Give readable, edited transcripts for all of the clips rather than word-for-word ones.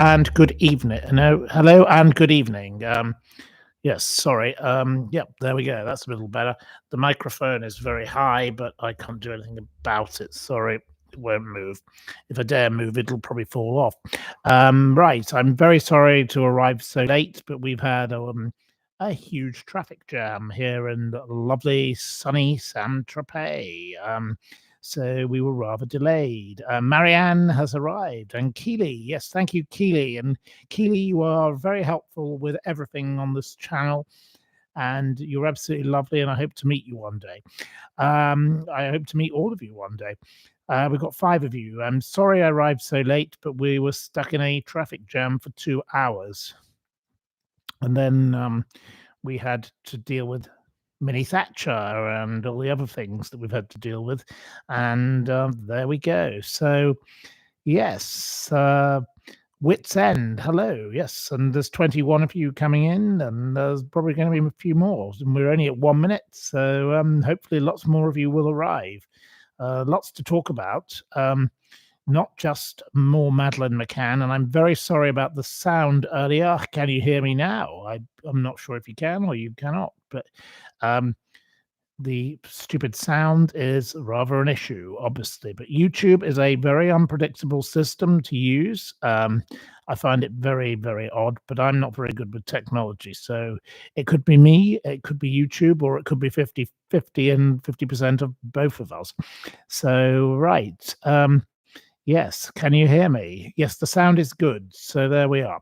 and good evening. No, hello and good evening. Yes, sorry. Yep, there we go. That's a little better. The microphone is very high, but I can't do anything about it. Sorry, it won't move. If I dare move, it'll probably fall off. Right, I'm very sorry to arrive so late, but we've had a huge traffic jam here in lovely sunny San Tropez. So we were rather delayed. Marianne has arrived, and Keely. Yes, thank you, Keely. And Keely, you are very helpful with everything on this channel, and you're absolutely lovely. And I hope to meet you one day. I hope to meet all of you one day. We've got 5 of you. I'm sorry I arrived so late, but we were stuck in a traffic jam for 2 hours, and then we had to deal with Minnie Thatcher and all the other things that we've had to deal with. And there we go. So, yes, Wits End, hello. Yes, and there's 21 of you coming in, and there's probably going to be a few more. And we're only at 1 minute, so hopefully lots more of you will arrive. Lots to talk about. Not just more Madeleine McCann, and I'm very sorry about the sound earlier. Can you hear me now? I'm not sure if you can or you cannot, but the stupid sound is rather an issue, obviously. But YouTube is a very unpredictable system to use. I find it very, very odd, but I'm not very good with technology. So it could be me, it could be YouTube, or it could be 50-50 and 50% of both of us. So, right. Yes, can you hear me? Yes, the sound is good. So there we are.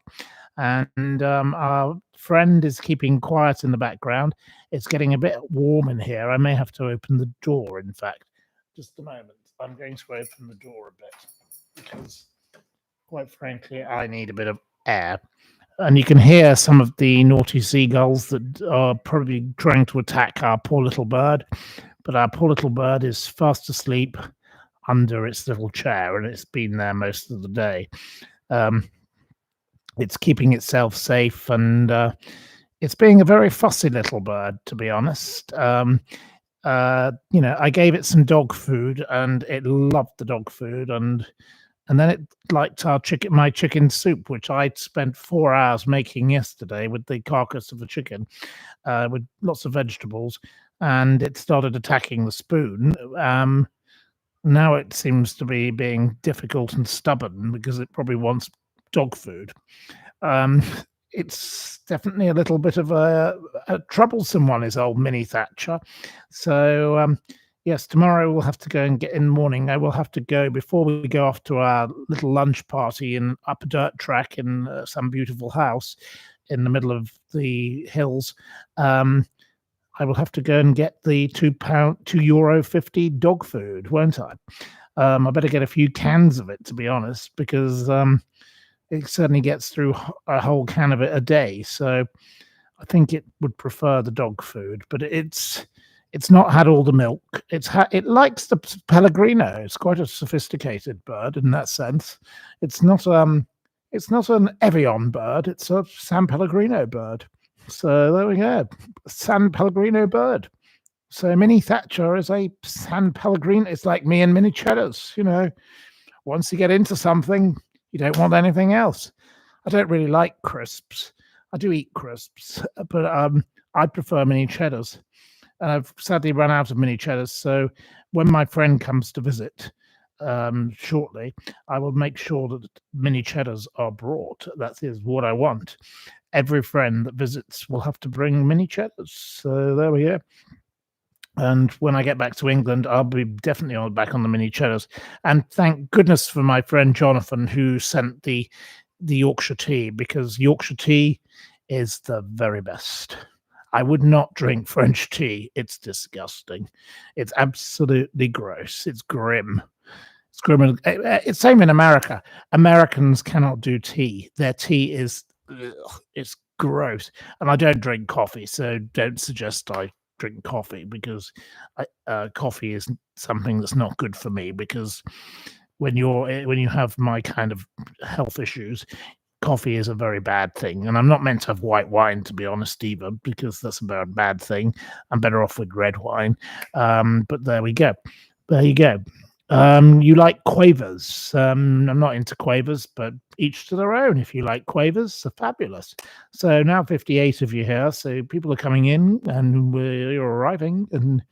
And our friend is keeping quiet in the background. It's getting a bit warm in here. I may have to open the door, in fact. Just a moment. I'm going to open the door a bit because, quite frankly, I need a bit of air. And you can hear some of the naughty seagulls that are probably trying to attack our poor little bird. But our poor little bird is fast asleep under its little chair, and it's been there most of the day. It's keeping itself safe, and it's being a very fussy little bird, to be honest. I gave it some dog food, and it loved the dog food, and then it liked my chicken soup, which I spent 4 hours making yesterday with the carcass of the chicken, with lots of vegetables, and it started attacking the spoon. Now it seems to be being difficult and stubborn because it probably wants dog food. It's definitely a little bit of a troublesome one, is old Minnie Thatcher. So, yes, tomorrow we'll have to go and get in the morning. I will have to go before we go off to our little lunch party up a dirt track in some beautiful house in the middle of the hills. I will have to go and get the €2.50 dog food, won't I? I better get a few cans of it, to be honest, because it certainly gets through a whole can of it a day. So I think it would prefer the dog food, but it's not had all the milk. It likes the Pellegrino. It's quite a sophisticated bird in that sense. It's not an Evian bird. It's a San Pellegrino bird. So there we go, San Pellegrino bird. So Minnie Thatcher is a San Pellegrino. It's like me and Mini Cheddars. Once you get into something, you don't want anything else. I don't really like crisps. I do eat crisps, but I prefer Mini Cheddars. And I've sadly run out of Mini Cheddars. So when my friend comes to visit shortly, I will make sure that Mini Cheddars are brought. That is what I want. Every friend that visits will have to bring Mini Cheddars. So there we go. And when I get back to England, I'll be definitely back on the Mini Cheddars. And thank goodness for my friend Jonathan, who sent the Yorkshire tea, because Yorkshire tea is the very best. I would not drink French tea. It's disgusting. It's absolutely gross. It's grim. It's grim. It's same in America. Americans cannot do tea. Their tea is it's gross. And I don't drink coffee, so don't suggest I drink coffee, because coffee is something that's not good for me, because when you have my kind of health issues, coffee is a very bad thing. And I'm not meant to have white wine, to be honest, either, because that's a very bad thing. I'm better off with red wine. But there we go. There you go. You like quavers. I'm not into quavers, but each to their own. If you like quavers, they're fabulous. So now 58 of you here. So people are coming in and we're arriving. And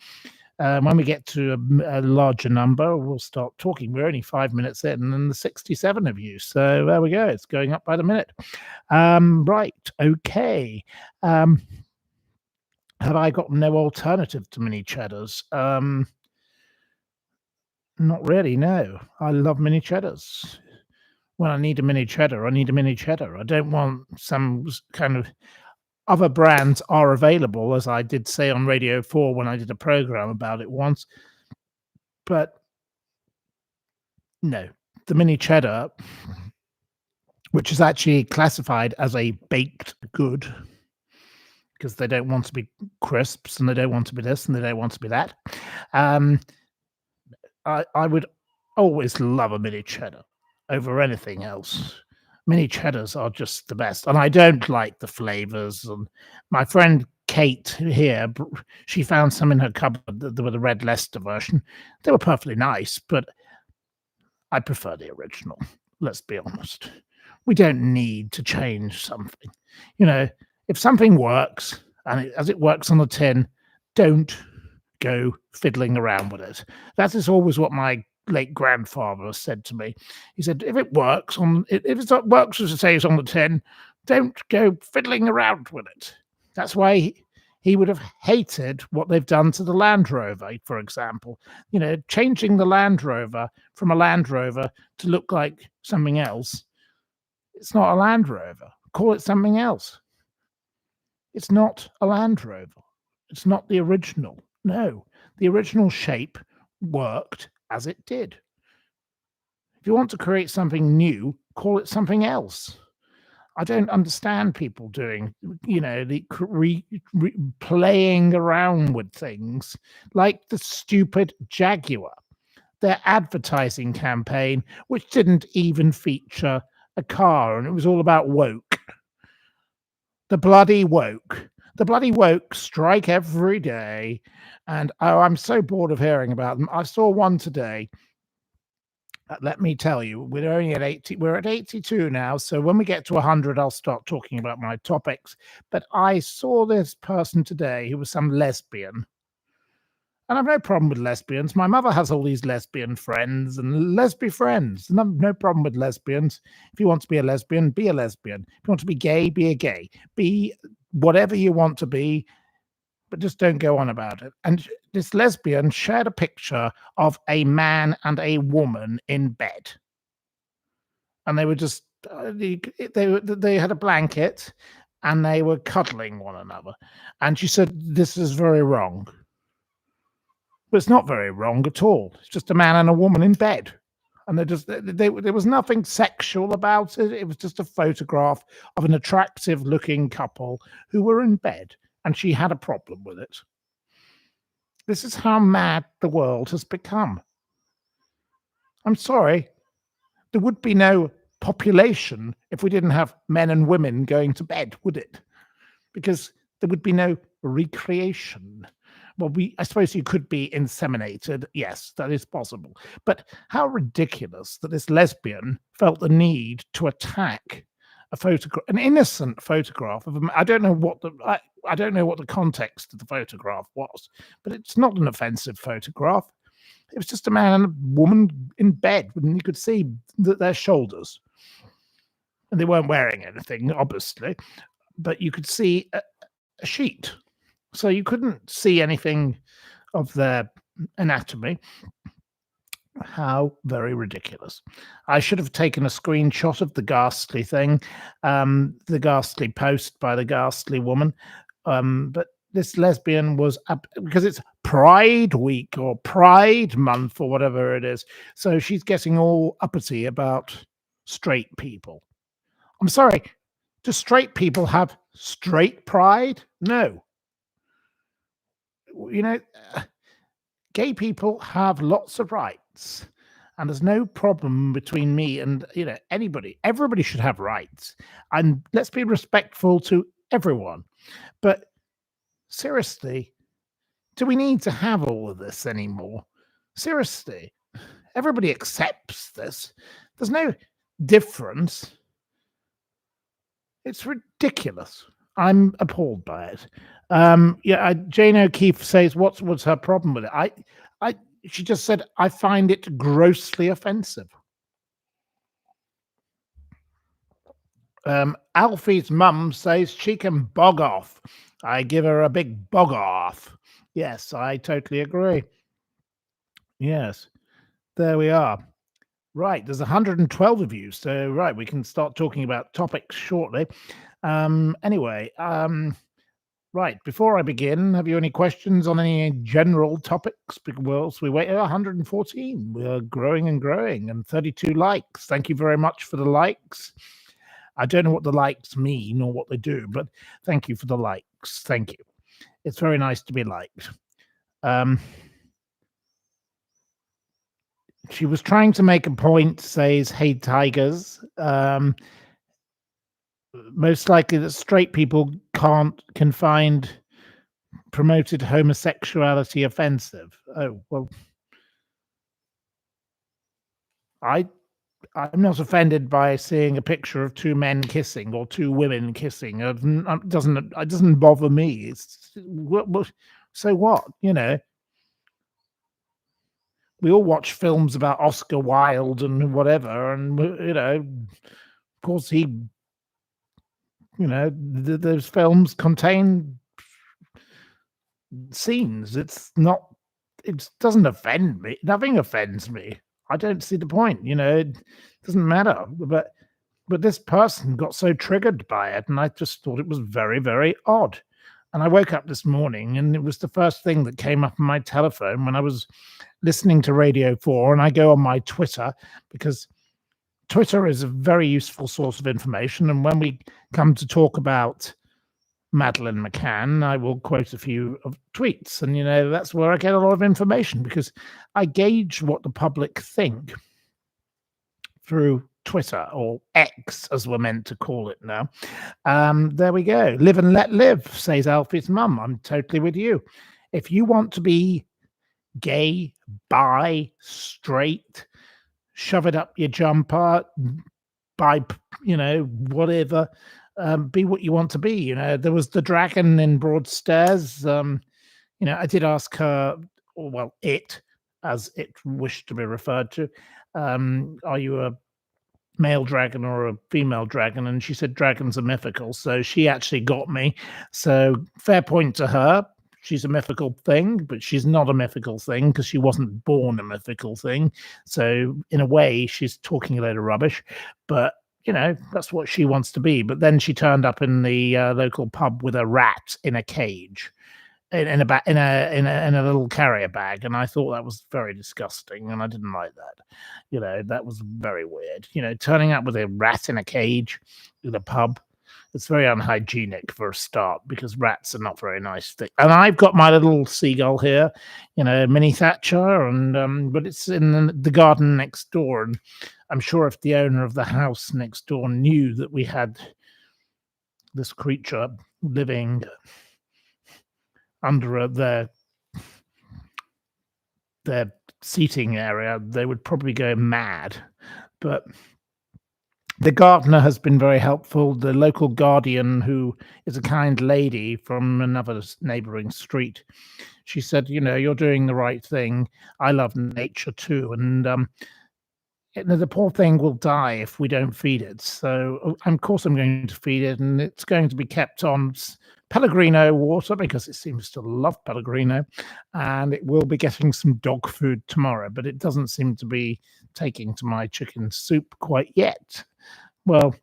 when we get to a larger number, we'll start talking. We're only 5 minutes in, and the 67 of you. So there we go. It's going up by the minute. Right. Okay. Um, have I got no alternative to mini cheddars? Not really, no. I love mini cheddars. When I need a mini cheddar, I need a mini cheddar. I don't want some kind of other brands are available, as I did say on Radio 4 when I did a program about it once. But no, the mini cheddar, which is actually classified as a baked good, because they don't want to be crisps and they don't want to be this and they don't want to be that. I would always love a mini cheddar over anything else. Mini cheddars are just the best, and I don't like the flavors. And my friend Kate here, she found some in her cupboard that were the Red Leicester version. They were perfectly nice, but I prefer the original. Let's be honest. We don't need to change something. If something works and as it works on the tin, don't go fiddling around with it. That is always what my late grandfather said to me. He said, if it works as it says on the tin, don't go fiddling around with it. That's why he would have hated what they've done to the Land Rover, for example. Changing the Land Rover from a Land Rover to look like something else. It's not a Land Rover. Call it something else. It's not a Land Rover. It's not the original. No, the original shape worked as it did. If you want to create something new, call it something else. I don't understand people doing, playing around with things like the stupid Jaguar, their advertising campaign, which didn't even feature a car, and it was all about woke. The bloody woke. The bloody woke strike every day, and I'm so bored of hearing about them. I saw one today. Let me tell you, we're only at 80. We're at 82 now, so when we get to 100, I'll start talking about my topics. But I saw this person today who was some lesbian. And I've no problem with lesbians. My mother has all these lesbian friends and lesbian friends. And I've no problem with lesbians. If you want to be a lesbian, be a lesbian. If you want to be gay, be a gay. Be whatever you want to be, but just don't go on about it. And this lesbian shared a picture of a man and a woman in bed. And they were just, they had a blanket and they were cuddling one another. And she said, this is very wrong. But it's not very wrong at all. It's just a man and a woman in bed. And there was nothing sexual about it. It was just a photograph of an attractive looking couple who were in bed. And she had a problem with it. This is how mad the world has become. I'm sorry. There would be no population if we didn't have men and women going to bed, would it? Because there would be no recreation. Well, I suppose you could be inseminated. Yes, that is possible. But how ridiculous that this lesbian felt the need to attack a photograph, an innocent photograph of a. I don't know what the context of the photograph was, but it's not an offensive photograph. It was just a man and a woman in bed, and you could see their shoulders, and they weren't wearing anything, obviously, but you could see a sheet. So you couldn't see anything of their anatomy. How very ridiculous. I should have taken a screenshot of the ghastly thing, the ghastly post by the ghastly woman. But this lesbian was up because it's Pride Week or Pride Month or whatever it is. So she's getting all uppity about straight people. I'm sorry. Do straight people have straight pride? No. Gay people have lots of rights, and there's no problem between me and anybody. Everybody should have rights, and let's be respectful to everyone. But seriously, do we need to have all of this anymore? Seriously, Everybody accepts this. There's no difference. It's ridiculous. I'm appalled by it. Jane O'Keefe says, "What's her problem with it?" She just said, "I find it grossly offensive." Alfie's mum says she can bog off. I give her a big bog off. Yes, I totally agree. Yes, there we are. Right, there's 112 of you, so right, we can start talking about topics shortly. Anyway, right, before I begin, have you any questions on any general topics? Because we wait at 114. We're growing and growing, and 32 likes. Thank you very much for the likes. I don't know what the likes mean or what they do, but thank you for the likes. Thank you. It's very nice to be liked. She was trying to make a point, says, "Hey, tigers. Most likely that straight people can find promoted homosexuality offensive." Oh, well, I'm not offended by seeing a picture of two men kissing or two women kissing. It doesn't bother me. It's so what, you know. We all watch films about Oscar Wilde and whatever, and of course those films contain scenes. It doesn't offend me. Nothing offends me. I don't see the point. It doesn't matter. But this person got so triggered by it, and I just thought it was very, very odd. And I woke up this morning, and it was the first thing that came up on my telephone when I was listening to Radio 4, and I go on my Twitter, because Twitter is a very useful source of information. And when we come to talk about Madeleine McCann, I will quote a few of tweets, and that's where I get a lot of information, because I gauge what the public think through Twitter, or X as we're meant to call it now. There we go. Live and let live, says Alfie's mum. I'm totally with you. If you want to be gay, bi, straight, shove it up your jumper, whatever. Be what you want to be. There was the dragon in Broadstairs. I did ask her, or well, it, as it wished to be referred to, are you a male dragon or a female dragon? And she said dragons are mythical. So she actually got me. So fair point to her. She's a mythical thing, but she's not a mythical thing because she wasn't born a mythical thing. So in a way, she's talking a load of rubbish. But that's what she wants to be. But then she turned up in the local pub with a rat in a cage, in a little carrier bag, and I thought that was very disgusting, and I didn't like that. That was very weird. Turning up with a rat in a cage in a pub. It's very unhygienic for a start, because rats are not very nice thing. And I've got my little seagull here, Minnie Thatcher, and but it's in the garden next door. And I'm sure if the owner of the house next door knew that we had this creature living under their seating area, they would probably go mad. But the gardener has been very helpful. The local guardian, who is a kind lady from another neighboring street, she said, you're doing the right thing. I love nature too. And the poor thing will die if we don't feed it. So, of course, I'm going to feed it, and it's going to be kept on Pellegrino water, because it seems to love Pellegrino, and it will be getting some dog food tomorrow, but it doesn't seem to be taking to my chicken soup quite yet. Well,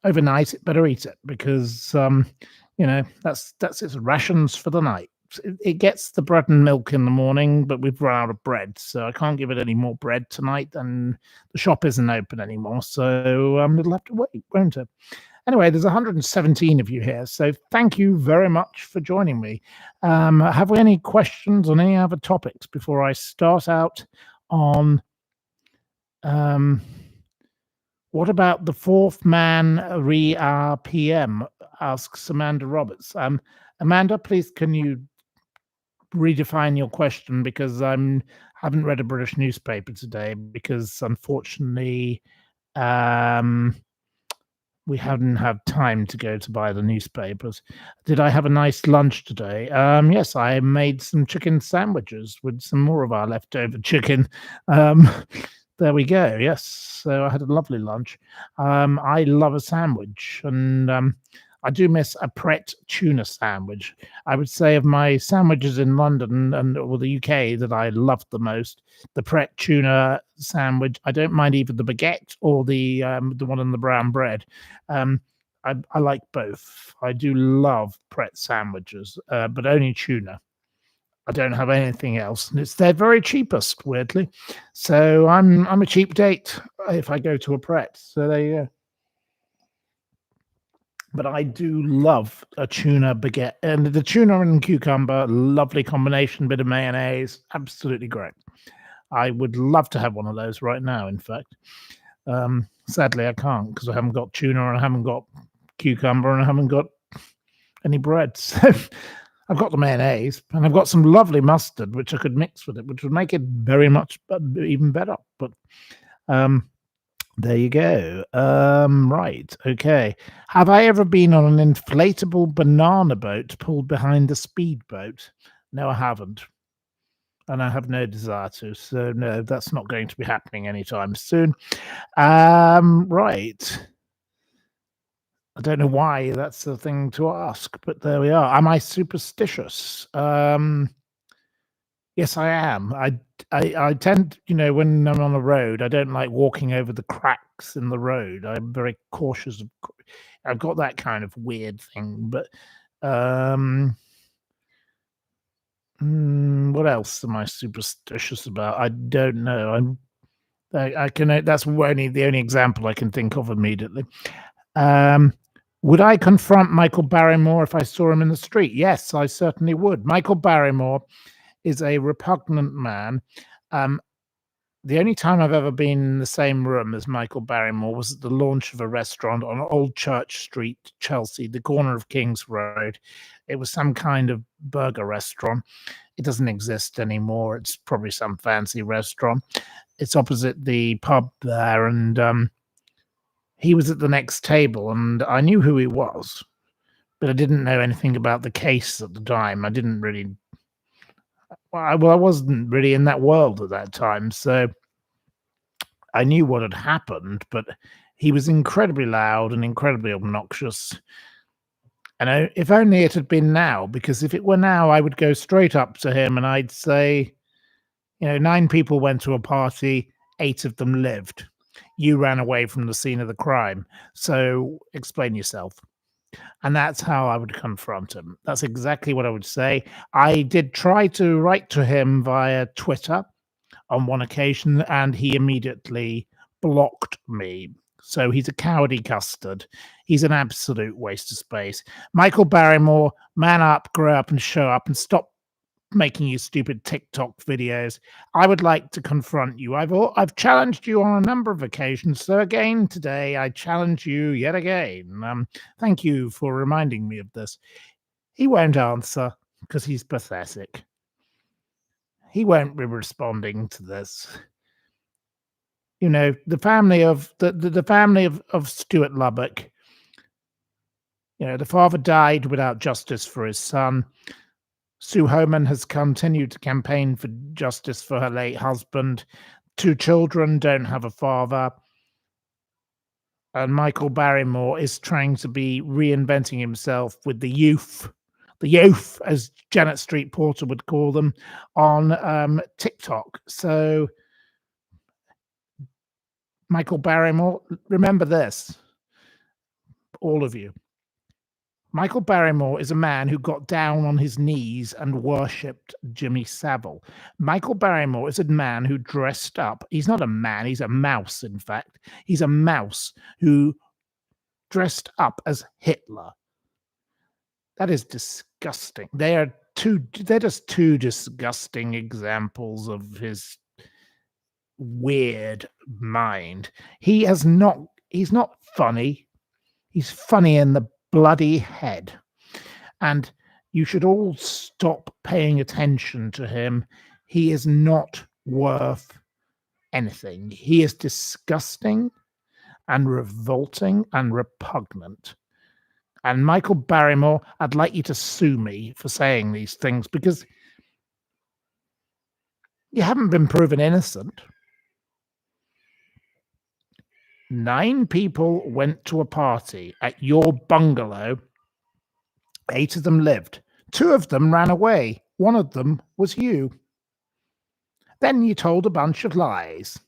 overnight it better eat it, because that's its rations for the night. It gets the bread and milk in the morning, but we've run out of bread, so I can't give it any more bread tonight, and the shop isn't open anymore, so it'll have to wait, won't it? Anyway, there's 117 of you here, so thank you very much for joining me. Have we any questions on any other topics before I start out on what about the fourth man RPM? Asks Amanda Roberts. Amanda, please, can you redefine your question because haven't read a British newspaper today because unfortunately, um, we hadn't had time to go to buy the newspapers. Did I have a nice lunch today? Yes, I made some chicken sandwiches with some more of our leftover chicken. Um, there we go. Yes, so I had a lovely lunch. I love a sandwich, and I do miss a Pret tuna sandwich. I would say of my sandwiches in London and or the UK that I loved the most, the Pret tuna sandwich. I don't mind either the baguette or the one on the brown bread. Um, I like both. I do love Pret sandwiches, but only tuna. I don't have anything else, and it's their very cheapest, weirdly. So I'm a cheap date if I go to a Pret. So there you go. But I do love a tuna baguette, and the tuna and cucumber, lovely combination. Bit of mayonnaise, absolutely great. I would love to have one of those right now. In fact, sadly I can't because I haven't got tuna and I haven't got cucumber and I haven't got any bread. So I've got the mayonnaise and I've got some lovely mustard which I could mix with it, which would make it very much even better. But um, there you go. Right, okay. Have I ever been on an inflatable banana boat pulled behind a speedboat? No, I haven't. And I have no desire to. So no, that's not going to be happening anytime soon. Right. I don't know why that's the thing to ask, but there we are. Am I superstitious? Yes, I am. I tend, when I'm on the road, I don't like walking over the cracks in the road. I'm very cautious of. I've got that kind of weird thing, but um, what else am I superstitious about? I don't know. I can. That's only the only example I can think of immediately. Um, would I confront Michael Barrymore if I saw him in the street? Yes, I certainly would. Michael Barrymore is a repugnant man. Um, the only time I've ever been in the same room as Michael Barrymore was at the launch of a restaurant on Old Church Street, Chelsea, the corner of King's Road. It was some kind of burger restaurant. It doesn't exist anymore. It's probably some fancy restaurant. It's opposite the pub there, and he was at the next table, and I knew who he was, but I didn't know anything about the case at the time. I didn't really. I wasn't really in that world at that time, so I knew what had happened, but he was incredibly loud and incredibly obnoxious. And if only it had been now, because if it were now, I would go straight up to him and I'd say, 9 people went to a party, 8 of them lived. You ran away from the scene of the crime. So explain yourself. And that's how I would confront him. That's exactly what I would say. I did try to write to him via Twitter on one occasion, and he immediately blocked me. So he's a cowardly custard. He's an absolute waste of space. Michael Barrymore, man up, grow up and show up and stop making you stupid TikTok videos. I would like to confront you. I've challenged you on a number of occasions. So again, today I challenge you yet again. Thank you for reminding me of this. He won't answer because he's pathetic. He won't be responding to this. The family of the family of Stuart Lubbock. The father died without justice for his son. Sue Homan has continued to campaign for justice for her late husband. 2 children don't have a father. And Michael Barrymore is trying to be reinventing himself with the youth, as Janet Street Porter would call them, on TikTok. So, Michael Barrymore, remember this, all of you. Michael Barrymore is a man who got down on his knees and worshipped Jimmy Savile. Michael Barrymore is a man who dressed up. He's not a man, he's a mouse, in fact. He's a mouse who dressed up as Hitler. That is disgusting. They're just 2 disgusting examples of his weird mind. He's not funny. He's funny in the bloody head. And You should all stop paying attention to him. He is not worth anything. He is disgusting and revolting and repugnant. And Michael Barrymore, I'd like you to sue me for saying these things because you haven't been proven innocent. 9 people went to a party at your bungalow. 8 of them lived. 2 of them ran away. 1 of them was you. Then you told a bunch of lies.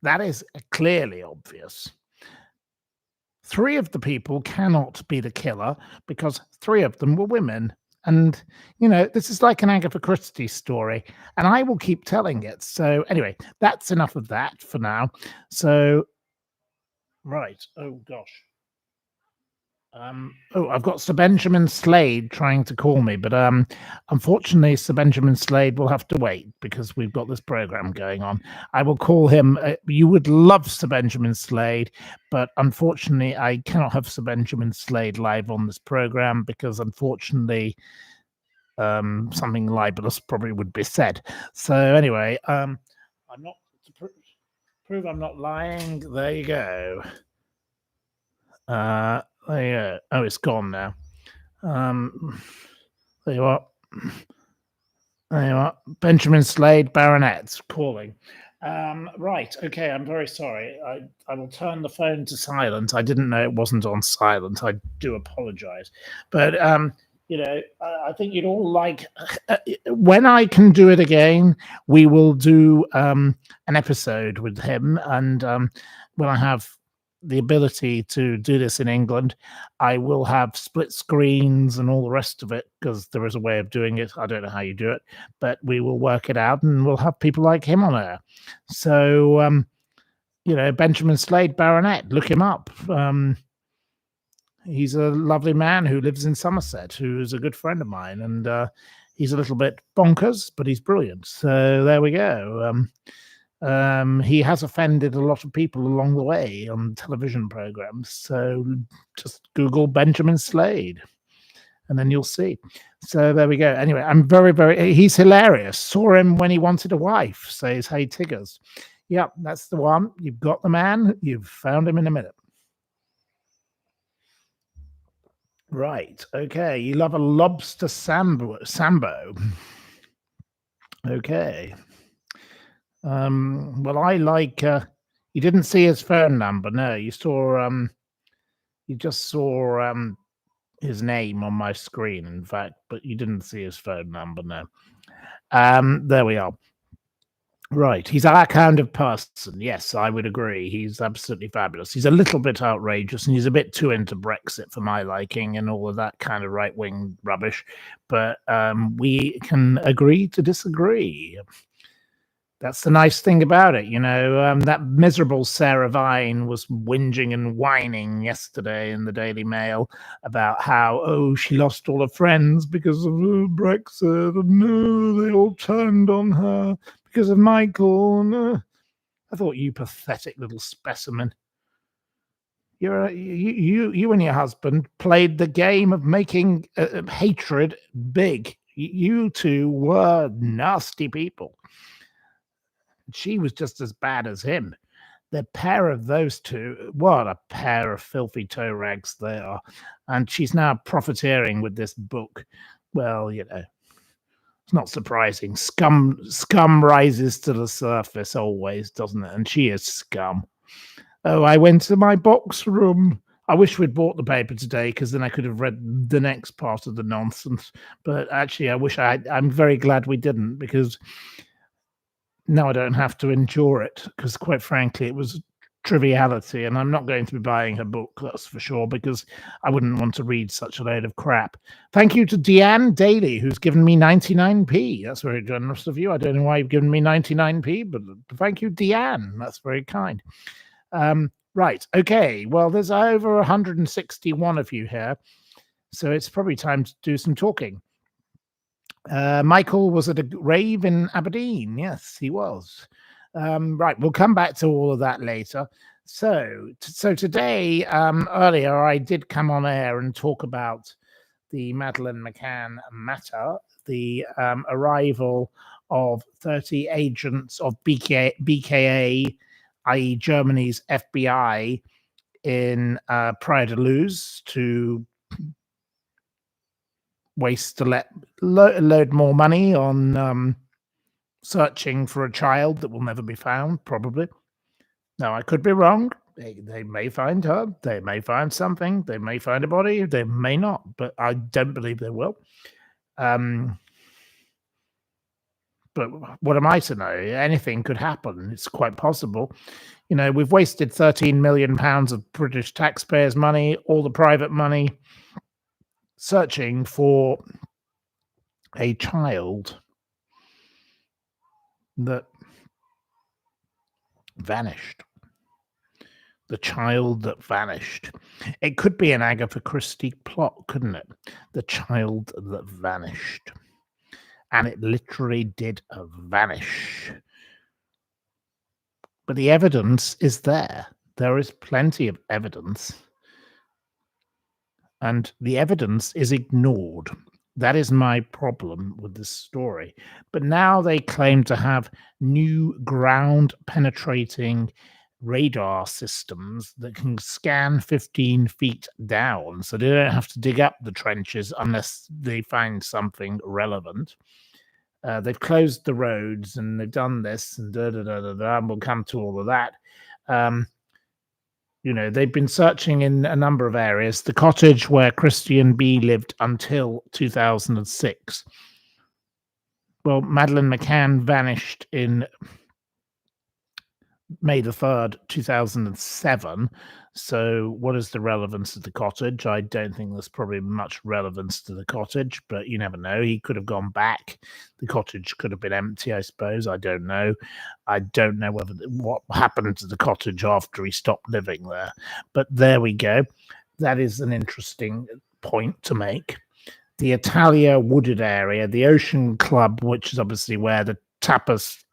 That is clearly obvious. 3 of the people cannot be the killer because 3 of them were women. And, this is like an Agatha Christie story, and I will keep telling it. So anyway, that's enough of that for now. So, right. Oh, gosh. I've got Sir Benjamin Slade trying to call me, but unfortunately, Sir Benjamin Slade will have to wait because we've got this program going on. I will call him. You would love Sir Benjamin Slade, but unfortunately, I cannot have Sir Benjamin Slade live on this program because, unfortunately, something libelous probably would be said. So anyway, I'm not to prove I'm not lying. There you go. There you go. Oh, it's gone now. There you are. There you are. Benjamin Slade, Baronet, calling. Right. Okay. I'm very sorry. I will turn the phone to silent. I didn't know it wasn't on silent. I do apologize. But, I think you'd all like, when I can do it again, we will do an episode with him. And when I have the ability to do this in England, I will have split screens and all the rest of it because there is a way of doing it. I don't know how you do it, but we will work it out and we'll have people like him on air. So, Benjamin Slade, Baronet, look him up. He's a lovely man who lives in Somerset, who is a good friend of mine, and he's a little bit bonkers, but he's brilliant. So there we go. He has offended a lot of people along the way on television programs. So just Google Benjamin Slade and then you'll see. So there we go. Anyway, I'm he's hilarious. Saw him when he wanted a wife, says Hey Tiggers. Yep, that's the one. You've got the man. You've found him in a minute. Right. Okay. You love a lobster sambo. Okay. Well, I like. You didn't see his phone number, no. You saw. You just saw his name on my screen, in fact, but you didn't see his phone number, no. There we are. Right, he's our kind of person. Yes, I would agree. He's absolutely fabulous. He's a little bit outrageous, and he's a bit too into Brexit for my liking, and all of that kind of right-wing rubbish. But we can agree to disagree. That's the nice thing about it, that miserable Sarah Vine was whinging and whining yesterday in the Daily Mail about how, she lost all her friends because of Brexit, and they all turned on her because of Michael. And, I thought, you pathetic little specimen. You and your husband played the game of making hatred big. You two were nasty people. She was just as bad as him. The pair of those two, what a pair of filthy toe rags they are. And she's now profiteering with this book. Well, it's not surprising. Scum rises to the surface always, doesn't it? And she is scum. Oh, I went to my box room. I wish we'd bought the paper today because then I could have read the next part of the nonsense. But actually, I'm very glad we didn't because now I don't have to endure it because, quite frankly, it was triviality, and I'm not going to be buying her book, that's for sure, because I wouldn't want to read such a load of crap. Thank you to Deanne Daly, who's given me 99p. That's very generous of you. I don't know why you've given me 99p, but thank you, Deanne. That's very kind. Right. Okay. Well, there's over 161 of you here, so it's probably time to do some talking. Michael was at a rave in Aberdeen. Yes, he was. Right, we'll come back to all of that later. So today, earlier, I did come on air and talk about the Madeleine McCann matter, the arrival of 30 agents of BKA, i.e. Germany's FBI, in Praia de Luz to waste a load more money on searching for a child that will never be found, probably. Now, I could be wrong. They may find her. They may find something. They may find a body. They may not, but I don't believe they will. But what am I to know? Anything could happen. It's quite possible. You know, we've wasted £13 million of British taxpayers' money, all the private money, searching for a child that vanished. The child that vanished. It could be an Agatha Christie plot, couldn't it? The child that vanished. And it literally did vanish. But the evidence is there. There is plenty of evidence. And the evidence is ignored. That is my problem with this story. But now they claim to have new ground-penetrating radar systems that can scan 15 feet down, so they don't have to dig up the trenches unless they find something relevant. They've closed the roads and they've done this and and we'll come to all of that. You know, they've been searching in a number of areas. The cottage where Christian B lived until 2006. Well, Madeleine McCann vanished in May the 3rd, 2007. So what is the relevance of the cottage? I don't think there's probably much relevance to the cottage, but you never know. He could have gone back. The cottage could have been empty, I suppose. I don't know. I don't know what happened to the cottage after he stopped living there. But there we go. That is an interesting point to make. The Italia wooded area, the Ocean Club, which is obviously where the tapas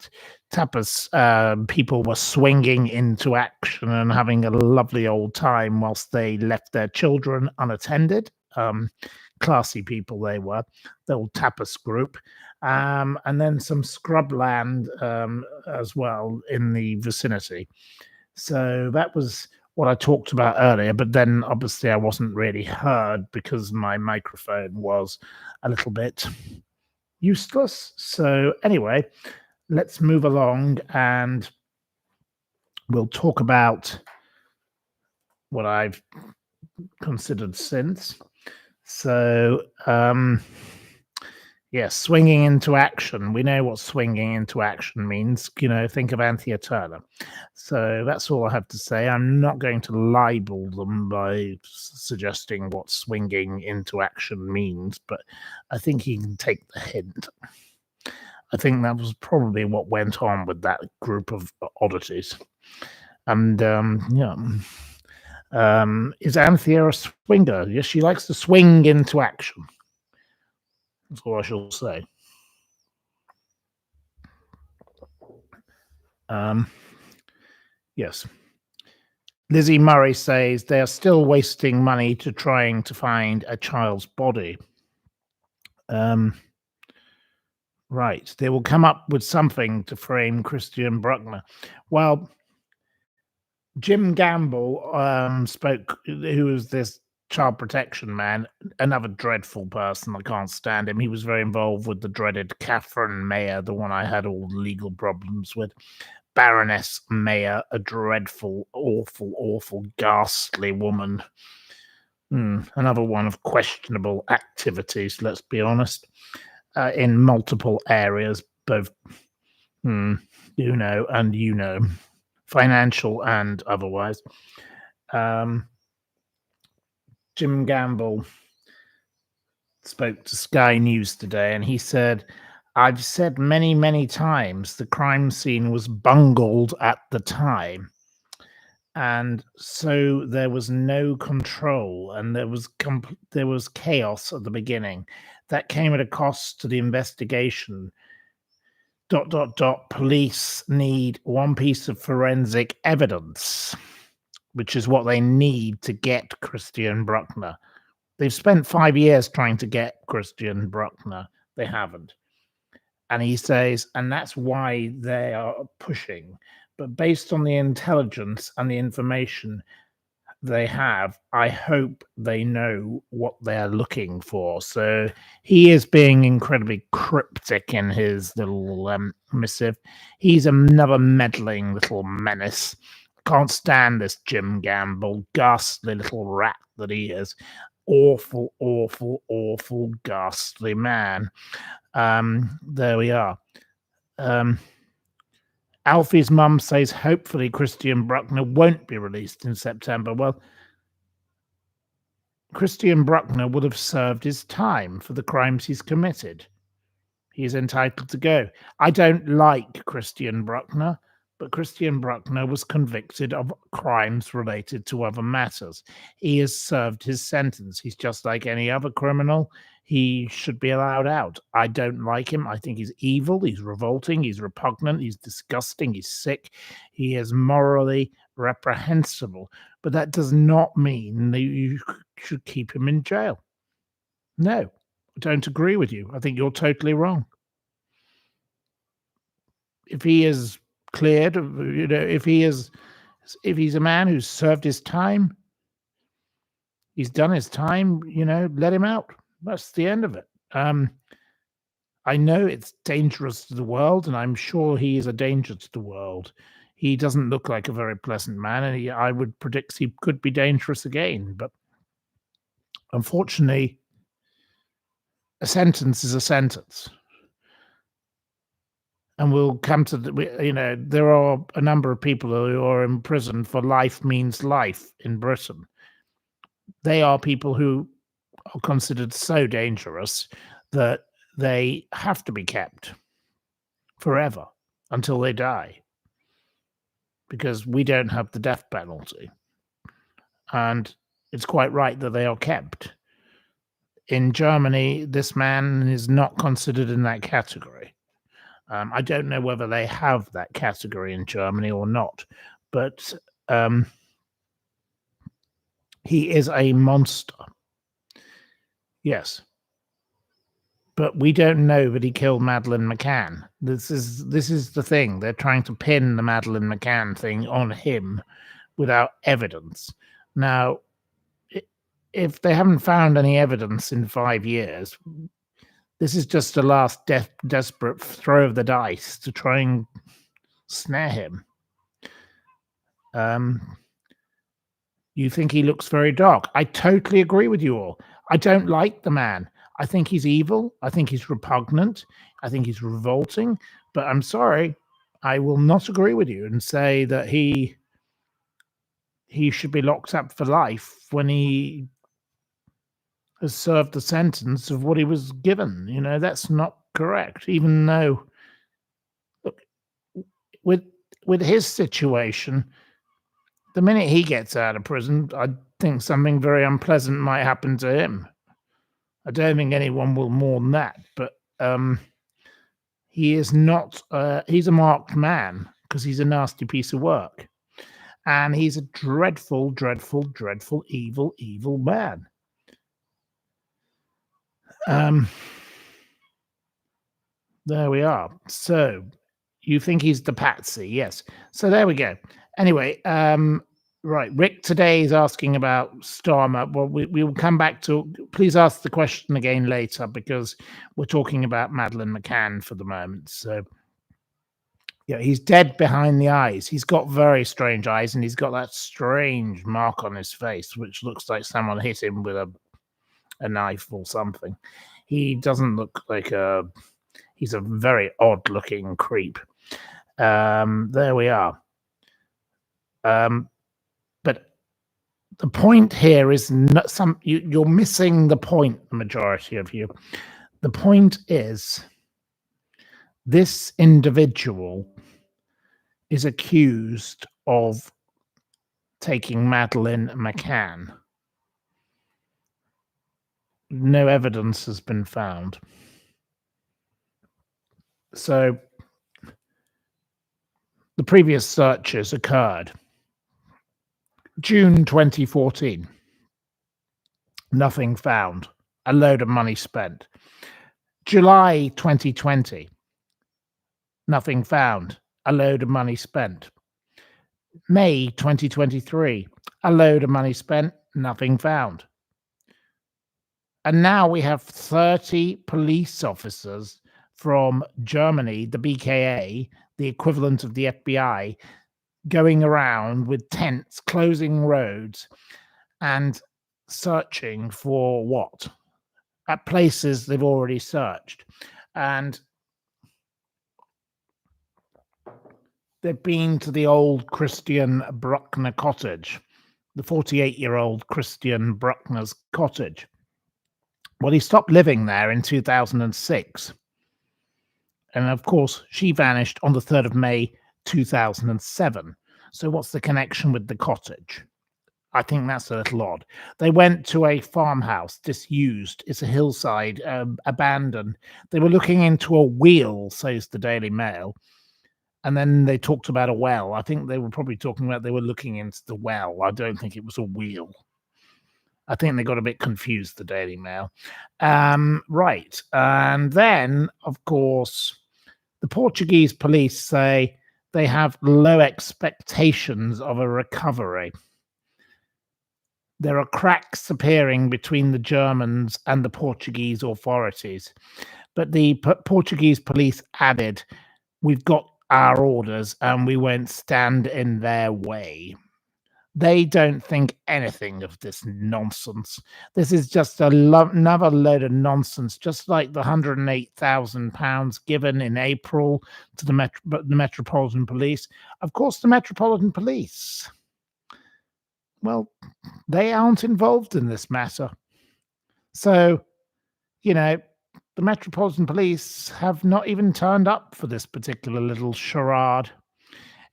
people were swinging into action and having a lovely old time whilst they left their children unattended. Classy people they were, the old tapas group. And then some scrubland as well in the vicinity. So that was what I talked about earlier, but then obviously I wasn't really heard because my microphone was a little bit useless. So anyway, let's move along and we'll talk about what I've considered since. So, yes, swinging into action. We know what swinging into action means. You know, think of Anthea Turner. So that's all I have to say. I'm not going to libel them by suggesting what swinging into action means, but I think you can take the hint. I think that was probably what went on with that group of oddities. And, is Anthea a swinger? Yes, she likes to swing into action. That's all I shall say. Yes. Lizzie Murray says they are still wasting money trying to find a child's body. Right. They will come up with something to frame Christian Bruckner. Well, Jim Gamble spoke, who was this child protection man, another dreadful person. I can't stand him. He was very involved with the dreaded Catherine Mayer, the one I had all the legal problems with. Baroness Mayer, a dreadful, awful, ghastly woman. Another one of questionable activities, let's be honest, in multiple areas, both, financial and otherwise. Jim Gamble spoke to Sky News today and he said, I've said many, many times the crime scene was bungled at the time. And so there was no control and there was chaos at the beginning. That came at a cost to the investigation. ... Police need one piece of forensic evidence, which is what they need to get Christian Bruckner. They've spent 5 years trying to get Christian Bruckner. They haven't. And he says, and that's why they are pushing. But based on the intelligence and the information they have, I hope they know what they're looking for. So he is being incredibly cryptic in his little missive. He's another meddling little menace. Can't stand this Jim Gamble, ghastly little rat that he is. Awful, awful, awful, ghastly man. There we are. Alfie's mum says hopefully Christian Bruckner won't be released in September. Well, Christian Bruckner would have served his time for the crimes he's committed. He's entitled to go. I don't like Christian Bruckner, but Christian Bruckner was convicted of crimes related to other matters. He has served his sentence. He's just like any other criminal. He should be allowed out. I don't like him. I think he's evil. He's revolting. He's repugnant. He's disgusting. He's sick. He is morally reprehensible. But that does not mean that you should keep him in jail. No, I don't agree with you. I think you're totally wrong. If he is cleared, if he's a man who's served his time, he's done his time, let him out. That's the end of it. I know it's dangerous to the world, and I'm sure he is a danger to the world. He doesn't look like a very pleasant man, and I would predict he could be dangerous again. But unfortunately, a sentence is a sentence. And we'll come to there are a number of people who are in prison for life means life in Britain. They are people who are considered so dangerous that they have to be kept forever until they die, because we don't have the death penalty. And it's quite right that they are kept. In Germany, this man is not considered in that category. I don't know whether they have that category in Germany or not, but he is a monster. Yes. But we don't know that he killed Madeleine McCann. This is the thing. They're trying to pin the Madeleine McCann thing on him without evidence. Now, if they haven't found any evidence in 5 years, this is just a last desperate throw of the dice to try and snare him. You think he looks very dark. I totally agree with you all. I don't like the man. I think he's evil. I think he's repugnant. I think he's revolting. But I'm sorry, I will not agree with you and say that he should be locked up for life when he has served the sentence of what he was given. That's not correct. Even though, look, with his situation, the minute he gets out of prison, I think something very unpleasant might happen to him. I don't think anyone will mourn that, but he is not. He's a marked man because he's a nasty piece of work, and he's a dreadful, dreadful, dreadful, evil, evil man. There we are. So you think he's the patsy? Yes. So there we go. Anyway, right. Rick today is asking about Starmer. Well, we will come back to. Please ask the question again later, because we're talking about Madeleine McCann for the moment. So yeah, he's dead behind the eyes. He's got very strange eyes, and he's got that strange mark on his face, which looks like someone hit him with a knife or something. He doesn't look like he's a very odd looking creep. There we are. But the point here is you're missing the point, the majority of you. The point is this individual is accused of taking Madeleine McCann. No evidence has been found. So the previous searches occurred June 2014. Nothing found. A load of money spent. July 2020. Nothing found. A load of money spent. May 2023. A load of money spent. Nothing found. And now we have 30 police officers from Germany, the BKA, the equivalent of the FBI, going around with tents, closing roads, and searching for what? At places they've already searched. And they've been to the old Christian Bruckner cottage, the 48-year-old Christian Bruckner's cottage. Well, he stopped living there in 2006. And of course, she vanished on the 3rd of May, 2007. So what's the connection with the cottage? I think that's a little odd. They went to a farmhouse, disused. It's a hillside, abandoned. They were looking into a wheel, says the Daily Mail. And then they talked about a well. I think they were probably talking about they were looking into the well. I don't think it was a wheel. I think they got a bit confused, the Daily Mail. Right. And then, of course, the Portuguese police say they have low expectations of a recovery. There are cracks appearing between the Germans and the Portuguese authorities. But the Portuguese police added, we've got our orders and we won't stand in their way. They don't think anything of this nonsense. This is just another load of nonsense, just like the £108,000 given in April to the Metropolitan Police. Of course, the Metropolitan Police, well, they aren't involved in this matter. So, the Metropolitan Police have not even turned up for this particular little charade.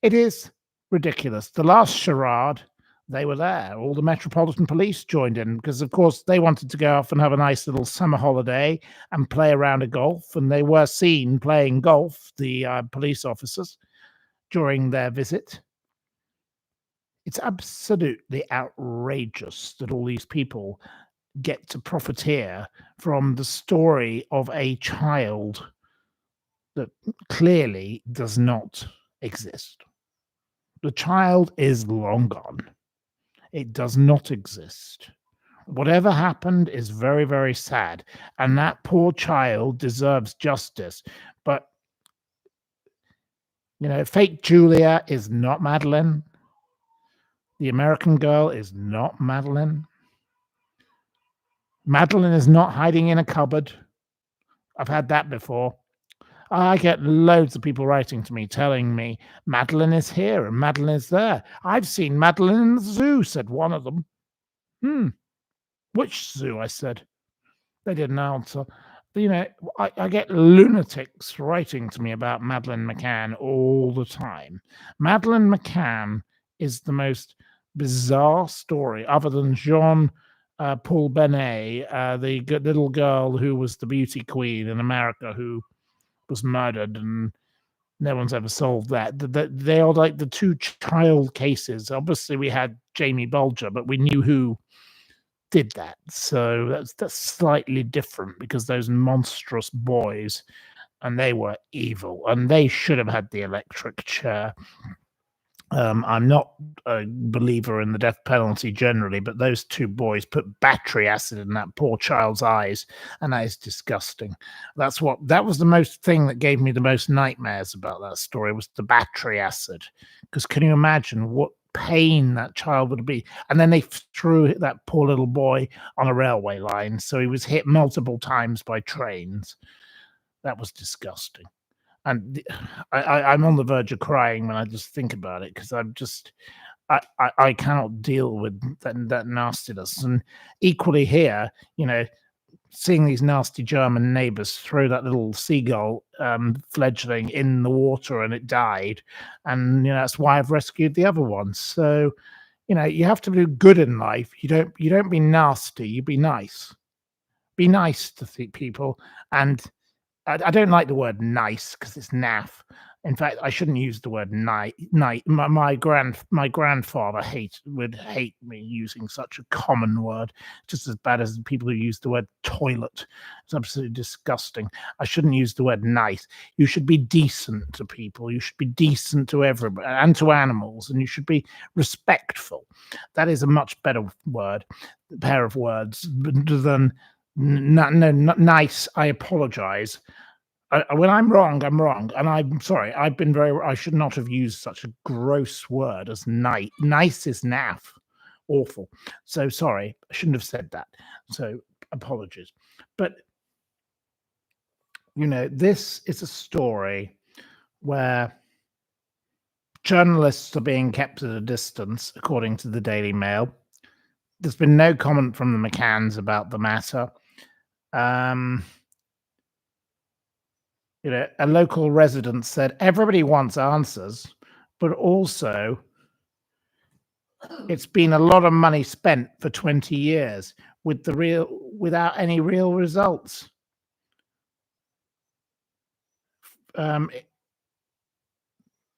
It is ridiculous. The last charade, they were there. All the Metropolitan Police joined in because, of course, they wanted to go off and have a nice little summer holiday and play a round of golf. And they were seen playing golf, the police officers, during their visit. It's absolutely outrageous that all these people get to profiteer from the story of a child that clearly does not exist. The child is long gone. It does not exist. Whatever happened is very, very sad. And that poor child deserves justice. But, fake Julia is not Madeleine. The American girl is not Madeleine. Madeleine is not hiding in a cupboard. I've had that before. I get loads of people writing to me telling me Madeleine is here and Madeleine is there. I've seen Madeleine in the zoo, said one of them. Which zoo? I said. They didn't answer. I get lunatics writing to me about Madeleine McCann all the time. Madeleine McCann is the most bizarre story, other than Jean Paul Benet, the little girl who was the beauty queen in America who was murdered, and no one's ever solved that. They are like the two child cases. Obviously, we had Jamie Bulger, but we knew who did that. So that's slightly different because those monstrous boys, and they were evil, and they should have had the electric chair. I'm not a believer in the death penalty generally, but those two boys put battery acid in that poor child's eyes, and that is disgusting. That was the most thing that gave me the most nightmares about that story, was the battery acid. Because can you imagine what pain that child would be? And then they threw that poor little boy on a railway line, so he was hit multiple times by trains. That was disgusting. And I'm on the verge of crying when I just think about it, because I cannot deal with that nastiness. And equally here, seeing these nasty German neighbors throw that little seagull fledgling in the water and it died. And, that's why I've rescued the other one. So, you have to do good in life. You don't be nasty. You be nice. Be nice to people. And I don't like the word nice because it's naff. In fact, I shouldn't use the word night. Night. My grandfather would hate me using such a common word, just as bad as the people who use the word toilet. It's absolutely disgusting. I shouldn't use the word nice. You should be decent to people. You should be decent to everybody and to animals, and you should be respectful. That is a much better pair of words than nice. I apologize. When I'm wrong, I'm wrong, and I'm sorry. I should not have used such a gross word as nice. Nice is naff, awful. So sorry, I shouldn't have said that. So apologies. But this is a story where journalists are being kept at a distance, according to the Daily Mail. There's been no comment from the McCanns about the matter. A local resident said everybody wants answers, but also it's been a lot of money spent for 20 years without any real results. Here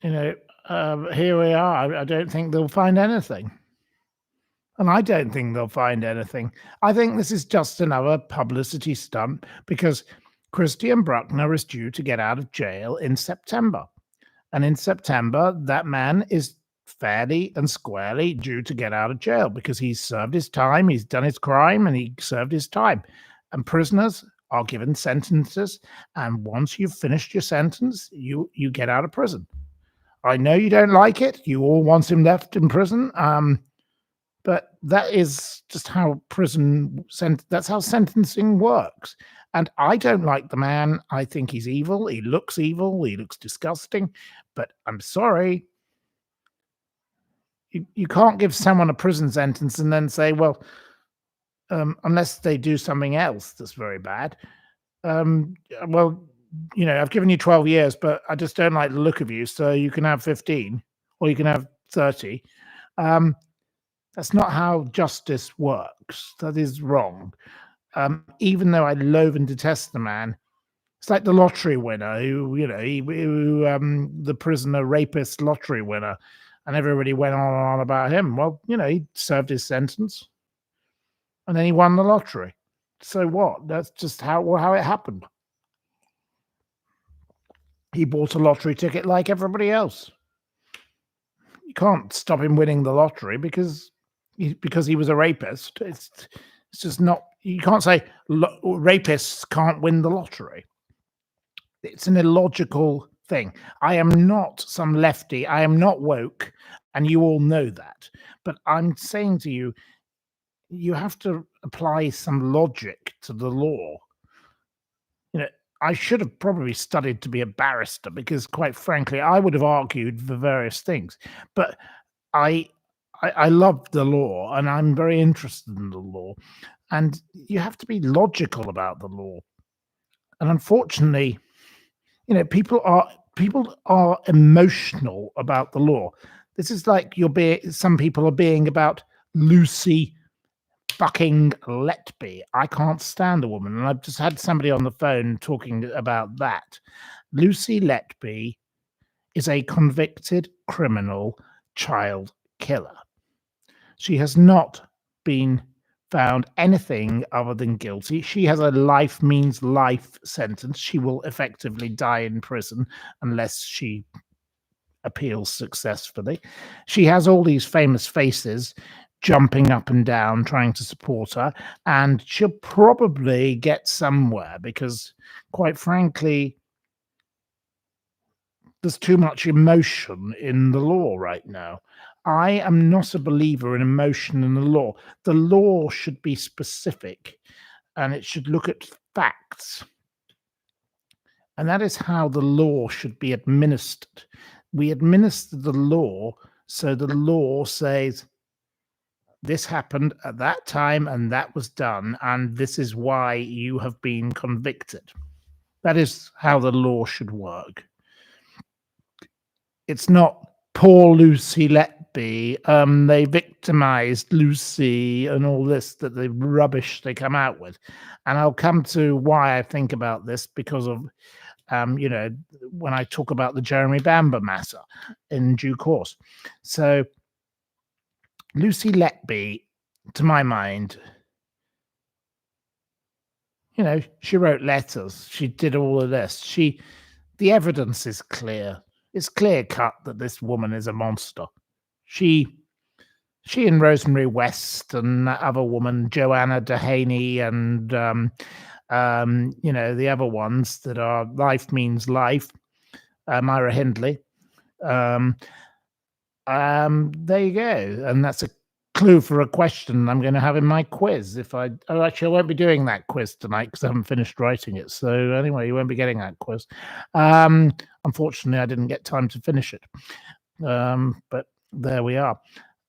we are. I don't think they'll find anything. And I don't think they'll find anything. I think this is just another publicity stunt because Christian Bruckner is due to get out of jail in September. And in September, that man is fairly and squarely due to get out of jail because he's served his time, he's done his crime, and he served his time. And prisoners are given sentences, and once you've finished your sentence, you get out of prison. I know you don't like it. You all want him left in prison. But that is just how that's how sentencing works. And I don't like the man. I think he's evil. He looks disgusting. But I'm sorry. You can't give someone a prison sentence and then say, well, unless they do something else that's very bad. Well, I've given you 12 years, but I just don't like the look of you. So you can have 15 or you can have 30. That's not how justice works. That is wrong. Even though I loathe and detest the man, it's like the lottery winner the prisoner rapist lottery winner, and everybody went on and on about him. Well, he served his sentence, and then he won the lottery. So what? That's just how it happened. He bought a lottery ticket like everybody else. You can't stop him winning the lottery because he was a rapist. It's just not. You can't say rapists can't win the lottery. It's an illogical thing. I am not some lefty. I am not woke, and you all know that. But I'm saying to you, you have to apply some logic to the law. I should have probably studied to be a barrister because, quite frankly, I would have argued for various things. But I love the law, and I'm very interested in the law. And you have to be logical about the law. And unfortunately, people are emotional about the law. This is like some people are being about Lucy fucking Letby. I can't stand the woman, and I've just had somebody on the phone talking about that. Lucy Letby is a convicted criminal child killer. She has not been found anything other than guilty. She has a life means life sentence. She will effectively die in prison unless she appeals successfully. She has all these famous faces jumping up and down trying to support her, and she'll probably get somewhere because, quite frankly, there's too much emotion in the law right now. I am not a believer in emotion in the law. The law should be specific and it should look at facts. And that is how the law should be administered. We administer the law so the law says, this happened at that time and that was done, and this is why you have been convicted. That is how the law should work. It's not poor Lucy Letby, they victimized Lucy and all this, that the rubbish they come out with. And I'll come to why I think about this because of, you know, when I talk about the Jeremy Bamber matter in due course. So Lucy Letby, to my mind, you know, she wrote letters. She did all of this. The evidence is clear. It's clear cut that this woman is a monster. She and Rosemary West and that other woman, Joanna Dehaney, and you know, the other ones that are Life Means Life, Myra Hindley. There you go, and that's a clue for a question I'm going to have in my quiz. Actually, I won't be doing that quiz tonight because I haven't finished writing it. So anyway, you won't be getting that quiz. Unfortunately, I didn't get time to finish it. But there we are.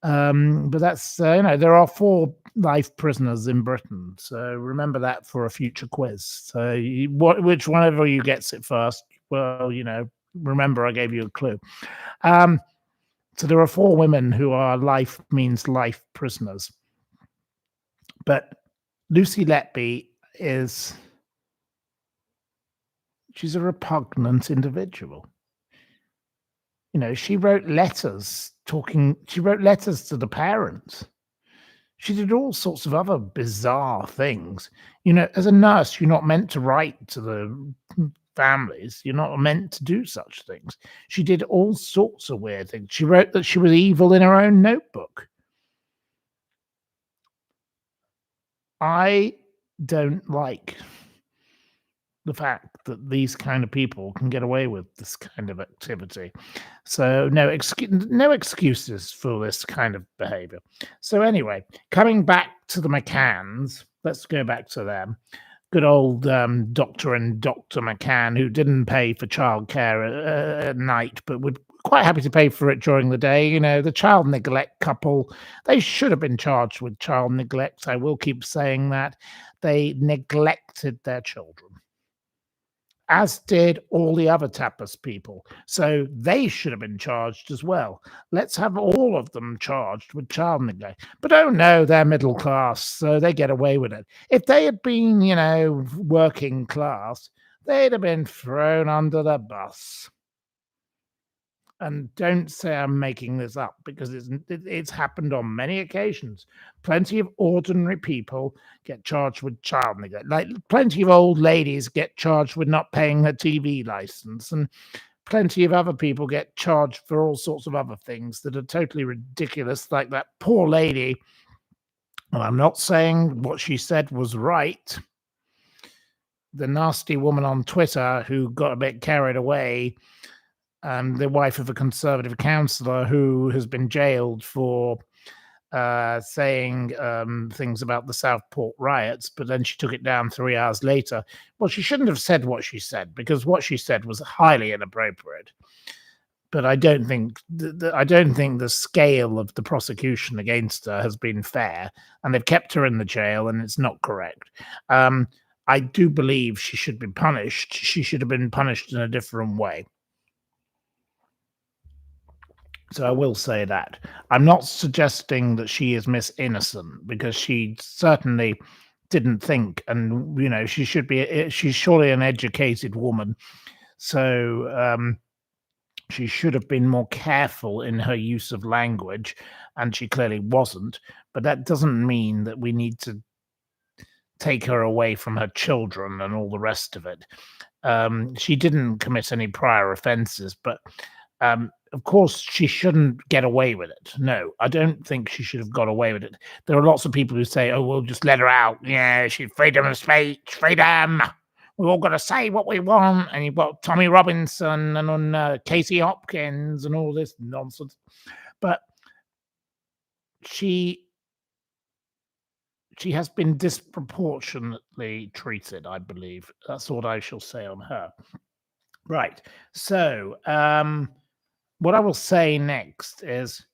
But that's you know, there are 4 life prisoners in Britain, so remember that for a future quiz. So which whenever you gets it first, well, you know, remember I gave you a clue. So there are 4 women who are Life Means Life prisoners. But Lucy Letby she's a repugnant individual. You know, she wrote letters to the parents. She did all sorts of other bizarre things. You know, as a nurse, you're not meant to write to the families. You're not meant to do such things. She did all sorts of weird things. She wrote that she was evil in her own notebook. I don't like the fact that these kind of people can get away with this kind of activity. So no excuses for this kind of behavior. So anyway, coming back to the McCanns, let's go back to them. Good old Dr. and Dr. McCann, who didn't pay for childcare at night, but would quite happy to pay for it during the day. You know, the child neglect couple, they should have been charged with child neglect. I will keep saying that. They neglected their children, as did all the other tapas people. So they should have been charged as well. Let's have all of them charged with child neglect. But oh no, they're middle class, so they get away with it. If they had been, you know, working class, they'd have been thrown under the bus. And don't say I'm making this up, because it's happened on many occasions. Plenty of ordinary people get charged with child neglect. Like plenty of old ladies get charged with not paying their TV license, and plenty of other people get charged for all sorts of other things that are totally ridiculous, like that poor lady. And I'm not saying what she said was right. The nasty woman on Twitter who got a bit carried away, the wife of a Conservative councillor who has been jailed for saying things about the Southport riots, but then she took it down 3 hours later. Well, she shouldn't have said what she said, because what she said was highly inappropriate. But I don't think the scale of the prosecution against her has been fair, and they've kept her in the jail, and it's not correct. I do believe she should be punished. She should have been punished in a different way. So I will say that. I'm not suggesting that she is Miss Innocent, because she certainly didn't think, and you know, she's surely an educated woman, so she should have been more careful in her use of language, and she clearly wasn't. But that doesn't mean that we need to take her away from her children and all the rest of it. She didn't commit any prior offences, but of course, she shouldn't get away with it. No, I don't think she should have got away with it. There are lots of people who say, oh, we'll just let her out. Yeah, she's freedom of speech, freedom. We've all got to say what we want. And you've got Tommy Robinson and Casey Hopkins and all this nonsense. But she has been disproportionately treated, I believe. That's what I shall say on her. Right. So, what I will say next is,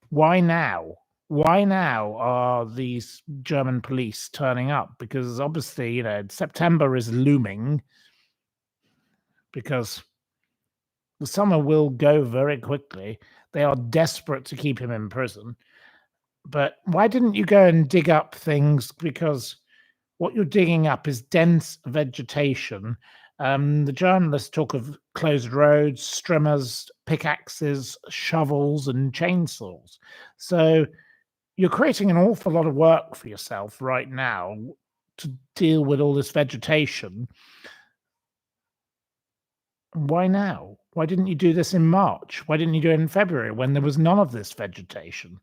why now? Why now are these German police turning up? Because obviously, you know, September is looming, because the summer will go very quickly. They are desperate to keep him in prison. But why didn't you go and dig up things? Because what you're digging up is dense vegetation. The journalists talk of closed roads, streamers, pickaxes, shovels, and chainsaws. So you're creating an awful lot of work for yourself right now to deal with all this vegetation. Why now? Why didn't you do this in March? Why didn't you do it in February when there was none of this vegetation?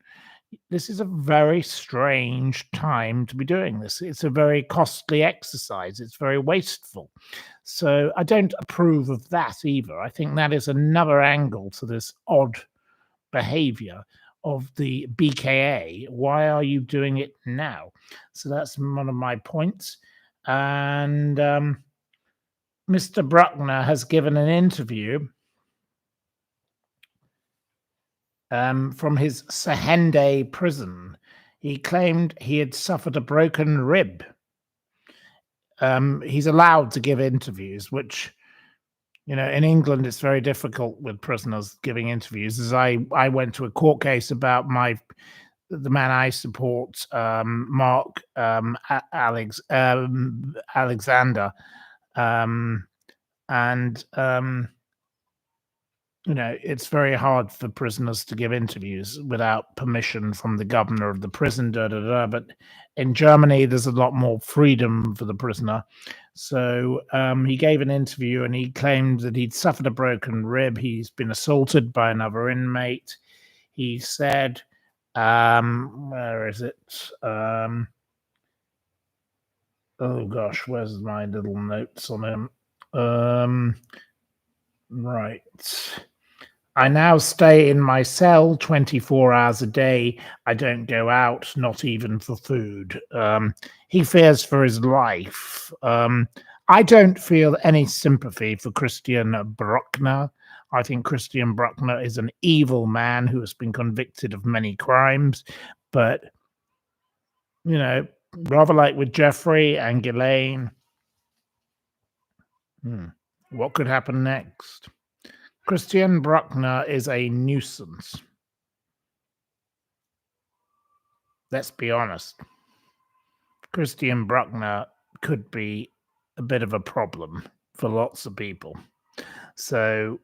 This is a very strange time to be doing this. It's a very costly exercise. It's very wasteful. So I don't approve of that either. I think that is another angle to this odd behavior of the BKA. Why are you doing it now? So that's one of my points. And Mr. Bruckner has given an interview from his Sahende prison. He claimed he had suffered a broken rib. He's allowed to give interviews, which, in England, it's very difficult with prisoners giving interviews. As I went to a court case about the man I support, Mark Alexander, and it's very hard for prisoners to give interviews without permission from the governor of the prison, but in Germany, there's a lot more freedom for the prisoner. So he gave an interview and he claimed that he'd suffered a broken rib. He's been assaulted by another inmate. He said, where is it? Oh gosh, where's my little notes on him? Right. I now stay in my cell 24 hours a day. I don't go out, not even for food. He fears for his life. I don't feel any sympathy for Christian Bruckner. I think Christian Bruckner is an evil man who has been convicted of many crimes. But, rather like with Jeffrey and Ghislaine, what could happen next? Christian Bruckner is a nuisance. Let's be honest. Christian Bruckner could be a bit of a problem for lots of people. So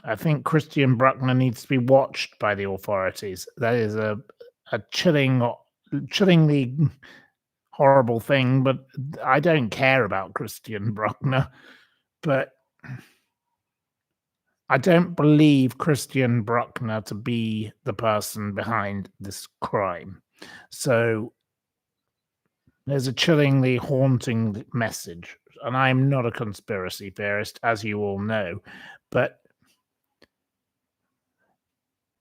I think Christian Bruckner needs to be watched by the authorities. That is a chillingly horrible thing, but I don't care about Christian Bruckner. But I don't believe Christian Bruckner to be the person behind this crime. So there's a chillingly haunting message. And I'm not a conspiracy theorist, as you all know, but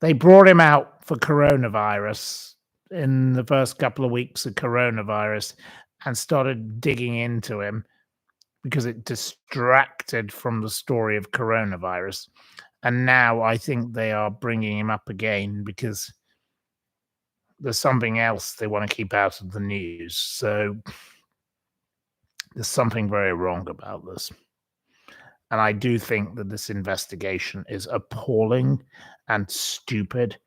they brought him out for coronavirus in the first couple of weeks of coronavirus and started digging into him because it distracted from the story of coronavirus. And now I think they are bringing him up again because there's something else they want to keep out of the news. So there's something very wrong about this. And I do think that this investigation is appalling and stupid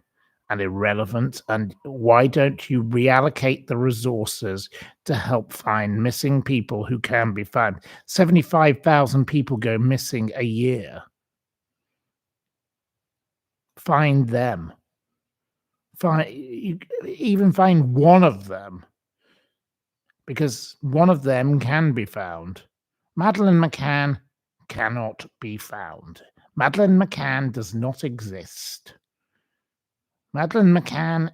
and irrelevant. And why don't you reallocate the resources to help find missing people who can be found? 75,000 people go missing a year. Find them. Even find one of them, because one of them can be found. Madeleine McCann cannot be found. Madeleine McCann does not exist. Madeleine McCann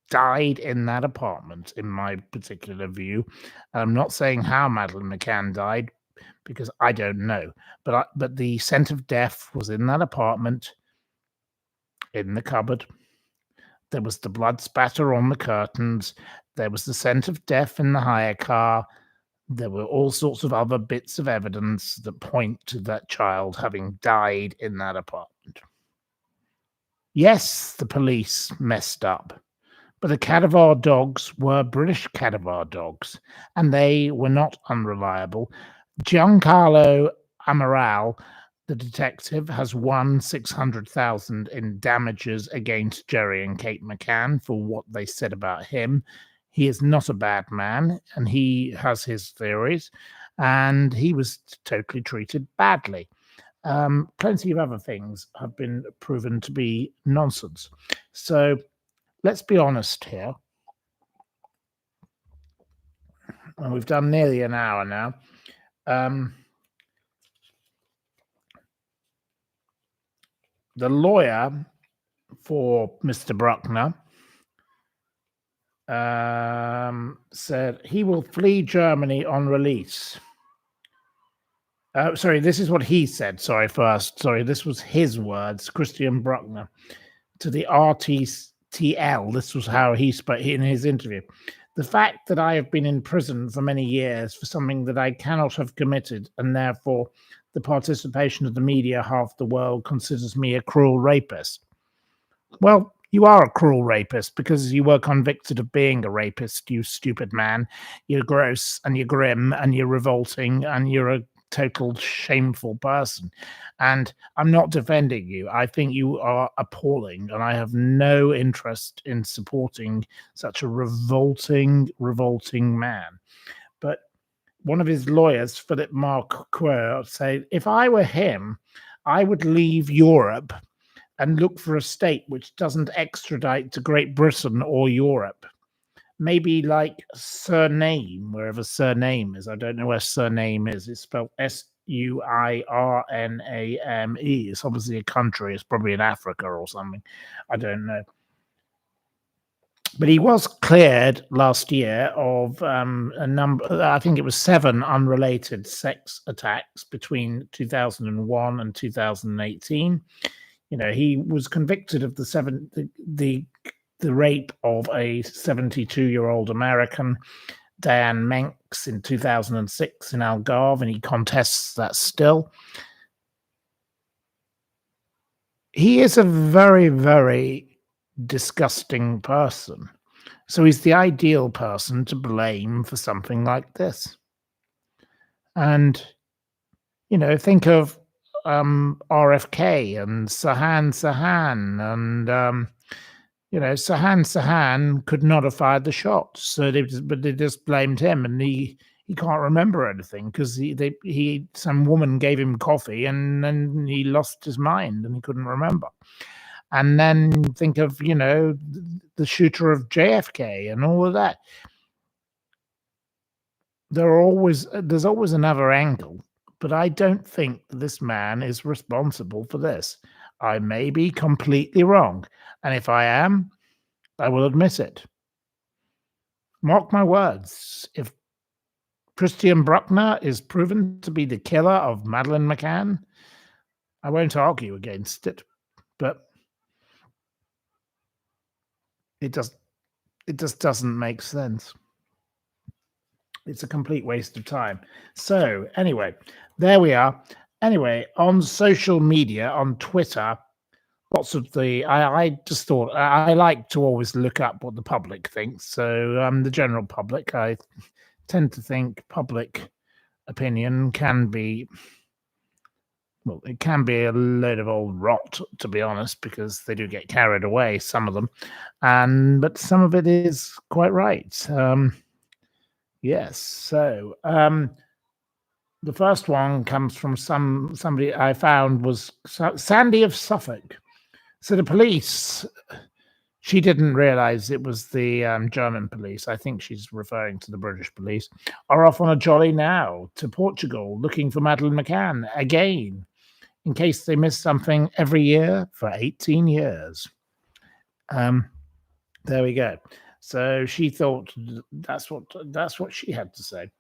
died in that apartment, in my particular view. And I'm not saying how Madeleine McCann died, because I don't know. But the scent of death was in that apartment, in the cupboard. There was the blood spatter on the curtains. There was the scent of death in the hire car. There were all sorts of other bits of evidence that point to that child having died in that apartment. Yes, the police messed up, but the Cadaver dogs were British Cadaver dogs, and they were not unreliable. Giancarlo Amaral, the detective, has won 600,000 in damages against Jerry and Kate McCann for what they said about him. He is not a bad man, and he has his theories, and he was totally treated badly. Plenty of other things have been proven to be nonsense. So let's be honest here. And we've done nearly an hour now. The lawyer for Mr. Bruckner said he will flee Germany on release. Sorry, this is what he said. Sorry, this was his words, Christian Bruckner, to the RTL. This was how he spoke in his interview. The fact that I have been in prison for many years for something that I cannot have committed, and therefore the participation of the media, half the world considers me a cruel rapist. Well, you are a cruel rapist because you were convicted of being a rapist, you stupid man. You're gross and you're grim and you're revolting and you're a total shameful person. And I'm not defending you. I think you are appalling, and I have no interest in supporting such a revolting man. But one of his lawyers, Philip Marquardt, said, if I were him, I would leave Europe and look for a state which doesn't extradite to Great Britain or Europe. Maybe like Suriname, wherever Suriname is. I don't know where Suriname is. It's spelled Suirname. It's obviously a country. It's probably in Africa or something. I don't know. But he was cleared last year of a number, I think it was 7 unrelated sex attacks between 2001 and 2018. You know, he was convicted of the rape of a 72-year-old American, Diane Menks, in 2006 in Algarve, and he contests that still. He is a very, very disgusting person. So he's the ideal person to blame for something like this. And, you know, think of RFK and Sirhan, and you know, Sirhan could not have fired the shots, so they just blamed him, and he can't remember anything because some woman gave him coffee, and then he lost his mind and he couldn't remember. And then think of, you know, the shooter of JFK and all of that. There's always another angle, but I don't think this man is responsible for this. I may be completely wrong, and if I am, I will admit it. Mark my words, if Christian Bruckner is proven to be the killer of Madeleine McCann, I won't argue against it, but it just doesn't make sense. It's a complete waste of time. So anyway, there we are. Anyway, on social media, on Twitter, lots of I just thought I like to always look up what the public thinks. So the general public, I tend to think public opinion can be, well, it can be a load of old rot, to be honest, because they do get carried away, some of them, but some of it is quite right. Yes. So the first one comes from somebody I found was Sandy of Suffolk. So the police, she didn't realize it was the German police. I think she's referring to the British police, are off on a jolly now to Portugal looking for Madeleine McCann again, in case they miss something every year for 18 years. There we go. So she thought that's what she had to say.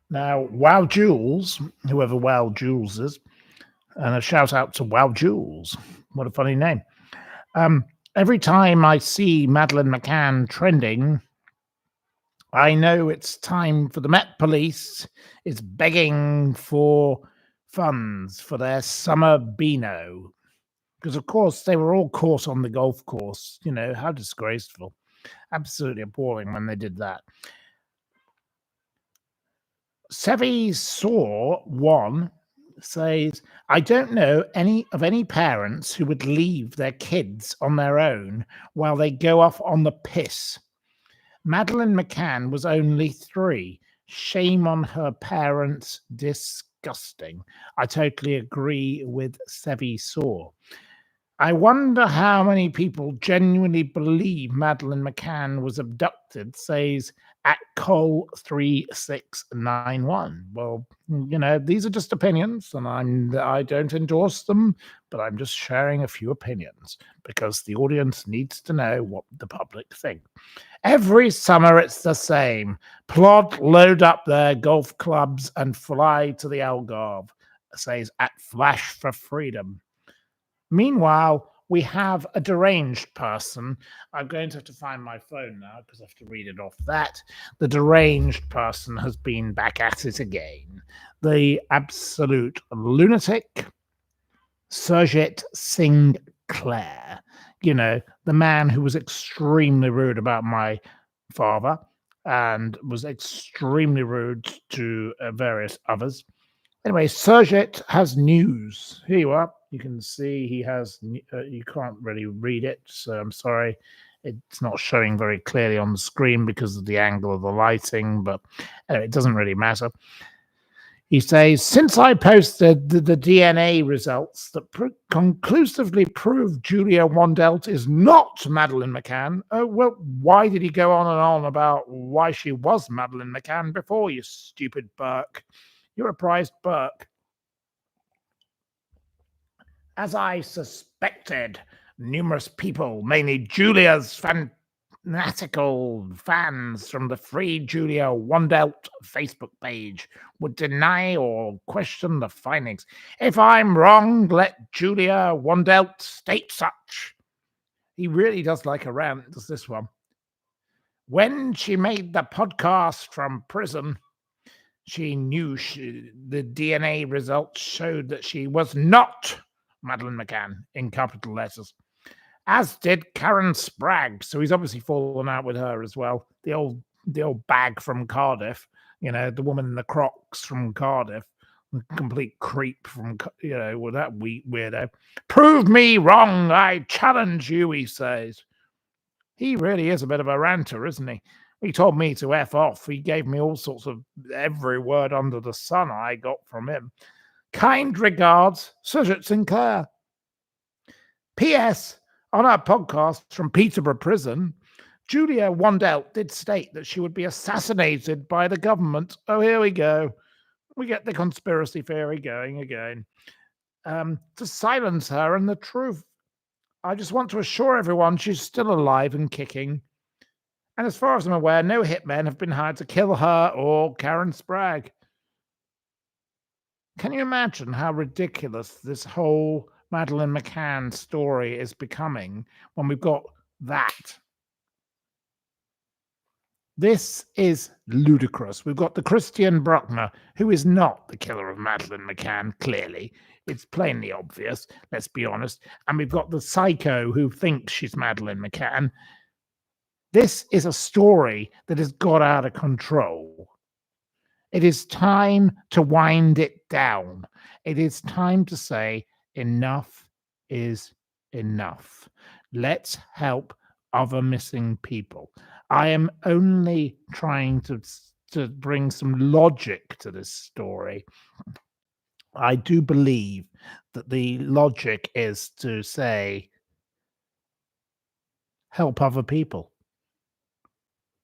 Now, Wow Jules, whoever Wow Jules is, and a shout out to Wow Jules. What a funny name. Every time I see Madeleine McCann trending, I know it's time for the Met Police. It's begging for funds for their summer Beano. Because, of course, they were all caught on the golf course. You know, how disgraceful. Absolutely appalling when they did that. Sevi Saw One says, I don't know any parents who would leave their kids on their own while they go off on the piss. Madeleine McCann was only 3. Shame on her parents. Disgusting. I totally agree with Sevi Saw. I wonder how many people genuinely believe Madeleine McCann was abducted, says at Cole3691. Well, these are just opinions, and I don't endorse them, but I'm just sharing a few opinions because the audience needs to know what the public think. Every summer it's the same. Plod, load up their golf clubs and fly to the Algarve, says at Flash for Freedom. Meanwhile, we have a deranged person. I'm going to have to find my phone now because I have to read it off that. The deranged person has been back at it again. The absolute lunatic, Surjit Singh Clare. The man who was extremely rude about my father and was extremely rude to various others. Anyway, Surjit has news. Here you are. You can see he has, you can't really read it, so I'm sorry. It's not showing very clearly on the screen because of the angle of the lighting, but anyway, it doesn't really matter. He says, since I posted the DNA results that conclusively prove Julia Wandelt is not Madeleine McCann, well, why did he go on about why she was Madeleine McCann before, you stupid Burke? You're a prized Burke. As I suspected, numerous people, mainly Julia's fanatical fans from the Free Julia Wandelt Facebook page, would deny or question the findings. If I'm wrong, let Julia Wandelt state such. He really does like a rant, does this one. When she made the podcast from prison, she knew the DNA results showed that she was not Madeleine McCann in capital letters, as did Karen Spragg. So he's obviously fallen out with her as well. The old bag from Cardiff, the woman in the Crocs from Cardiff, the complete creep from, with that weirdo. Prove me wrong, I challenge you, he says. He really is a bit of a ranter, isn't he? He told me to F off. He gave me all sorts of every word under the sun I got from him. Kind regards, Surjit Sinclair. P.S. On our podcast from Peterborough Prison, Julia Wandelt did state that she would be assassinated by the government. Oh, here we go. We get the conspiracy theory going again. To silence her and the truth. I just want to assure everyone she's still alive and kicking. And as far as I'm aware, no hitmen have been hired to kill her or Karen Spragg. Can you imagine how ridiculous this whole Madeleine McCann story is becoming when we've got that? This is ludicrous. We've got the Christian Bruckner, who is not the killer of Madeleine McCann, clearly. It's plainly obvious, let's be honest. And we've got the psycho who thinks she's Madeleine McCann. This is a story that has got out of control. It is time to wind it down. It is time to say enough is enough. Let's help other missing people. I am only trying to bring some logic to this story. I do believe that the logic is to say, help other people.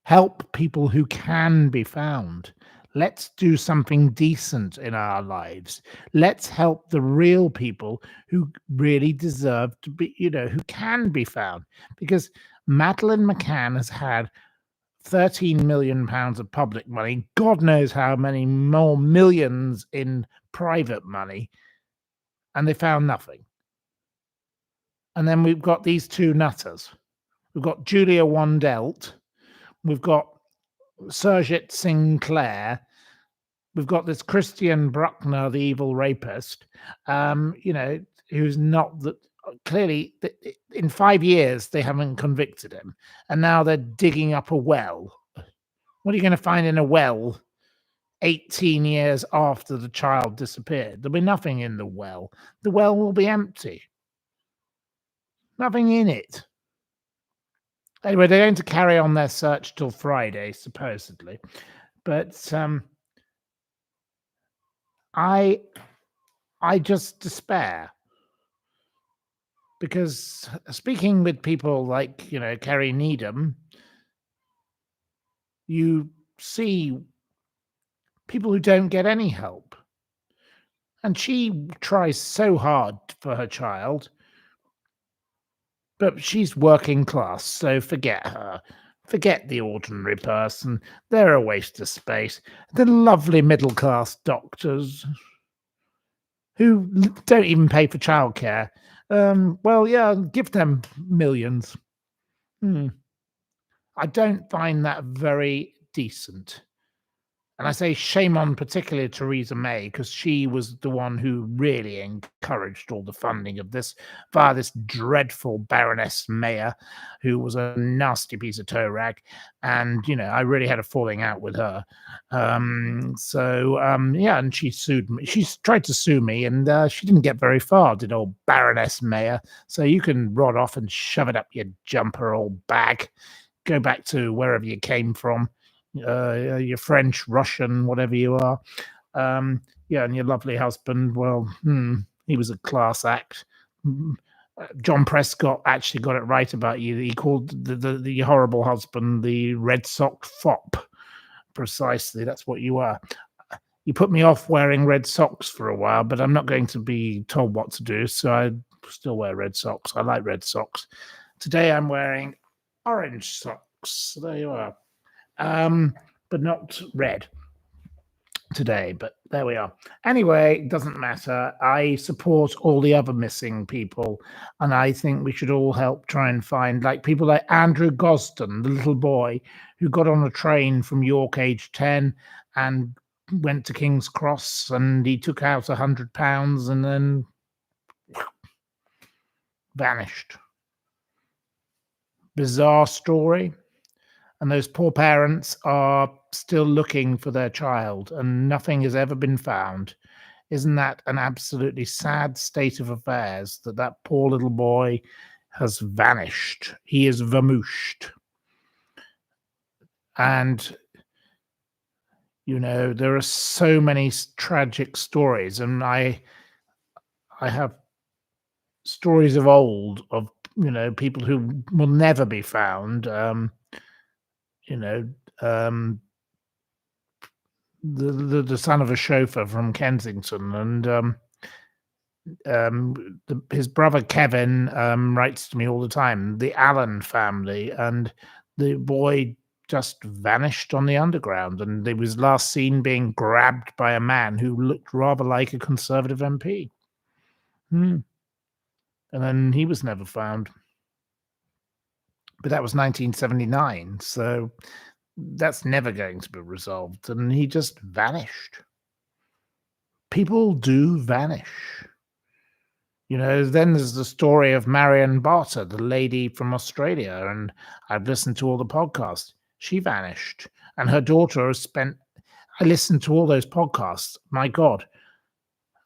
Help people who can be found. Let's do something decent in our lives. Let's help the real people who really deserve to be, who can be found. Because Madeleine McCann has had £13 million of public money, God knows how many more millions in private money, and they found nothing. And then we've got these two nutters. We've got Julia Wandelt. We've got Surjit Sinclair. We've got this Christian Bruckner, the evil rapist, who's not that clearly in 5 years they haven't convicted him, and now they're digging up a well. What are you going to find in a well? 18 years after the child disappeared. There'll be nothing in the well. The well will be empty. Nothing in it. Anyway, they're going to carry on their search till Friday, supposedly. But I just despair because speaking with people like, Kerry Needham, you see people who don't get any help. And she tries so hard for her child, but she's working class, so forget her. Forget the ordinary person. They're a waste of space. The lovely middle class doctors who don't even pay for childcare. Well, yeah, give them millions. I don't find that very decent. And I say shame on particularly Theresa May, because she was the one who really encouraged all the funding of this via this dreadful Baroness Mayer, who was a nasty piece of toe rag. And, I really had a falling out with her. Yeah, and she sued me. She tried to sue me, and she didn't get very far, did old Baroness Mayer. So you can rod off and shove it up your jumper, old bag. Go back to wherever you came from. Your French, Russian, whatever you are. And your lovely husband, well, he was a class act. John Prescott actually got it right about you. He called the horrible husband the red socked fop. Precisely, that's what you are. You put me off wearing red socks for a while, but I'm not going to be told what to do, so I still wear red socks. I like red socks. Today I'm wearing orange socks. There you are. But not red today, but there we are. Anyway, it doesn't matter. I support all the other missing people, and I think we should all help try and find, like, people like Andrew Gosden, the little boy who got on a train from York age 10 and went to King's Cross, and he took out £100 and then vanished. Bizarre story. And those poor parents are still looking for their child, and nothing has ever been found. Isn't that an absolutely sad state of affairs, that poor little boy has vanished? He is vamooshed. And, there are so many tragic stories, and I have stories of old of, people who will never be found. The son of a chauffeur from Kensington, and his brother Kevin writes to me all the time. The Allen family, and the boy just vanished on the underground, and he was last seen being grabbed by a man who looked rather like a Conservative MP. And then he was never found. But that was 1979, so that's never going to be resolved, and he just vanished. People do vanish. Then there's the story of Marion Barter, the lady from Australia, and I've listened to all the podcasts. She vanished, and her daughter has spent... I listened to all those podcasts. My God,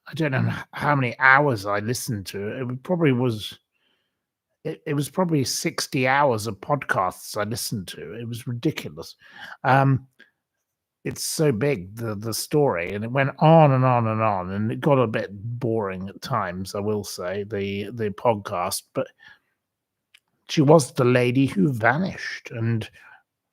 I don't know how many hours I listened to. It was probably 60 hours of podcasts I listened to. It was ridiculous. It's so big, the story, and it went on and on and on, and it got a bit boring at times, I will say, the podcast. But she was the lady who vanished, and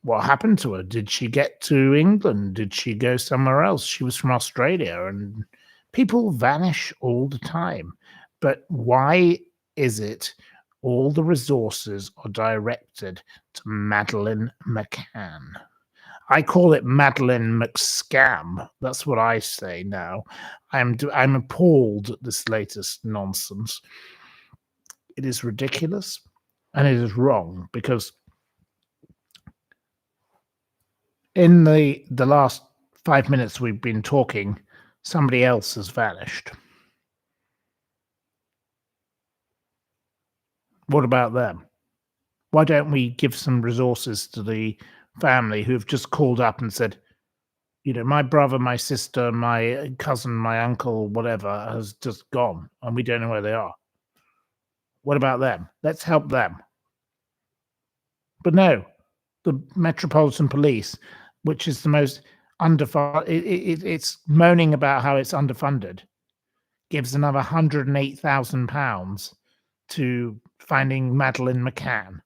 what happened to her? Did she get to England? Did she go somewhere else? She was from Australia, and people vanish all the time. But why is it all the resources are directed to Madeleine McCann? I call it Madeleine McScam. That's what I say now. I'm appalled at this latest nonsense. It is ridiculous, and it is wrong, because in the last 5 minutes we've been talking, somebody else has vanished. What about them? Why don't we give some resources to the family who've just called up and said, My brother, my sister, my cousin, my uncle, whatever, has just gone, and we don't know where they are. What about them? Let's help them. But no, the Metropolitan Police, which is the most underfunded, it's moaning about how it's underfunded, gives another £108,000 to finding Madeleine McCann.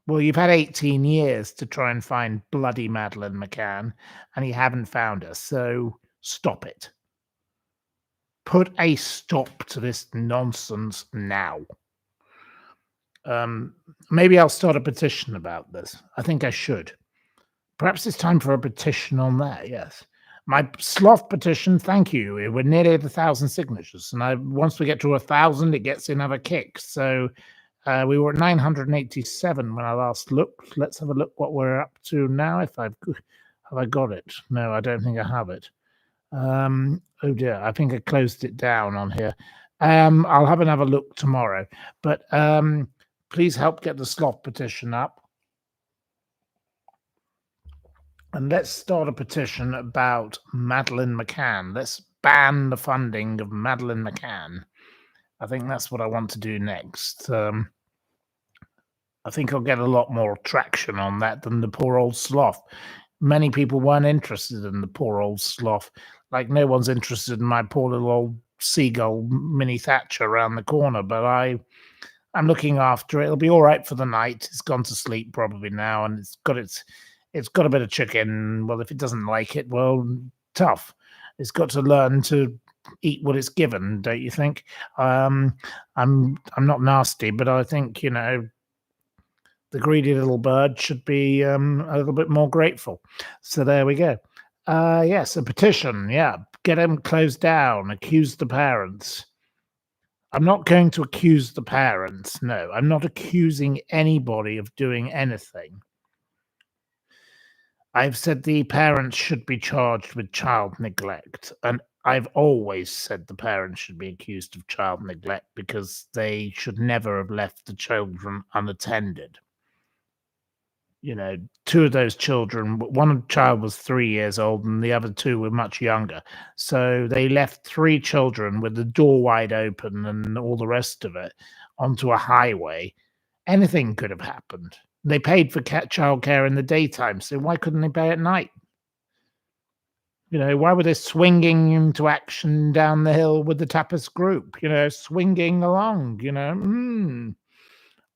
Well, you've had 18 years to try and find bloody Madeleine McCann, and you haven't found her, so stop it. Put a stop to this nonsense now. Maybe I'll start a petition about this. I think I should. Perhaps it's time for a petition on that, yes. My sloth petition, thank you. We're nearly at 1,000 signatures, and once we get to 1,000, it gets another kick. So we were at 987 when I last looked. Let's have a look what we're up to now. Have I got it? No, I don't think I have it. Oh dear, I think I closed it down on here. I'll have another look tomorrow. But please help get the sloth petition up. And let's start a petition about Madeleine McCann. Let's ban the funding of Madeleine McCann. I think that's what I want to do next. I think I'll get a lot more traction on that than the poor old sloth. Many people weren't interested in the poor old sloth. Like no one's interested in my poor little old seagull, Minnie Thatcher, around the corner. But I'm looking after it. It'll be all right for the night. It's gone to sleep probably now, and it's got a bit of chicken. Well, if it doesn't like it, well, tough. It's got to learn to eat what it's given, don't you think? I'm not nasty, but I think the greedy little bird should be a little bit more grateful. So there we go. Yes, a petition. Yeah, get them closed down. Accuse the parents. I'm not going to accuse the parents. No, I'm not accusing anybody of doing anything. I've said the parents should be charged with child neglect, and I've always said the parents should be accused of child neglect because they should never have left the children unattended. Two of those children, one child was 3 years old and the other two were much younger. So they left 3 children with the door wide open and all the rest of it onto a highway. Anything could have happened. They paid for childcare in the daytime, so why couldn't they pay at night? Why were they swinging into action down the hill with the tapas group? Swinging along.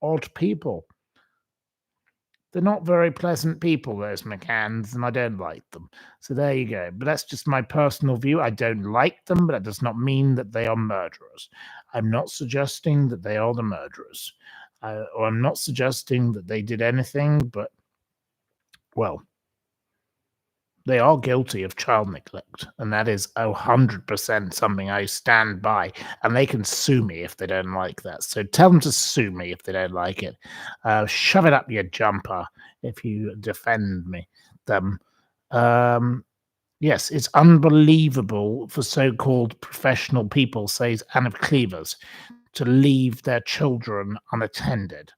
Odd people. They're not very pleasant people, those McCanns, and I don't like them. So there you go. But that's just my personal view. I don't like them, but that does not mean that they are murderers. I'm not suggesting that they are the murderers. Or I'm not suggesting that they did anything, but, well, they are guilty of child neglect, and that is 100% something I stand by, and they can sue me if they don't like that. So tell them to sue me if they don't like it. Shove it up your jumper if you defend them. Yes, it's unbelievable for so-called professional people, says Anna Cleavers, to leave their children unattended.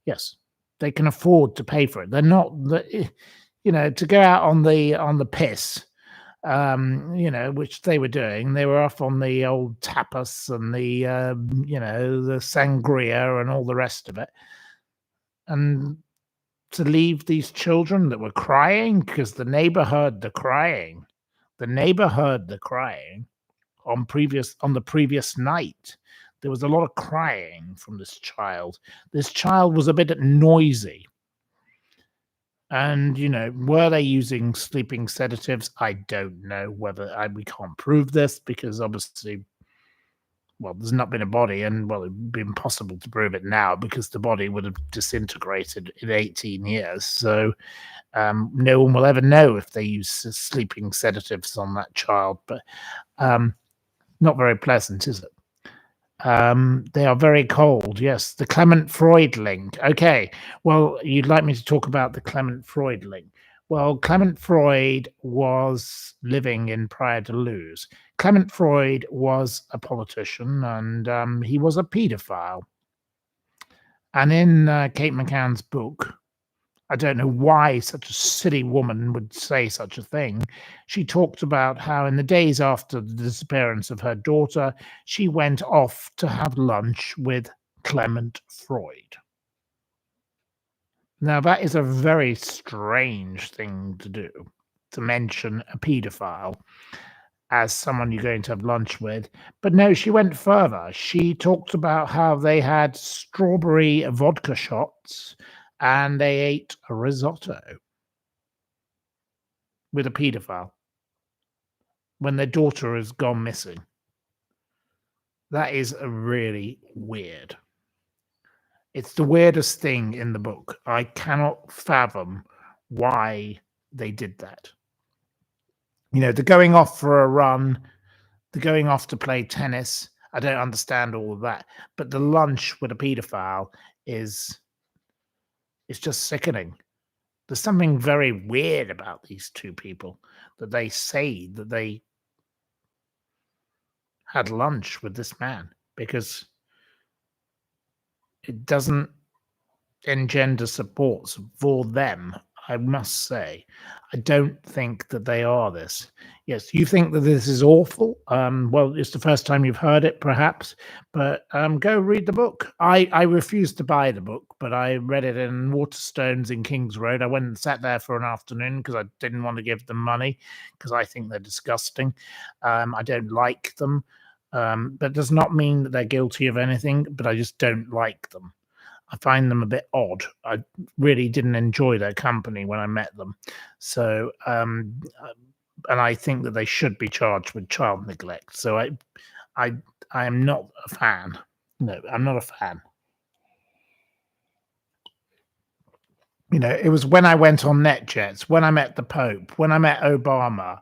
Yes, they can afford to pay for it. They're not, to go out on the piss, which they were doing. They were off on the old tapas and the sangria and all the rest of it. And to leave these children that were crying because the neighbor heard the crying. The neighbor heard the crying on the previous night. There was a lot of crying from this child. This child was a bit noisy. And, were they using sleeping sedatives? I don't know we can't prove this because obviously, well, there's not been a body and, well, it'd be impossible to prove it now because the body would have disintegrated in 18 years. So no one will ever know if they use sleeping sedatives on that child, but not very pleasant, is it? They are very cold. Yes, the Clement Freud link. Okay, well, you'd like me to talk about the Clement Freud link. Well, Clement Freud was living in Praia de Luz. Clement Freud was a politician and he was a paedophile. And in Kate McCann's book, I don't know why such a silly woman would say such a thing. She talked about how in the days after the disappearance of her daughter, she went off to have lunch with Clement Freud. Now, that is a very strange thing to do, to mention a paedophile as someone you're going to have lunch with. But no, she went further. She talked about how they had strawberry vodka shots and they ate a risotto with a paedophile when their daughter has gone missing. That is really weird. It's the weirdest thing in the book. I cannot fathom why they did that. You know, the going off for a run, the going off to play tennis. I don't understand all of that. But the lunch with a paedophile is it's just sickening. There's something very weird about these two people that they say that they had lunch with this man, because it doesn't engender support for them. I must say, I don't think that they are this. Yes, you think that this is awful. Well, it's the first time you've heard it, perhaps, but go read the book. I refused to buy the book, but I read it in Waterstones in Kings Road. I went and sat there for an afternoon because I didn't want to give them money because I think they're disgusting. I don't like them, but does not mean that they're guilty of anything, but I just don't like them. I find them a bit odd. I really didn't enjoy their company when I met them. So, and I think that they should be charged with child neglect. So I am not a fan. No, I'm not a fan. You know, it was when I went on NetJets, when I met the Pope, when I met Obama.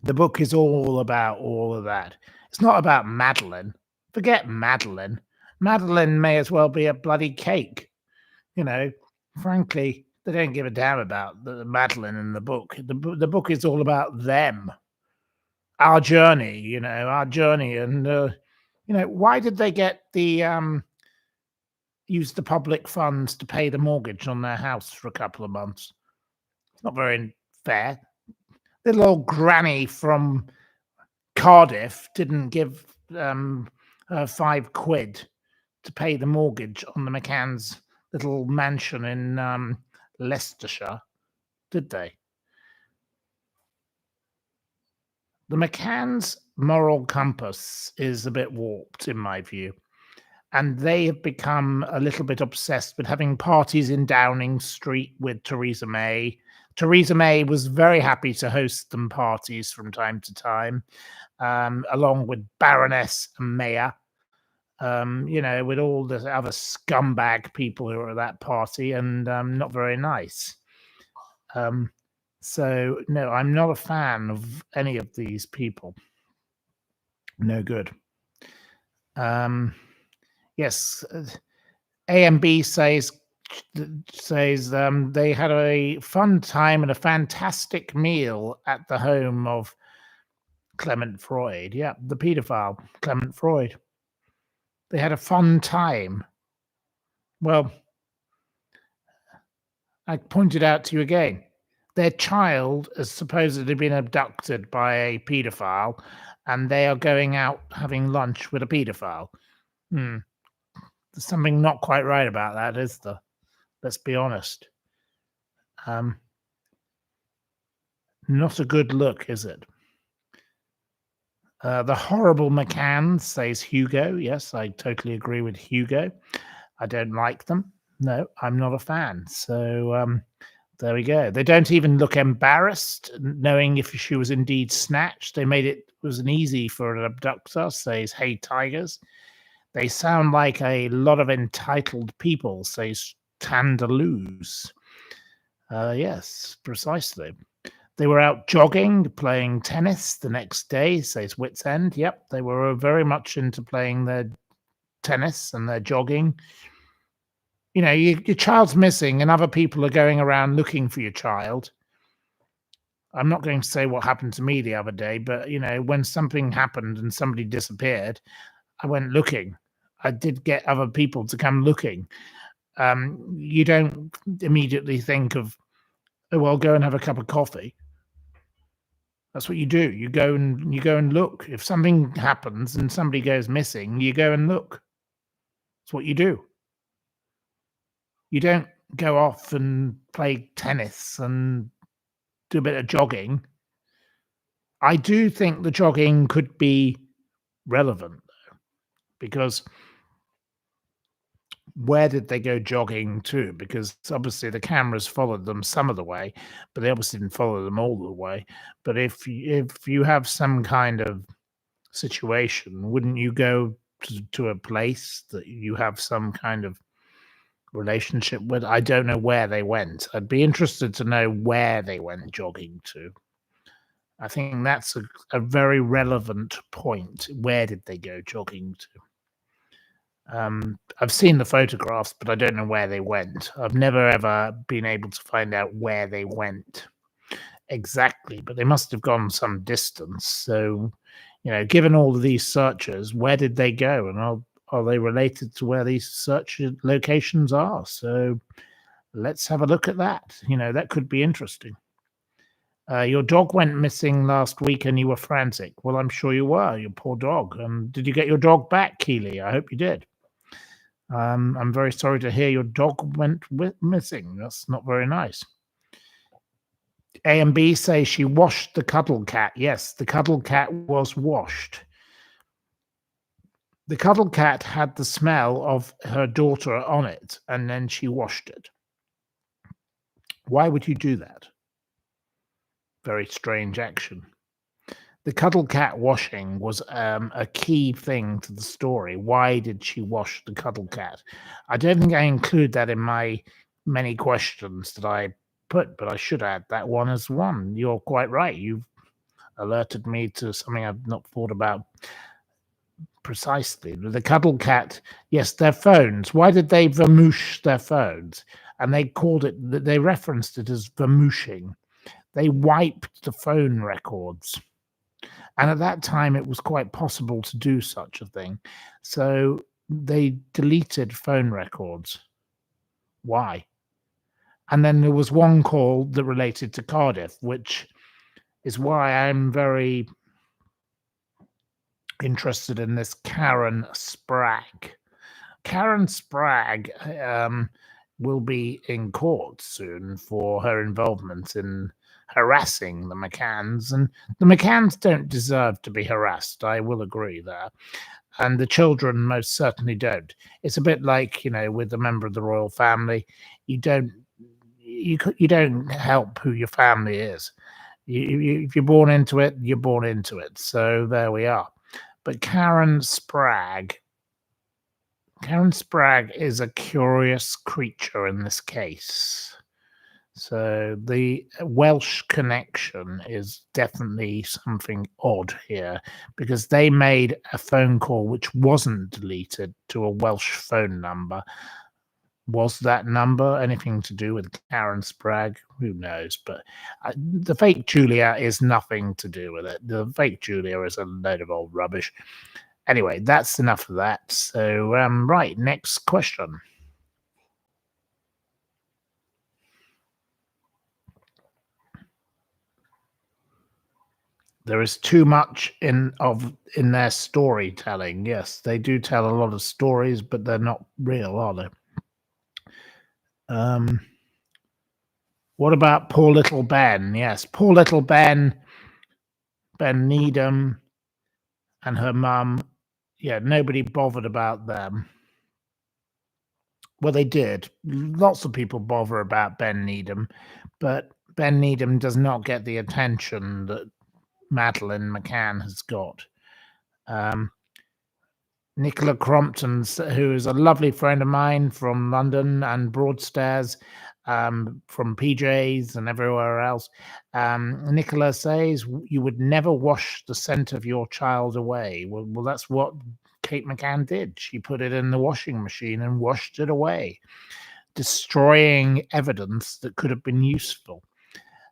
The book is all about all of that. It's not about Madeleine. Forget Madeleine. Madeleine may as well be a bloody cake. You know, frankly, they don't give a damn about the Madeleine in the book. The book is all about them, our journey. Our journey, and why did they get the use the public funds to pay the mortgage on their house for a couple of months? It's not very fair. Little old granny from Cardiff didn't give her £5 to pay the mortgage on the McCann's little mansion in Leicestershire, did they? The McCann's moral compass is a bit warped, in my view, and they have become a little bit obsessed with having parties in Downing Street with Theresa May. Theresa May was very happy to host them parties from time to time, along with Baroness and Mayor. With all the other scumbag people who were at that party, and not very nice. So, no, I'm not a fan of any of these people. No good. Yes, AMB says they had a fun time and a fantastic meal at the home of Clement Freud. Yeah, the paedophile, Clement Freud. They had a fun time. Well, I pointed out to you again, their child has supposedly been abducted by a paedophile, and they are going out having lunch with a paedophile. There's something not quite right about that, is there? Let's be honest. Not a good look, is it? The horrible McCann, says Hugo. Yes, I totally agree with Hugo. I don't like them. No, I'm not a fan. So there we go. They don't even look embarrassed, knowing if she was indeed snatched. They made it was an easy for an abductor, says Hey Tigers. They sound like a lot of entitled people, says Tandaloos. Yes, precisely. They were out jogging, playing tennis the next day, says Wits End. Yep, they were very much into playing their tennis and their jogging. Your child's missing and other people are going around looking for your child. I'm not going to say what happened to me the other day, but, when something happened and somebody disappeared, I went looking. I did get other people to come looking. You don't immediately think of, oh, well, go and have a cup of coffee. That's what you do. You go and look. If something happens and somebody goes missing, you go and look. That's what you do. You don't go off and play tennis and do a bit of jogging. I do think the jogging could be relevant, though, because where did they go jogging to? Because obviously the cameras followed them some of the way, but they obviously didn't follow them all the way. But if you have some kind of situation, wouldn't you go to a place that you have some kind of relationship with? I don't know where they went. I'd be interested to know where they went jogging to. I think that's a very relevant point. Where did they go jogging to? I've seen the photographs, but I don't know where they went. I've never ever been able to find out where they went exactly, but they must have gone some distance. So, given all of these searches, where did they go? And are they related to where these search locations are? So let's have a look at that. That could be interesting. Your dog went missing last week and you were frantic. Well, I'm sure you were, your poor dog. Did you get your dog back, Keely? I hope you did. I'm very sorry to hear your dog went missing. That's not very nice. A and B say she washed the cuddle cat. Yes, the cuddle cat was washed. The cuddle cat had the smell of her daughter on it, and then she washed it. Why would you do that? Very strange action. The cuddle cat washing was a key thing to the story. Why did she wash the cuddle cat? I don't think I include that in my many questions that I put, but I should add that one as one. You're quite right. You've alerted me to something I've not thought about precisely. The cuddle cat, yes, their phones. Why did they vermouche their phones? And they referenced it as vermouching. They wiped the phone records. And at that time, it was quite possible to do such a thing. So they deleted phone records. Why? And then there was one call that related to Cardiff, which is why I'm very interested in this Karen Spragg. Karen Spragg will be in court soon for her involvement in harassing the McCanns, and the McCanns don't deserve to be harassed. I will agree there, and the children most certainly don't. It's a bit like with a member of the royal family, you don't help who your family is. If you're born into it, you're born into it. So there we are. But Karen Spragg is a curious creature in this case. So the Welsh connection is definitely something odd here, because they made a phone call which wasn't deleted to a Welsh phone number. Was that number anything to do with Karen Spragg? Who knows? But the fake Julia is nothing to do with it. The fake Julia is a load of old rubbish. Anyway, that's enough of that. So, right, next question. There is too much in their storytelling. Yes, they do tell a lot of stories, but they're not real, are they? What about poor little Ben? Yes, poor little Ben Needham and her mum. Yeah, nobody bothered about them. Well, they did. Lots of people bother about Ben Needham, but Ben Needham does not get the attention that Madeleine McCann has got. Nicola Crompton, who is a lovely friend of mine from London and Broadstairs, from PJs and everywhere else. Nicola says you would never wash the scent of your child away. Well, that's what Kate McCann did. She put it in the washing machine and washed it away, destroying evidence that could have been useful.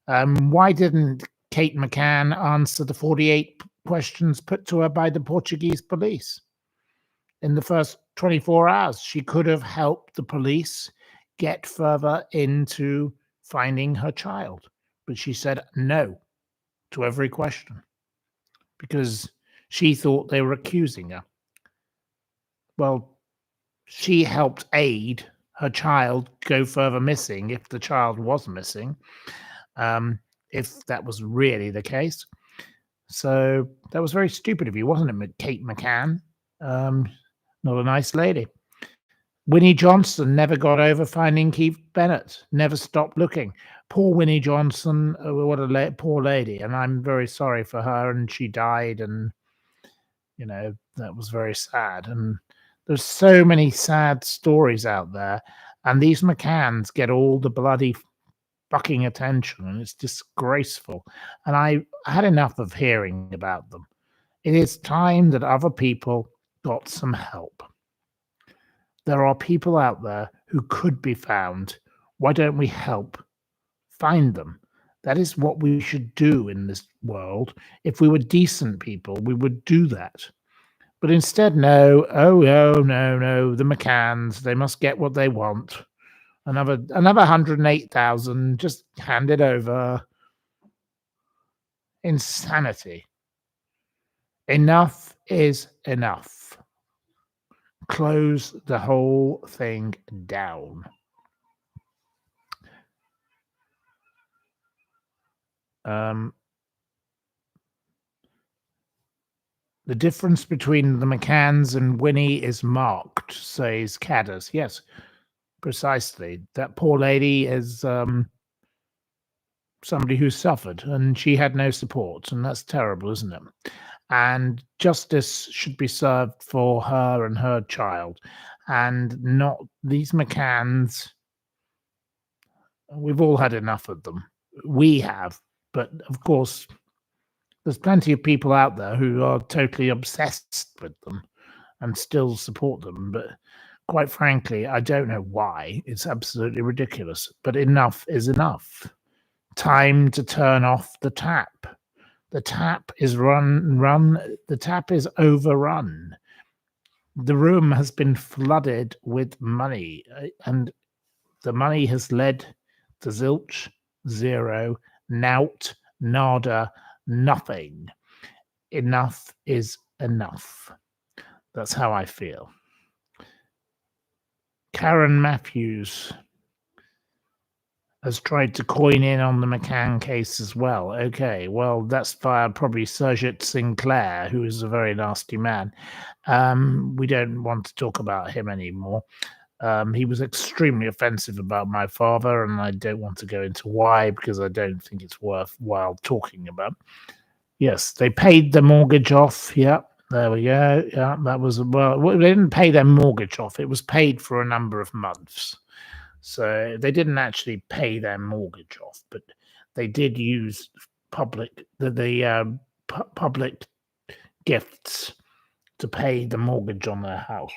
Why didn't Kate McCann answer the 48 questions put to her by the Portuguese police in the first 24 hours. She could have helped the police get further into finding her child. But she said no to every question because she thought they were accusing her. Well, she helped aid her child go further missing if the child was missing, if that was really the case. So that was very stupid of you, wasn't it, Kate McCann? Not a nice lady. Winnie Johnson never got over finding Keith Bennett, never stopped looking. Poor Winnie Johnson, what a poor lady. And I'm very sorry for her. And she died. And, that was very sad. And there's so many sad stories out there. And these McCanns get all the bloody fucking attention. And it's disgraceful. And I had enough of hearing about them. It is time that other people got some help. There are people out there who could be found. Why don't we help find them? That is what we should do in this world. If we were decent people, we would do that. But instead, no. Oh, no. The McCanns, they must get what they want. Another 108,000, just hand it over. Insanity. Enough is enough. Close the whole thing down. The difference between the McCanns and Winnie is marked, says Caddis. Yes, precisely. That poor lady is somebody who suffered, and she had no support, and that's terrible, isn't it? And justice should be served for her and her child, and not these McCanns. We've all had enough of them. We have, but of course, there's plenty of people out there who are totally obsessed with them and still support them. But quite frankly, I don't know why. It's absolutely ridiculous. But enough is enough. Time to turn off the tap. The tap is the tap is overrun. The room has been flooded with money, and the money has led to zilch, zero, nout, nada, nothing. Enough is enough. That's how I feel. Karen Matthews has tried to coin in on the McCann case as well. Okay, well, that's via probably Surjit Sinclair, who is a very nasty man. We don't want to talk about him anymore. He was extremely offensive about my father, and I don't want to go into why, because I don't think it's worthwhile talking about. Yes, they paid the mortgage off. Yeah, there we go. Yeah, that was, well, they didn't pay their mortgage off. It was paid for a number of months. So they didn't actually pay their mortgage off, but they did use public gifts to pay the mortgage on their house,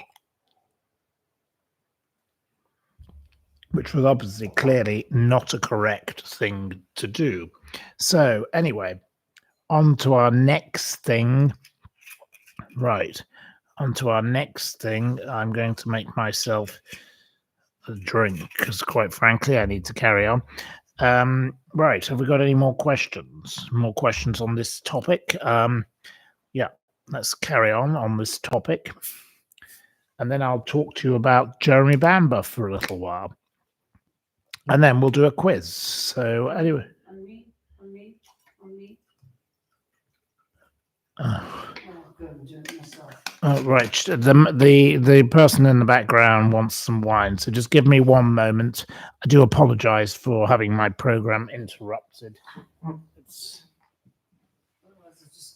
which was obviously clearly not a correct thing to do. So anyway, on to our next thing. Right, on to our next thing. I'm going to make myself a drink because, quite frankly, I need to carry on. Right, have we got any more questions? More questions on this topic? Yeah, let's carry on this topic. And then I'll talk to you about Jeremy Bamber for a little while. And then we'll do a quiz. So anyway. On me. Right. The person in the background wants some wine, so just give me one moment. I do apologize for having my program interrupted. Just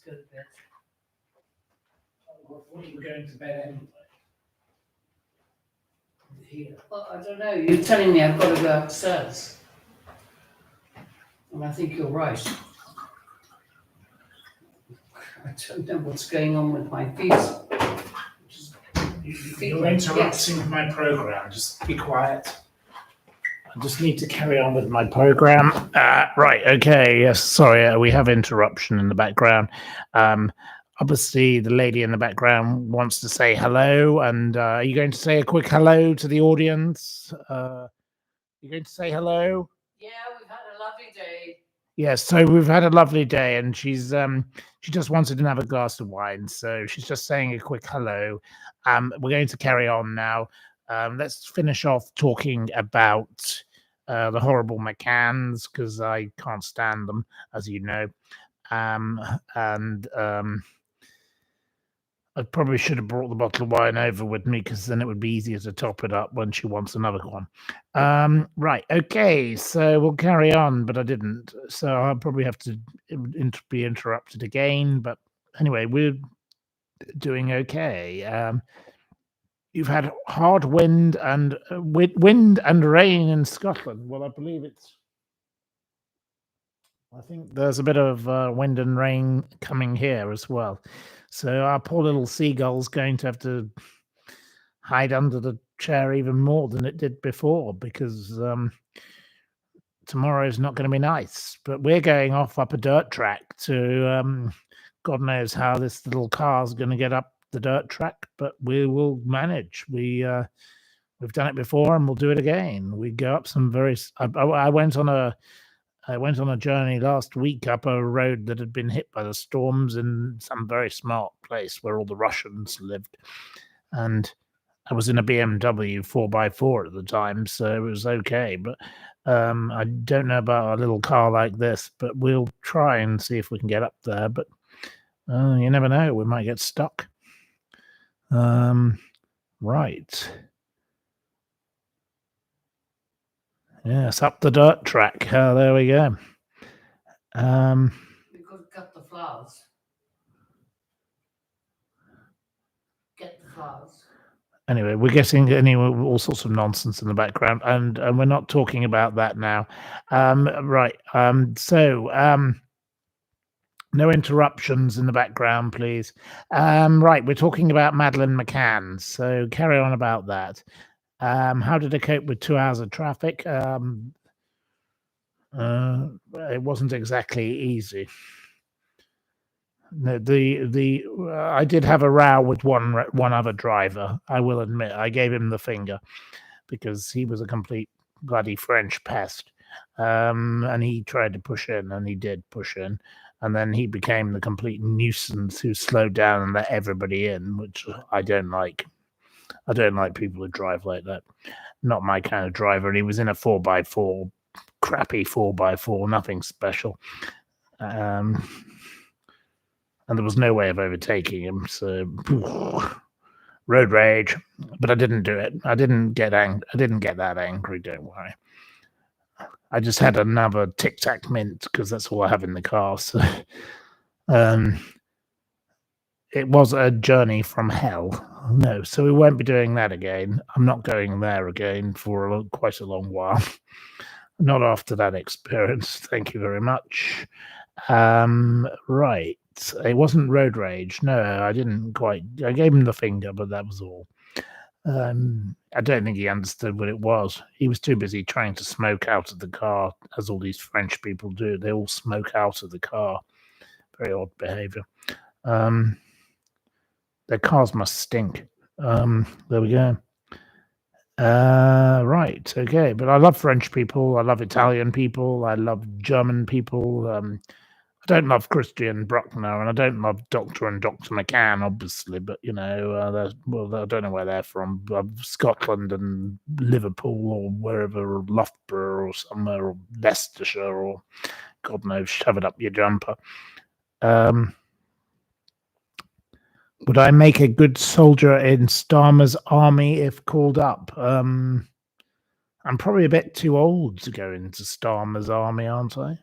go to bed. What are you going to bed anyway? Here. Well, I don't know. You're telling me I've got to go upstairs, and I think you're right. I don't know what's going on with my feet. You're interrupting my program. Just be quiet. I just need to carry on with my program. Right. Okay. Yes. Sorry. We have interruption in the background. Obviously, the lady in the background wants to say hello, and are you going to say a quick hello to the audience? You going to say hello? Yeah, we've had a lovely day. Yes, so we've had a lovely day, and she just wanted another glass of wine, so she's just saying a quick hello. We're going to carry on now. Let's finish off talking about the horrible McCanns because I can't stand them, as you know. And I probably should have brought the bottle of wine over with me because then it would be easier to top it up when she wants another one. Right, okay, so we'll carry on, but I didn't, so I'll probably have to be interrupted again. But anyway, we're doing okay. You've had hard wind and wind and rain in Scotland. Well, I think there's a bit of wind and rain coming here as well. So our poor little seagull's going to have to hide under the chair even more than it did before because tomorrow is not going to be nice. But we're going off up a dirt track to God knows how this little car's going to get up the dirt track, but we will manage. We've done it before and we'll do it again. We go up some I went on a journey last week up a road that had been hit by the storms in some very smart place where all the Russians lived. And I was in a BMW 4x4 at the time, so it was okay. But I don't know about a little car like this, but we'll try and see if we can get up there. But you never know, we might get stuck. Right. Yes, up the dirt track. There we go. We could cut the flowers. Get the flowers. Anyway, we're getting all sorts of nonsense in the background, and we're not talking about that now. Right. No interruptions in the background, please. Right, we're talking about Madeleine McCann, so carry on about that. How did I cope with 2 hours of traffic? It wasn't exactly easy. No, I did have a row with one other driver. I will admit, I gave him the finger because he was a complete bloody French pest, and he tried to push in, and he did push in, and then he became the complete nuisance who slowed down and let everybody in, which I don't like. I don't like people who drive like that. Not my kind of driver. And he was in a 4x4, crappy 4x4, nothing special. And there was no way of overtaking him, so road rage. But I didn't do it. I didn't get that angry. Don't worry. I just had another Tic Tac mint because that's all I have in the car. So, it was a journey from hell. No, so we won't be doing that again. I'm not going there again for quite a long while. Not after that experience. Thank you very much. Right. It wasn't road rage. No, I didn't quite. I gave him the finger, but that was all. I don't think he understood what it was. He was too busy trying to smoke out of the car, as all these French people do. They all smoke out of the car. Very odd behavior. Their cars must stink. There we go. Right. Okay. But I love French people. I love Italian people. I love German people. I don't love Christian Bruckner, and I don't love Dr. and Dr. McCann, obviously, but, I don't know where they're from. Scotland and Liverpool or wherever, or Loughborough or somewhere, or Leicestershire, or God knows, shove it up your jumper. Would I make a good soldier in Starmer's army if called up? I'm probably a bit too old to go into Starmer's army, aren't I?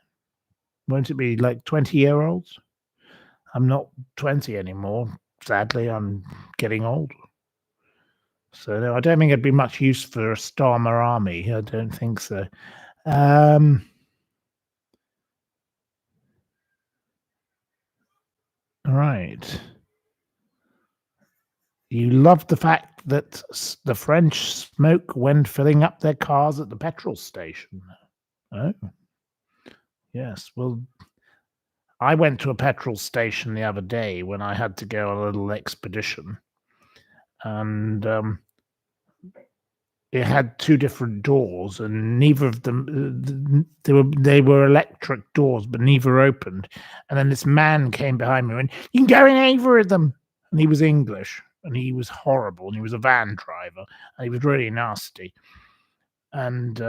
Won't it be like 20-year-olds? I'm not 20 anymore. Sadly, I'm getting old. So no, I don't think it'd be much use for a Starmer army. I don't think so. Right. You love the fact that the French smoke when filling up their cars at the petrol station. Oh. Yes, well, I went to a petrol station the other day when I had to go on a little expedition, and it had two different doors, and neither of them they were electric doors, but neither opened. And then this man came behind me and went, "You can go in either of them." And he was English, and he was horrible, and he was a van driver, and he was really nasty. And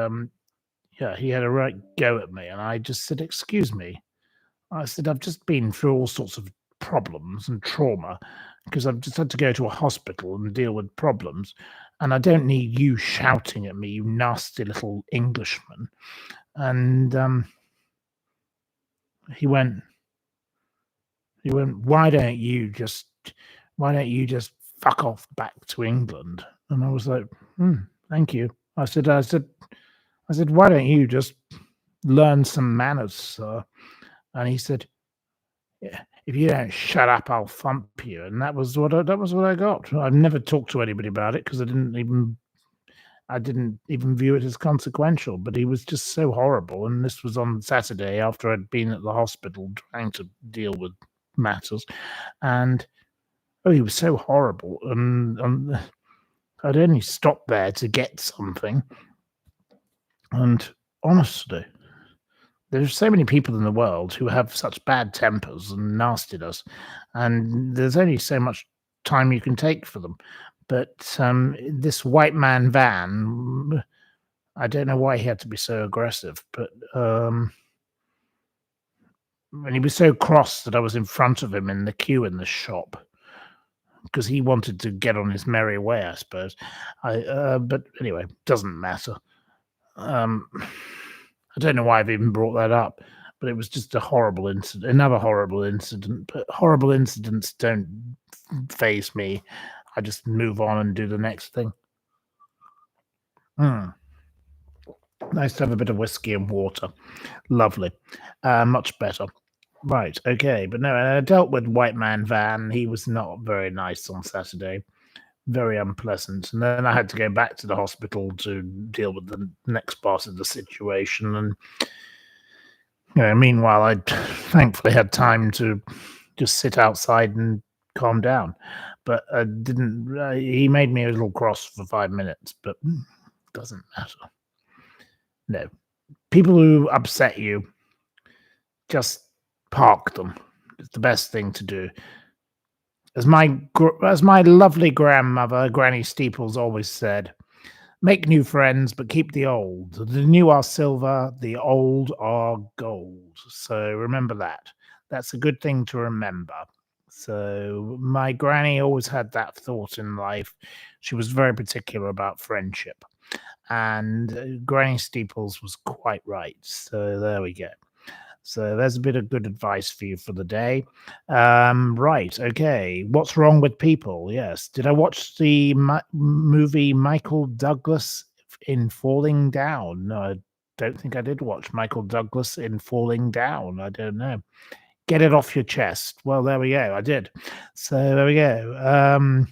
yeah, he had a right go at me, and I just said, "Excuse me." I said, "I've just been through all sorts of problems and trauma because I've just had to go to a hospital and deal with problems. And I don't need you shouting at me, you nasty little Englishman." And he went, why don't you just fuck off back to England? And I was like, thank you. I said, why don't you just learn some manners, sir? And he said, "Yeah, if you don't shut up, I'll thump you." And that was what I got. I've never talked to anybody about it because I didn't even view it as consequential. But he was just so horrible, and this was on Saturday after I'd been at the hospital trying to deal with matters, and he was so horrible, and I'd only stopped there to get something, and honestly. There's so many people in the world who have such bad tempers and nastiness, and there's only so much time you can take for them. But this white man van, I don't know why he had to be so aggressive, but and he was so cross that I was in front of him in the queue in the shop because he wanted to get on his merry way, I suppose. But anyway, doesn't matter. I don't know why I've even brought that up, but it was just a horrible incident, another horrible incident. But horrible incidents don't faze me. I just move on and do the next thing. Nice to have a bit of whiskey and water. Lovely. Much better. Right, okay. But no, I dealt with White Man Van. He was not very nice on Saturday. Very unpleasant. And then I had to go back to the hospital to deal with the next part of the situation. And meanwhile, I thankfully had time to just sit outside and calm down. But I didn't. He made me a little cross for 5 minutes, but doesn't matter. No, people who upset you, just park them. It's the best thing to do. As my lovely grandmother, Granny Steeples, always said, "Make new friends, but keep the old. The new are silver, the old are gold." So remember that. That's a good thing to remember. So my granny always had that thought in life. She was very particular about friendship. And Granny Steeples was quite right. So there we go. So there's a bit of good advice for you for the day. Right. Okay. What's wrong with people? Yes. Did I watch the movie Michael Douglas in Falling Down? No, I don't think I did watch Michael Douglas in Falling Down. I don't know. Get it off your chest. Well, there we go. I did. So there we go.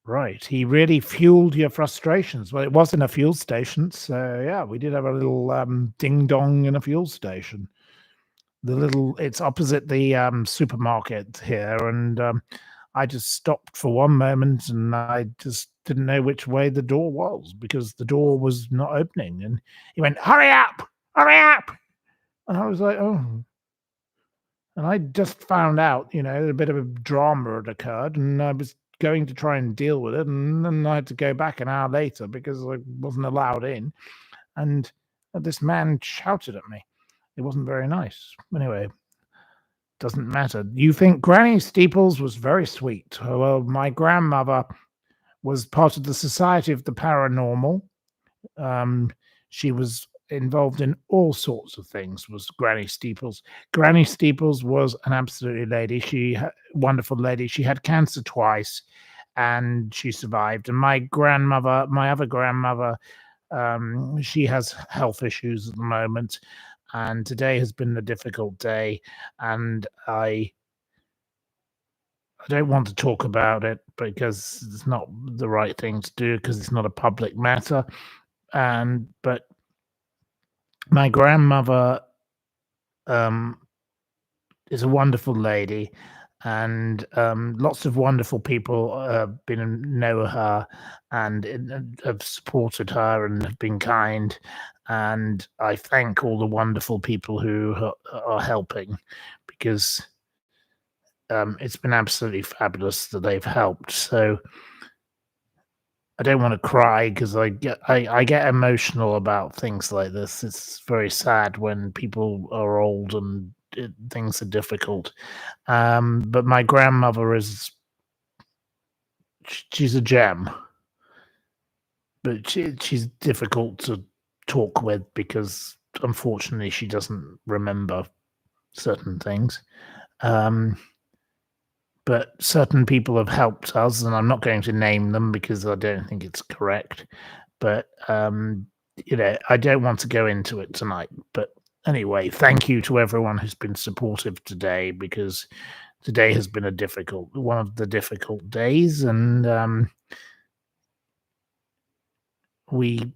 Right. He really fueled your frustrations. Well, it was in a fuel station. So yeah, we did have a little ding dong in a fuel station. It's opposite the supermarket here. And I just stopped for one moment and I just didn't know which way the door was because the door was not opening. And he went, "Hurry up, hurry up." And I was like, "Oh." And I just found out, a bit of a drama had occurred, and I was going to try and deal with it, and then I had to go back an hour later because I wasn't allowed in, and this man shouted at me. It wasn't very nice. Anyway, doesn't matter. You think Granny Steeples was very sweet. Well, my grandmother was part of the Society of the Paranormal. She was involved in all sorts of things, was Granny Steeples. Granny Steeples was an absolutely lady. Wonderful lady. She had cancer twice and she survived. And my other grandmother, she has health issues at the moment. And today has been a difficult day. And I don't want to talk about it because it's not the right thing to do because it's not a public matter. But my grandmother is a wonderful lady, and lots of wonderful people know her and have supported her and have been kind. And I thank all the wonderful people who are helping, because it's been absolutely fabulous that they've helped. So I don't want to cry because I get emotional about things like this. It's very sad when people are old and things are difficult. But my grandmother she's a gem, but she's difficult to talk with because unfortunately she doesn't remember certain things. Um, but certain people have helped us, and I'm not going to name them because I don't think it's correct. But I don't want to go into it tonight. But anyway, thank you to everyone who's been supportive today, because today has been one of the difficult days, and we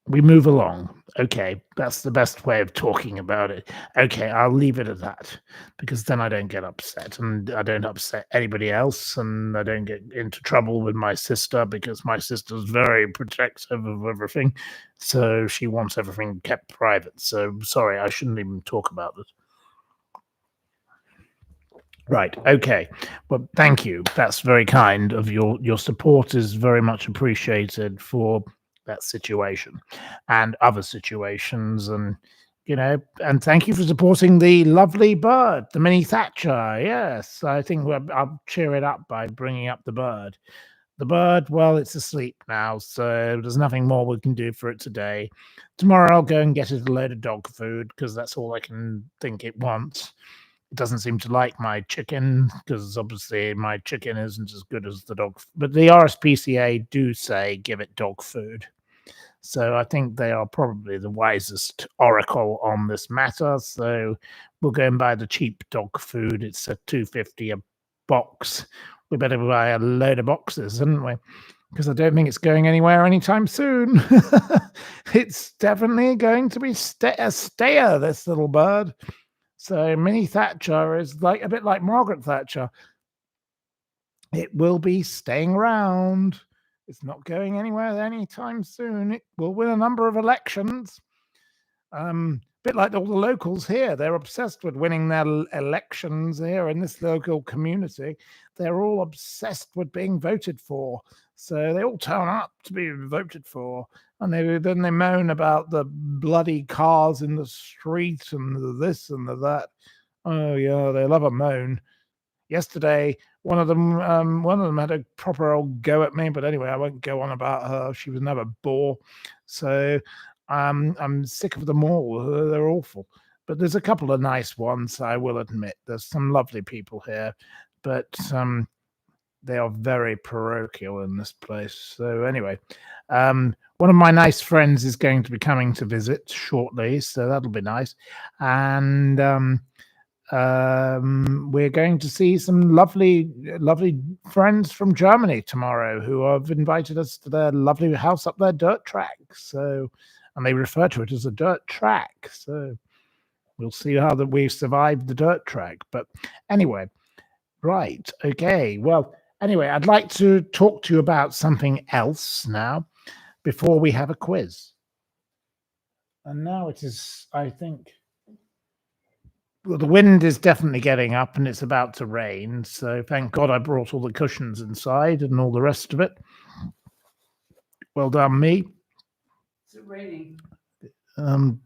move along. Okay, that's the best way of talking about it. Okay, I'll leave it at that, because then I don't get upset and I don't upset anybody else, and I don't get into trouble with my sister, because my sister's very protective of everything. So she wants everything kept private. So sorry, I shouldn't even talk about this. Right. Okay. Well, thank you. That's very kind of your support is very much appreciated for that situation and other situations, and thank you for supporting the lovely bird, the mini Thatcher. Yes, I think I'll cheer it up by bringing up the bird. The bird, well, it's asleep now, so there's nothing more we can do for it today. Tomorrow I'll go and get it a load of dog food, because that's all I can think it wants. It doesn't seem to like my chicken, because obviously my chicken isn't as good as the dog. But the RSPCA do say give it dog food. So I think they are probably the wisest oracle on this matter. So we'll go and buy the cheap dog food. It's a $2.50 a box. We better buy a load of boxes, hadn't we? Because I don't think it's going anywhere anytime soon. It's definitely going to be a stayer, this little bird. So Mini Thatcher is like a bit like Margaret Thatcher. It will be staying around. It's not going anywhere anytime soon. It will win a number of elections. Bit like all the locals here. They're obsessed with winning their elections here in this local community. They're all obsessed with being voted for. So they all turn up to be voted for. And then they moan about the bloody cars in the street and the this and the that. Oh yeah, they love a moan. Yesterday, one of them had a proper old go at me, but anyway, I won't go on about her. She was another bore. So I'm sick of them all. They're awful. But there's a couple of nice ones, I will admit. There's some lovely people here, but they are very parochial in this place. So anyway, one of my nice friends is going to be coming to visit shortly, so that'll be nice. And we're going to see some lovely friends from Germany tomorrow who have invited us to their lovely house up their dirt track. So, and they refer to it as a dirt track. So we'll see how that we survived the dirt track. But anyway, right. Okay. Well, anyway, I'd like to talk to you about something else now before we have a quiz. And now it is, I think, well, the wind is definitely getting up and it's about to rain. So thank God I brought all the cushions inside and all the rest of it. Well done, me. Is it raining? In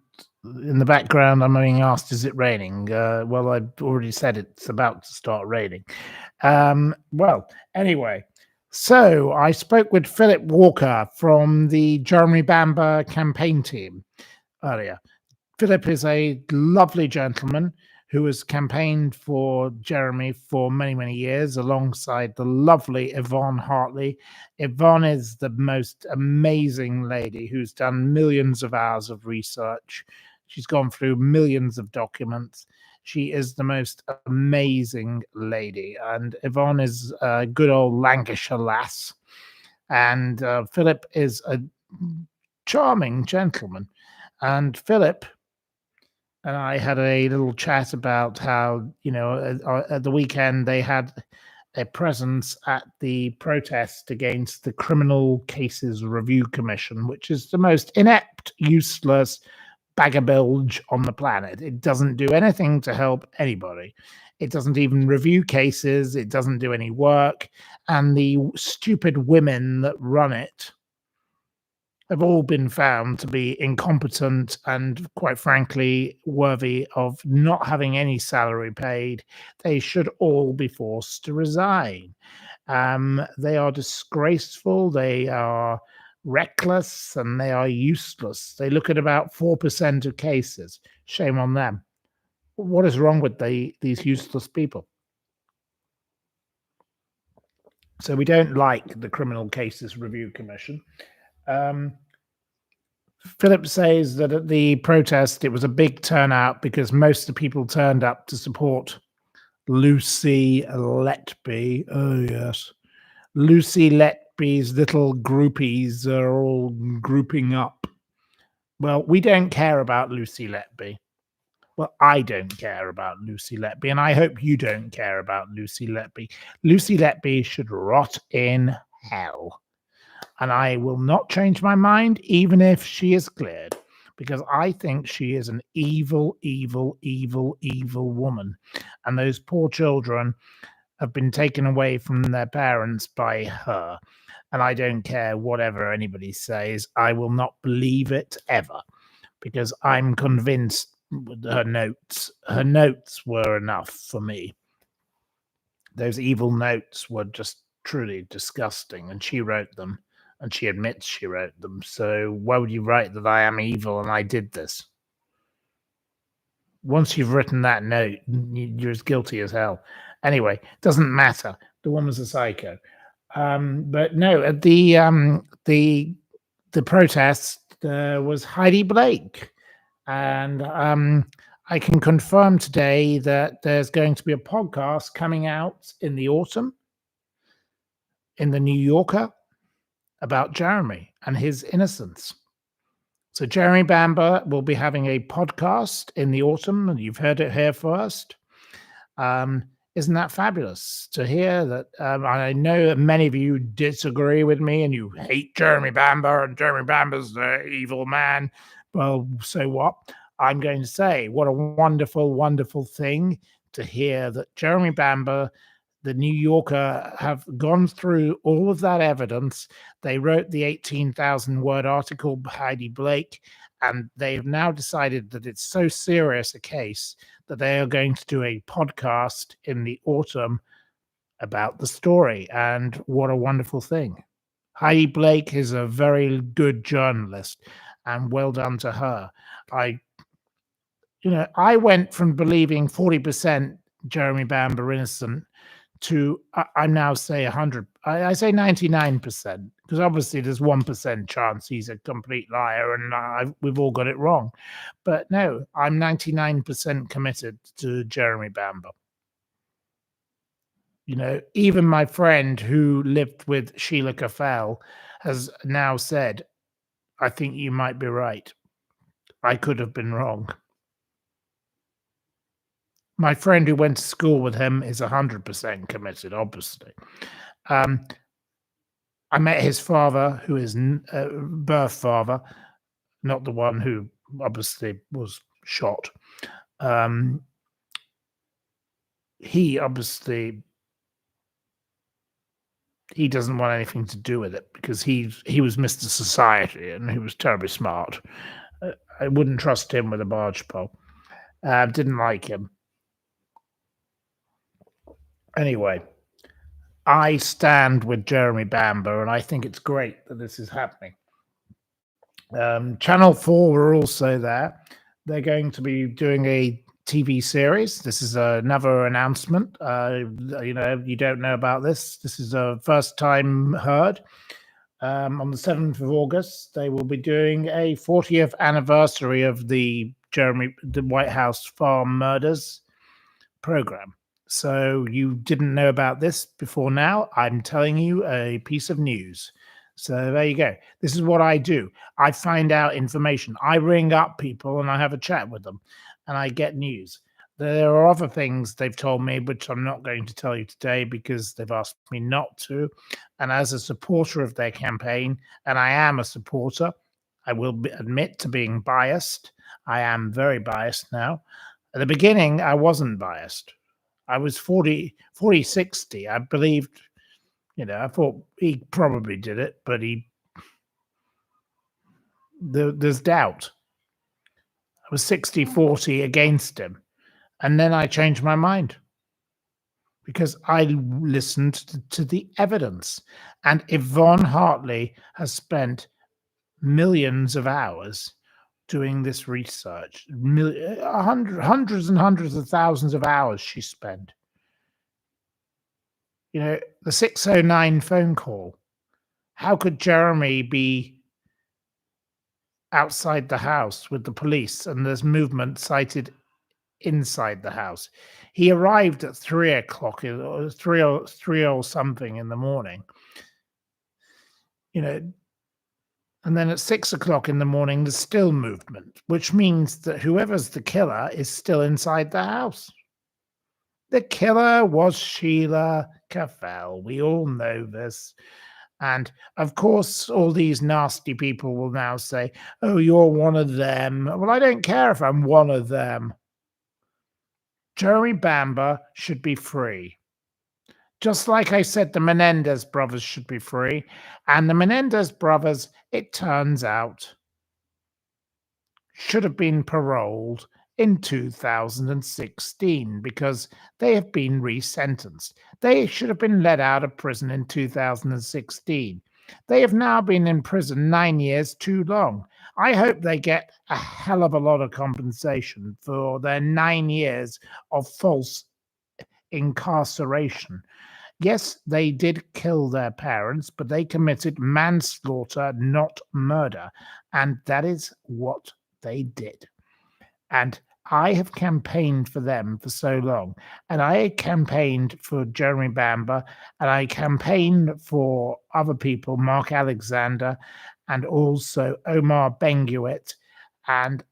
the background, I'm being asked, is it raining? Well, I've already said it's about to start raining. Well, anyway, so I spoke with Philip Walker from the Jeremy Bamber campaign team earlier. Philip is a lovely gentleman who has campaigned for Jeremy for many, many years alongside the lovely Yvonne Hartley. Yvonne is the most amazing lady who's done millions of hours of research. She's gone through millions of documents. She is the most amazing lady. And Yvonne is a good old Lancashire lass. And Philip is a charming gentleman. And Philip and I had a little chat about how, at the weekend they had a presence at the protest against the Criminal Cases Review Commission, which is the most inept, useless bag of bilge on the planet. It doesn't do anything to help anybody. It doesn't even review cases. It doesn't do any work. And the stupid women that run it have all been found to be incompetent and, quite frankly, worthy of not having any salary paid. They should all be forced to resign. They are disgraceful. They are reckless, and they are useless. They look at about 4% of cases. Shame on them. What is wrong with these useless people? So we don't like the Criminal Cases Review Commission. Philip says that at the protest, it was a big turnout because most of the people turned up to support Lucy Letby. Oh, yes. Lucy Letby's little groupies are all grouping up. Well, we don't care about Lucy Letby. Well, I don't care about Lucy Letby, and I hope you don't care about Lucy Letby. Lucy Letby should rot in hell. And I will not change my mind, even if she is cleared, because I think she is an evil, evil, evil, evil woman. And those poor children have been taken away from their parents by her. And I don't care whatever anybody says. I will not believe it ever, because I'm convinced with her notes were enough for me. Those evil notes were just truly disgusting, and she wrote them, and she admits she wrote them. So why would you write that I am evil and I did this? Once you've written that note, you're as guilty as hell. Anyway, doesn't matter. The woman's a psycho. But no, at the protest was Heidi Blake, and I can confirm today that there's going to be a podcast coming out in the autumn in the New Yorker about Jeremy and his innocence. So Jeremy Bamber will be having a podcast in the autumn, and you've heard it here first. Isn't that fabulous to hear that? I know that many of you disagree with me and you hate Jeremy Bamber, and Jeremy Bamber's the evil man. Well, so what? I'm going to say, what a wonderful, wonderful thing to hear that Jeremy Bamber, the New Yorker, have gone through all of that evidence. They wrote the 18,000-word article by Heidi Blake, and they have now decided that it's so serious a case that they are going to do a podcast in the autumn about the story. And what a wonderful thing. Heidi Blake is a very good journalist, and well done to her. I went from believing 40% Jeremy Bamber innocent to I now say 100. I say 99%, because obviously there's 1% chance he's a complete liar, and we've all got it wrong. But no, I'm 99% committed to Jeremy Bamber. Even my friend who lived with Sheila Caffell has now said, I think you might be right. I could have been wrong. My friend who went to school with him is 100% committed, obviously. I met his father, who is birth father, not the one who obviously was shot. He obviously doesn't want anything to do with it, because he was Mr. Society and he was terribly smart. I wouldn't trust him with a barge pole. Didn't like him. Anyway, I stand with Jeremy Bamber, and I think it's great that this is happening. Channel 4 were also there. They're going to be doing a TV series. This is another announcement. You don't know about this. This is a first time heard. On the 7th of August, they will be doing a 40th anniversary of the White House farm murders program. So you didn't know about this before now. I'm telling you a piece of news. So there you go. This is what I do. I find out information. I ring up people and I have a chat with them. and I get news. There are other things they've told me, which I'm not going to tell you today because they've asked me not to. And as a supporter of their campaign, and I am a supporter, I will admit to being biased. I am very biased now. At the beginning, I wasn't biased. I was 40-60. I believed, I thought he probably did it, but there's doubt. I was 60-40 against him. And then I changed my mind because I listened to the evidence. And Yvonne Hartley has spent millions of hours doing this research, hundreds and hundreds of thousands of hours she spent. The 609 phone call. How could Jeremy be outside the house with the police and there's movement cited inside the house? He arrived at 3 o'clock, or 3 or something in the morning. And then at 6 o'clock in the morning, there's still movement, which means that whoever's the killer is still inside the house. The killer was Sheila Caffell. We all know this. And of course, all these nasty people will now say, oh, you're one of them. Well, I don't care if I'm one of them. Jeremy Bamber should be free. Just like I said, the Menendez brothers should be free. And the Menendez brothers, it turns out, should have been paroled in 2016 because they have been resentenced. They should have been let out of prison in 2016. They have now been in prison 9 years too long. I hope they get a hell of a lot of compensation for their 9 years of false incarceration. Yes, they did kill their parents, but they committed manslaughter, not murder. And that is what they did. And I have campaigned for them for so long. And I campaigned for Jeremy Bamber, and I campaigned for other people, Mark Alexander, and also Omar Benguet. And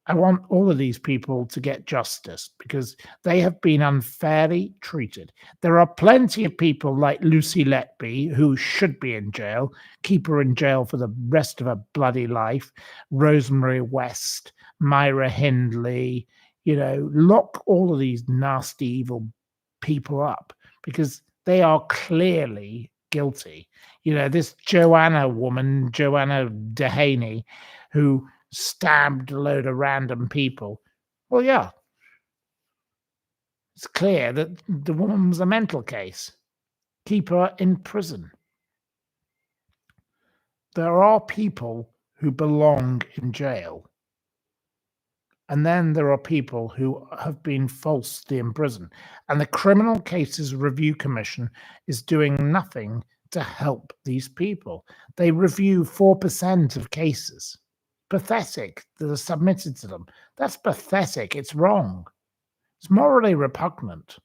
I want all of these people to get justice because they have been unfairly treated. There are plenty of people like Lucy Letby who should be in jail, keep her in jail for the rest of her bloody life. Rosemary West, Myra Hindley, lock all of these nasty, evil people up because they are clearly guilty. This Joanna Dehaney, who stabbed a load of random people. Well, yeah, it's clear that the woman was a mental case. Keep her in prison. There are people who belong in jail. And then there are people who have been falsely imprisoned. And the Criminal Cases Review Commission is doing nothing to help these people. They review 4% of cases. Pathetic that are submitted to them. That's pathetic. It's wrong. It's morally repugnant.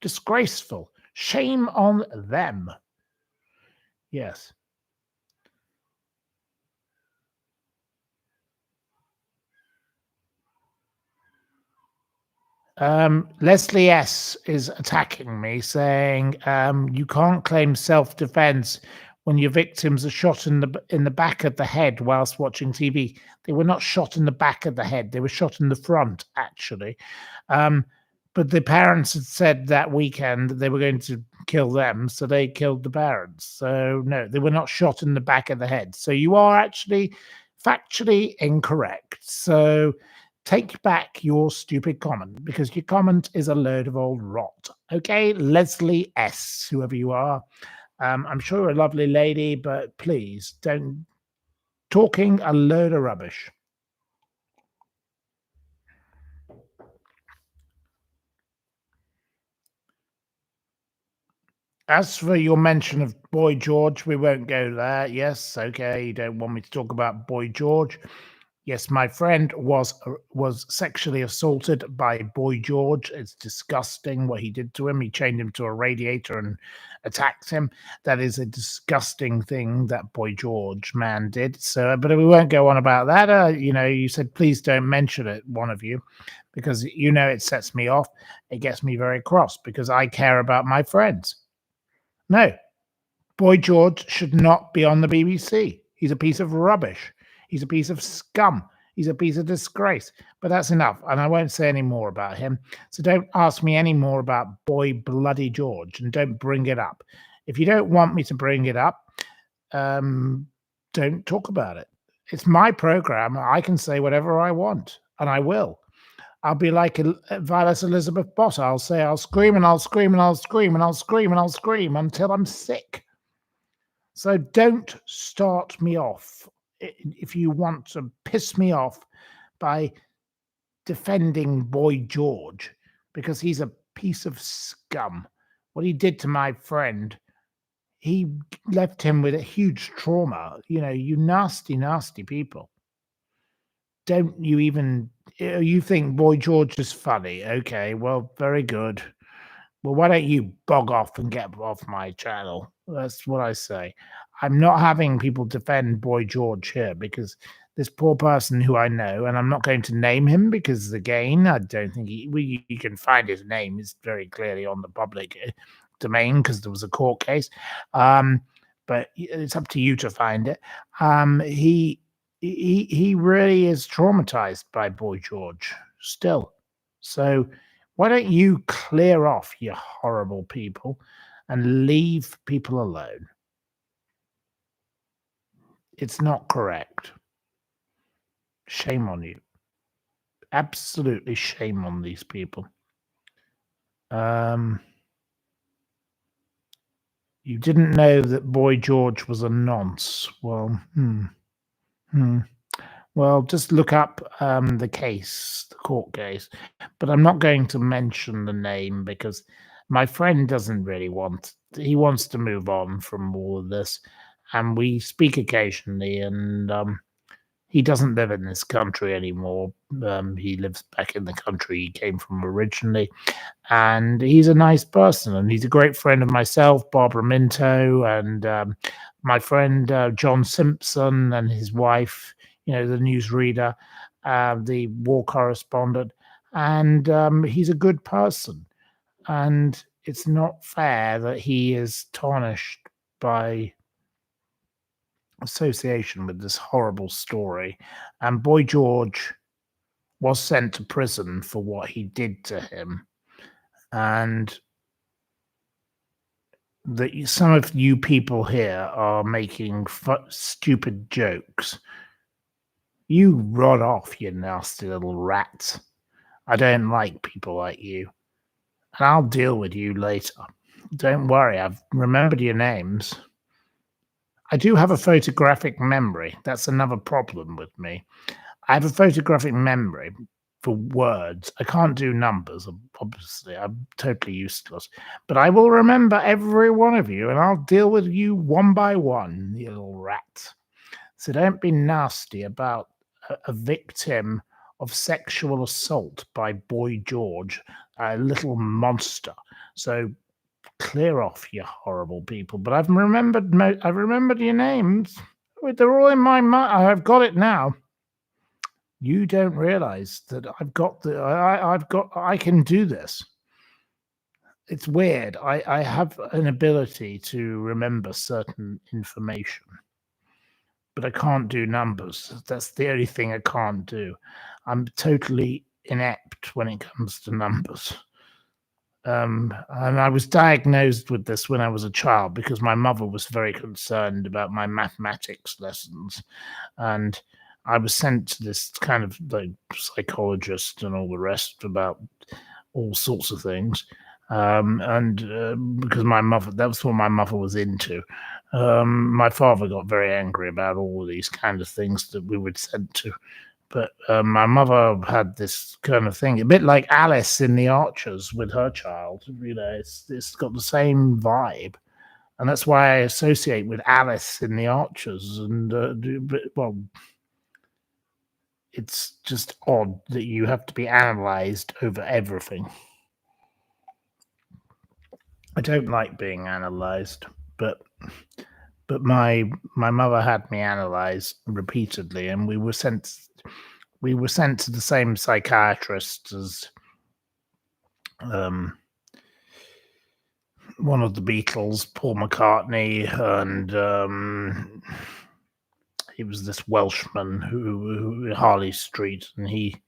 Disgraceful. Shame on them. Yes. Leslie S. is attacking me, saying you can't claim self-defense when your victims are shot in the back of the head whilst watching TV. They were not shot in the back of the head. They were shot in the front, actually. But the parents had said that weekend that they were going to kill them, so they killed the parents. So, no, they were not shot in the back of the head. So you are actually factually incorrect. So take back your stupid comment because your comment is a load of old rot. Okay, Leslie S., whoever you are. I'm sure you're a lovely lady, but please don't talking a load of rubbish. As for your mention of Boy George, we won't go there. Yes, okay, you don't want me to talk about Boy George. Yes, my friend was sexually assaulted by Boy George. It's disgusting what he did to him. He chained him to a radiator and attacked him. That is a disgusting thing that Boy George man did. So, but we won't go on about that. You said please don't mention it, one of you, because it sets me off. It gets me very cross because I care about my friends. No, Boy George should not be on the BBC. He's a piece of rubbish. He's a piece of scum. He's a piece of disgrace. But that's enough, and I won't say any more about him. So don't ask me any more about Boy Bloody George, and don't bring it up. If you don't want me to bring it up, don't talk about it. It's my program. I can say whatever I want, and I will. I'll be like Violet Elizabeth Bott. I'll say I'll scream and I'll scream and I'll scream and I'll scream and I'll scream until I'm sick. So don't start me off if you want to piss me off by defending Boy George, because he's a piece of scum. What he did to my friend, he left him with a huge trauma. You nasty, nasty people. Don't you even, you think Boy George is funny? Okay, well, very good. Well, why don't you bog off and get off my channel? That's what I say. I'm not having people defend Boy George here because this poor person who I know, and I'm not going to name him because, again, I don't think you can find his name. It's very clearly on the public domain because there was a court case. But it's up to you to find it. He really is traumatized by Boy George still. So why don't you clear off, you horrible people, and leave people alone? It's not correct. Shame on you. Absolutely shame on these people. You didn't know that Boy George was a nonce. Well, Well, just look up the case, the court case. But I'm not going to mention the name because my friend doesn't really he wants to move on from all of this. And we speak occasionally, and he doesn't live in this country anymore. He lives back in the country he came from originally. And he's a nice person, and he's a great friend of myself, Barbara Minto, and my friend John Simpson and his wife, the newsreader, the war correspondent, and he's a good person. And it's not fair that he is tarnished by association with this horrible story. And Boy George was sent to prison for what he did to him. And that some of you people here are making stupid jokes. You rot off, you nasty little rats. I don't like people like you. And I'll deal with you later. Don't worry, I've remembered your names. I do have a photographic memory. That's another problem with me. I have a photographic memory for words. I can't do numbers, obviously. I'm totally useless. But I will remember every one of you, and I'll deal with you one by one, you little rat. So don't be nasty about a victim of sexual assault by Boy George, a little monster. So clear off, you horrible people. But I've remembered your names. They're all in my mind. I've got it now. You don't realize that I can do this. It's weird. I have an ability to remember certain information, but I can't do numbers. That's the only thing I can't do. I'm totally inept when it comes to numbers. And I was diagnosed with this when I was a child because my mother was very concerned about my mathematics lessons, and I was sent to this kind of like psychologist and all the rest about all sorts of things. Because my mother, that was what my mother was into. My father got very angry about all of these kind of things that we were sent to. But my mother had this kind of thing, a bit like Alice in the Archers with her child. It's got the same vibe. And that's why I associate with Alice in the Archers. And, well, it's just odd that you have to be analysed over everything. I don't like being analysed, but my mother had me analysed repeatedly, and we were sent to the same psychiatrist as one of the Beatles, Paul McCartney, and he was this Welshman who Harley Street, and he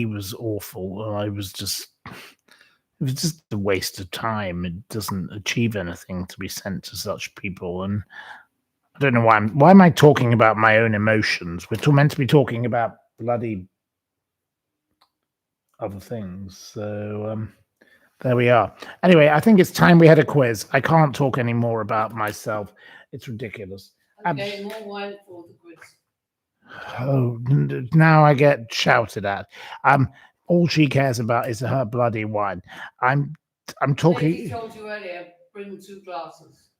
was awful. And it was just a waste of time. It doesn't achieve anything to be sent to such people, and I don't know why am I talking about my own emotions? We're meant to be talking about bloody other things. So there we are. Anyway, I think it's time we had a quiz. I can't talk any more about myself. It's ridiculous. Okay, more wine for the quiz. Oh, now I get shouted at. All she cares about is her bloody wine. I'm talking. Lady told you earlier, bring 2 glasses.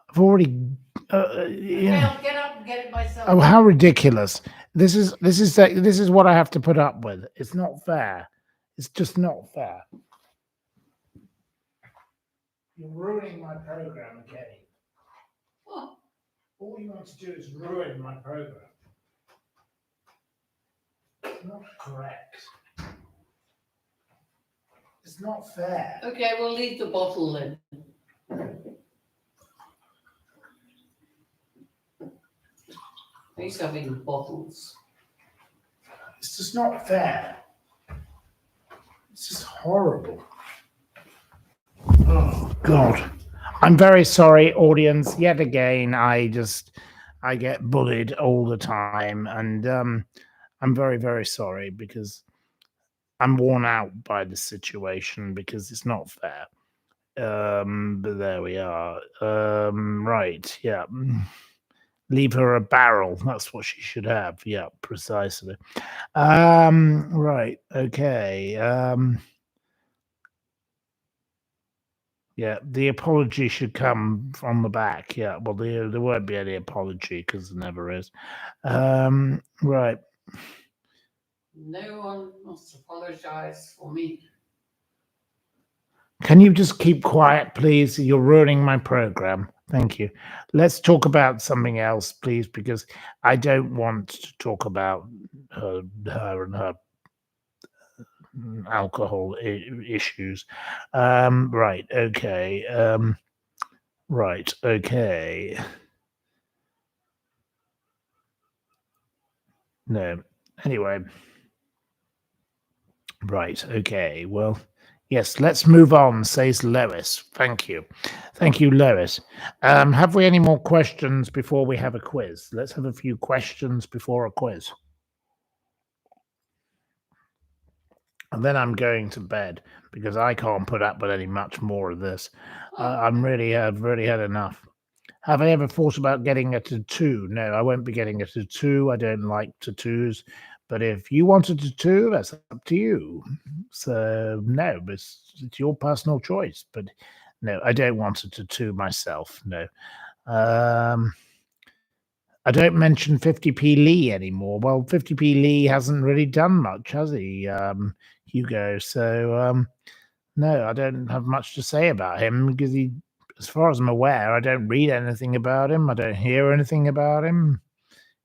I've already. Okay, I'll get up and get it myself. Oh, how ridiculous! This is what I have to put up with. It's not fair. It's just not fair. You're ruining my program, Kenny. What? All you want to do is ruin my program. It's not correct. It's not fair. Okay, we'll leave the bottle then. He's having bottles. It's just not fair. It's just horrible. Oh, God. I'm very sorry, audience. Yet again, I get bullied all the time. And I'm very, very sorry because I'm worn out by the situation because it's not fair. But there we are. Right. Yeah. Leave her a barrel. That's what she should have. Yeah, precisely. Right. Okay. Yeah, the apology should come from the back. Yeah, well, there won't be any apology because there never is. Right. No one must apologize for me. Can you just keep quiet, please? You're ruining my program. Thank you. Let's talk about something else, please, because I don't want to talk about her and her alcohol issues. Right. Okay. Right. Okay. No. Anyway. Right. Okay. Well. Yes, let's move on, says Lois. Thank you. Thank you, Lois. Have we any more questions before we have a quiz? Let's have a few questions before a quiz. And then I'm going to bed because I can't put up with any much more of this. I've really had enough. Have I ever thought about getting a tattoo? No, I won't be getting a tattoo. I don't like tattoos. But if you want a tattoo, that's up to you. So, no, it's your personal choice. But no, I don't want a tattoo myself. No. I don't mention 50p Lee anymore. Well, 50p Lee hasn't really done much, has he, Hugo? So, no, I don't have much to say about him because he, as far as I'm aware, I don't read anything about him. I don't hear anything about him.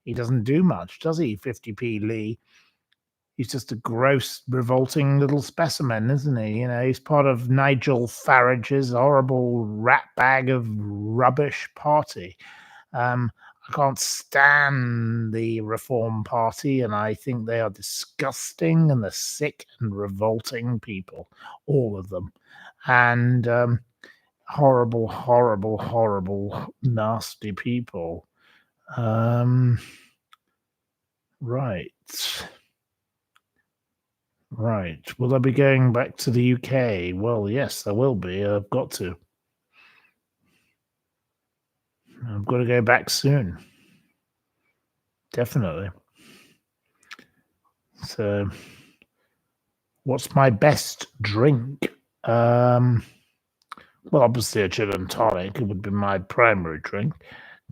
He doesn't do much, does he, 50p Lee? He's just a gross, revolting little specimen, isn't he? You know, he's part of Nigel Farage's horrible rat bag of rubbish party. I can't stand the Reform Party, and I think they are disgusting and they're sick and revolting people, all of them. And horrible, horrible, horrible, nasty people. Right. Right. Will I be going back to the UK? Well, yes, I will be. I've got to. I've got to go back soon. Definitely. So, what's my best drink? Well, obviously a gin and tonic. It would be my primary drink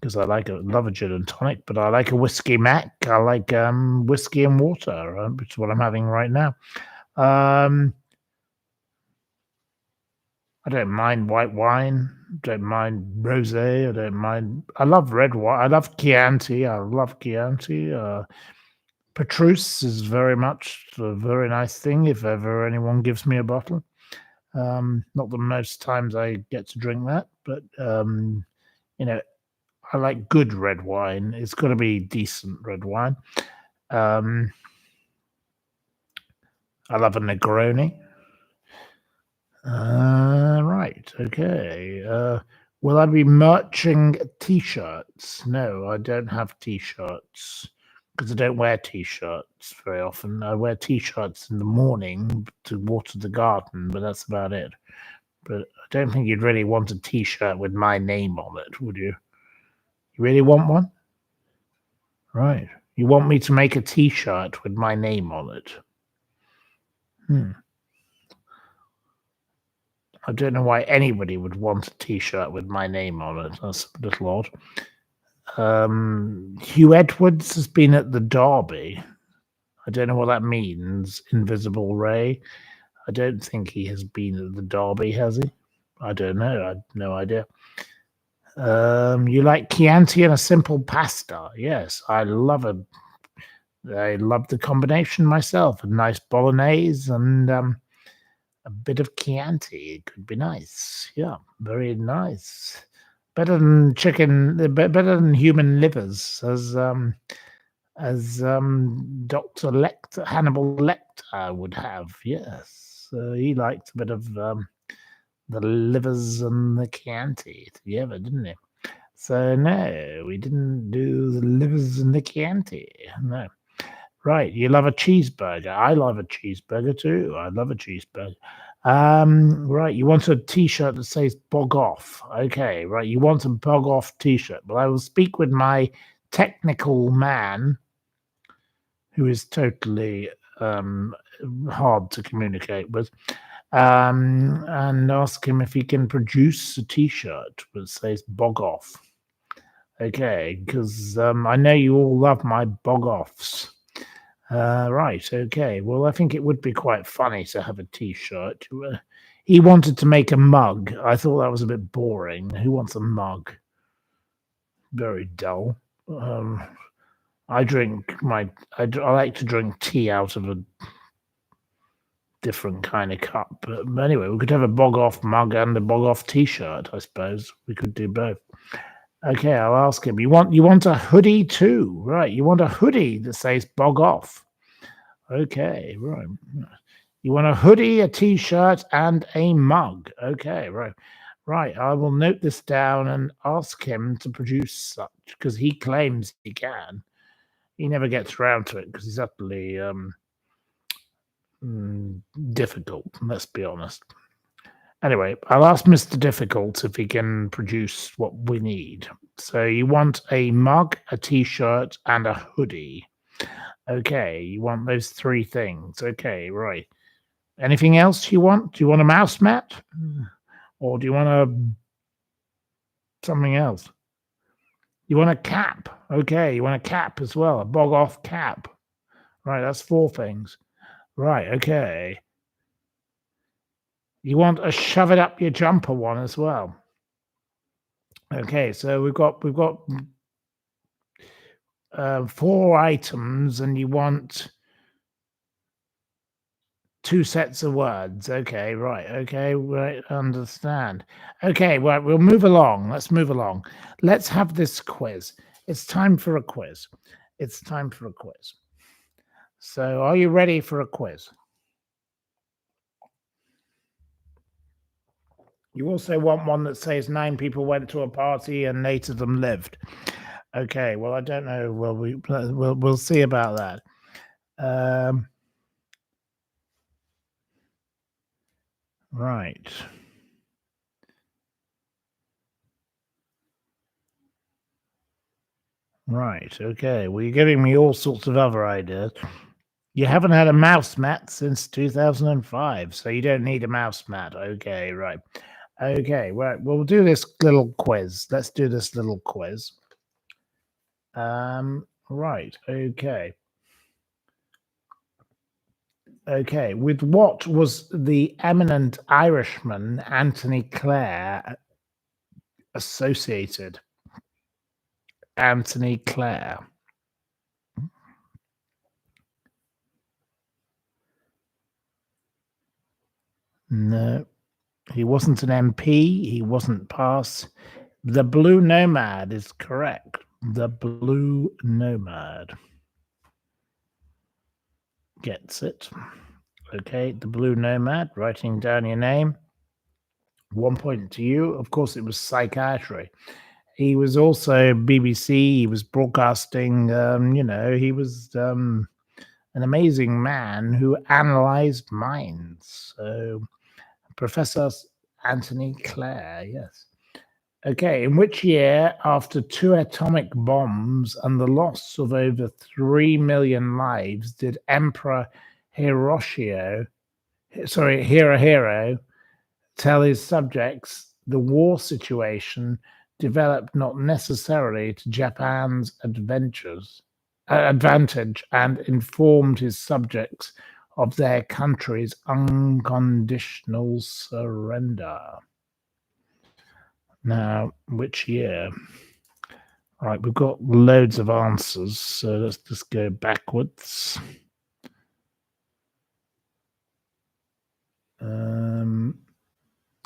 because I love a gin and tonic, but I like a whiskey mac. I like whiskey and water, which is what I'm having right now. I don't mind white wine. Don't mind rosé. I don't mind. I love red wine. I love Chianti. I love Chianti. Petrus is very much a very nice thing if ever anyone gives me a bottle. Not the most times I get to drink that, but I like good red wine. It's got to be decent red wine. I love a Negroni. Right. Okay. Will I be merching T-shirts? No, I don't have T-shirts because I don't wear T-shirts very often. I wear T-shirts in the morning to water the garden, but that's about it. But I don't think you'd really want a T-shirt with my name on it, would you? You really want one? Right. You want me to make a T-shirt with my name on it? I don't know why anybody would want a T-shirt with my name on it. That's a little odd. Hugh Edwards has been at the Derby. I don't know what that means. Invisible Ray. I don't think he has been at the Derby, has he? I don't know. I have no idea. You like Chianti and a simple pasta? Yes, I love the combination myself. A nice bolognese and a bit of Chianti. It could be nice. Yeah, very nice. Better than chicken. Better than human livers, as Dr. Hannibal Lecter would have. Yes, he liked a bit of the livers and the Chianti together, didn't he? So no, we didn't do the livers and the Chianti. No. Right, you love a cheeseburger. I love a cheeseburger too. I love a cheeseburger. Right, you want a T-shirt that says "bog off." Okay, right, you want a bog off T-shirt. Well, I will speak with my technical man, who is totally hard to communicate with, and ask him if he can produce a T-shirt that says "bog off." Okay, because I know you all love my bog offs. Right, okay. Well, I think it would be quite funny to have a T-shirt. He wanted to make a mug. I thought that was a bit boring. Who wants a mug? Very dull. I like to drink tea out of a different kind of cup. But anyway, we could have a bog-off mug and a bog-off T-shirt, I suppose. We could do both. Okay, I'll ask him. You want a hoodie too, right? You want a hoodie that says "bog off." Okay, right. You want a hoodie, a T-shirt, and a mug. Okay, right. Right, I will note this down and ask him to produce such because he claims he can. He never gets around to it because he's utterly difficult. Let's be honest. Anyway, I'll ask Mr. Difficult if he can produce what we need. So you want a mug, a T-shirt, and a hoodie. Okay, you want those three things. Okay, right. Anything else you want? Do you want a mouse mat? Or do you want something else? You want a cap? Okay, you want a cap as well, a bog-off cap. Right, that's four things. Right, okay. You want a shove it up your jumper one as well. Okay, so we've got 4 items, and you want 2 sets of words. Okay, right. Okay, right. Understand. Okay, well, we'll move along. Let's move along. Let's have this quiz. It's time for a quiz. It's time for a quiz. So, are you ready for a quiz? You also want one that says 9 people went to a party and 8 of them lived. Okay, well, I don't know. Well, we'll see about that. Right. Right. Okay. Well, you're giving me all sorts of other ideas. You haven't had a mouse mat since 2005, so you don't need a mouse mat. Okay. Right. Okay. Right. We'll do this little quiz. Let's do this little quiz. Right. Okay. Okay. With what was the eminent Irishman Anthony Clare associated? Anthony Clare. No, he wasn't an MP. He wasn't pass. The Blue Nomad is correct. The Blue Nomad gets it. Okay, the Blue Nomad, writing down your name. 1 point to you. Of course, it was psychiatry. He was also BBC. He was broadcasting. He was an amazing man who analyzed minds. So, Professor Anthony Clare, yes. Okay, in which year, after 2 atomic bombs and the loss of over 3 million lives, did Emperor Hirohito tell his subjects the war situation developed not necessarily to Japan's advantage and informed his subjects of their country's unconditional surrender? Now, which year? Right, we've got loads of answers, so let's just go backwards.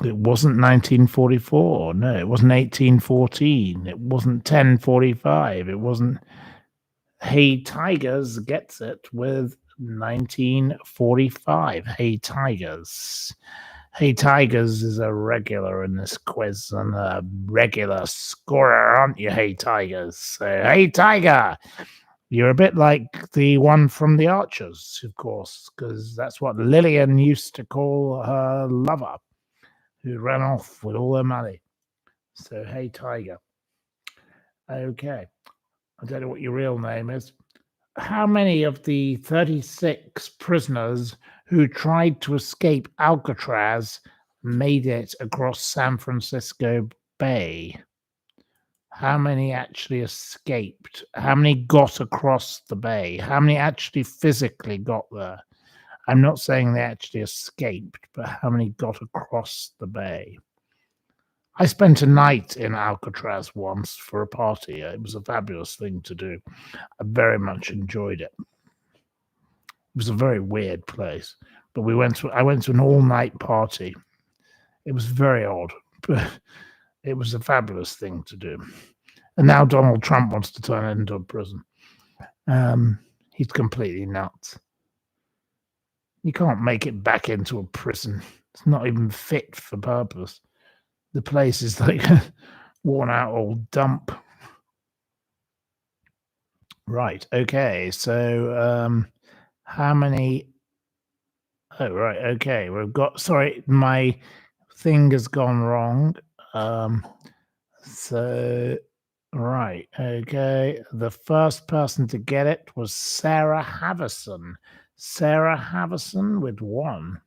It wasn't 1944. No, it wasn't 1814. It wasn't 1045. It wasn't. Hey Tigers gets it with 1945. Hey Tigers. Hey Tigers is a regular in this quiz and a regular scorer, aren't you, Hey Tigers? So, Hey Tiger, you're a bit like the one from The Archers, of course, because that's what Lillian used to call her lover, who ran off with all her money. So, Hey Tiger. Okay. I don't know what your real name is. How many of the 36 prisoners who tried to escape Alcatraz made it across San Francisco Bay? How many actually escaped? How many got across the bay? How many actually physically got there? I'm not saying they actually escaped, but how many got across the bay? I spent a night in Alcatraz once for a party. It was a fabulous thing to do. I very much enjoyed it. It was a very weird place, but I went to an all-night party. It was very odd, but it was a fabulous thing to do. And now Donald Trump wants to turn it into a prison. He's completely nuts. You can't make it back into a prison. It's not even fit for purpose. The place is like a worn out old dump. Right. Okay. So, how many? Oh, right. Okay. We've got. Sorry, my thing has gone wrong. So, right. Okay. The first person to get it was Sarah Havison. Sarah Havison with 1.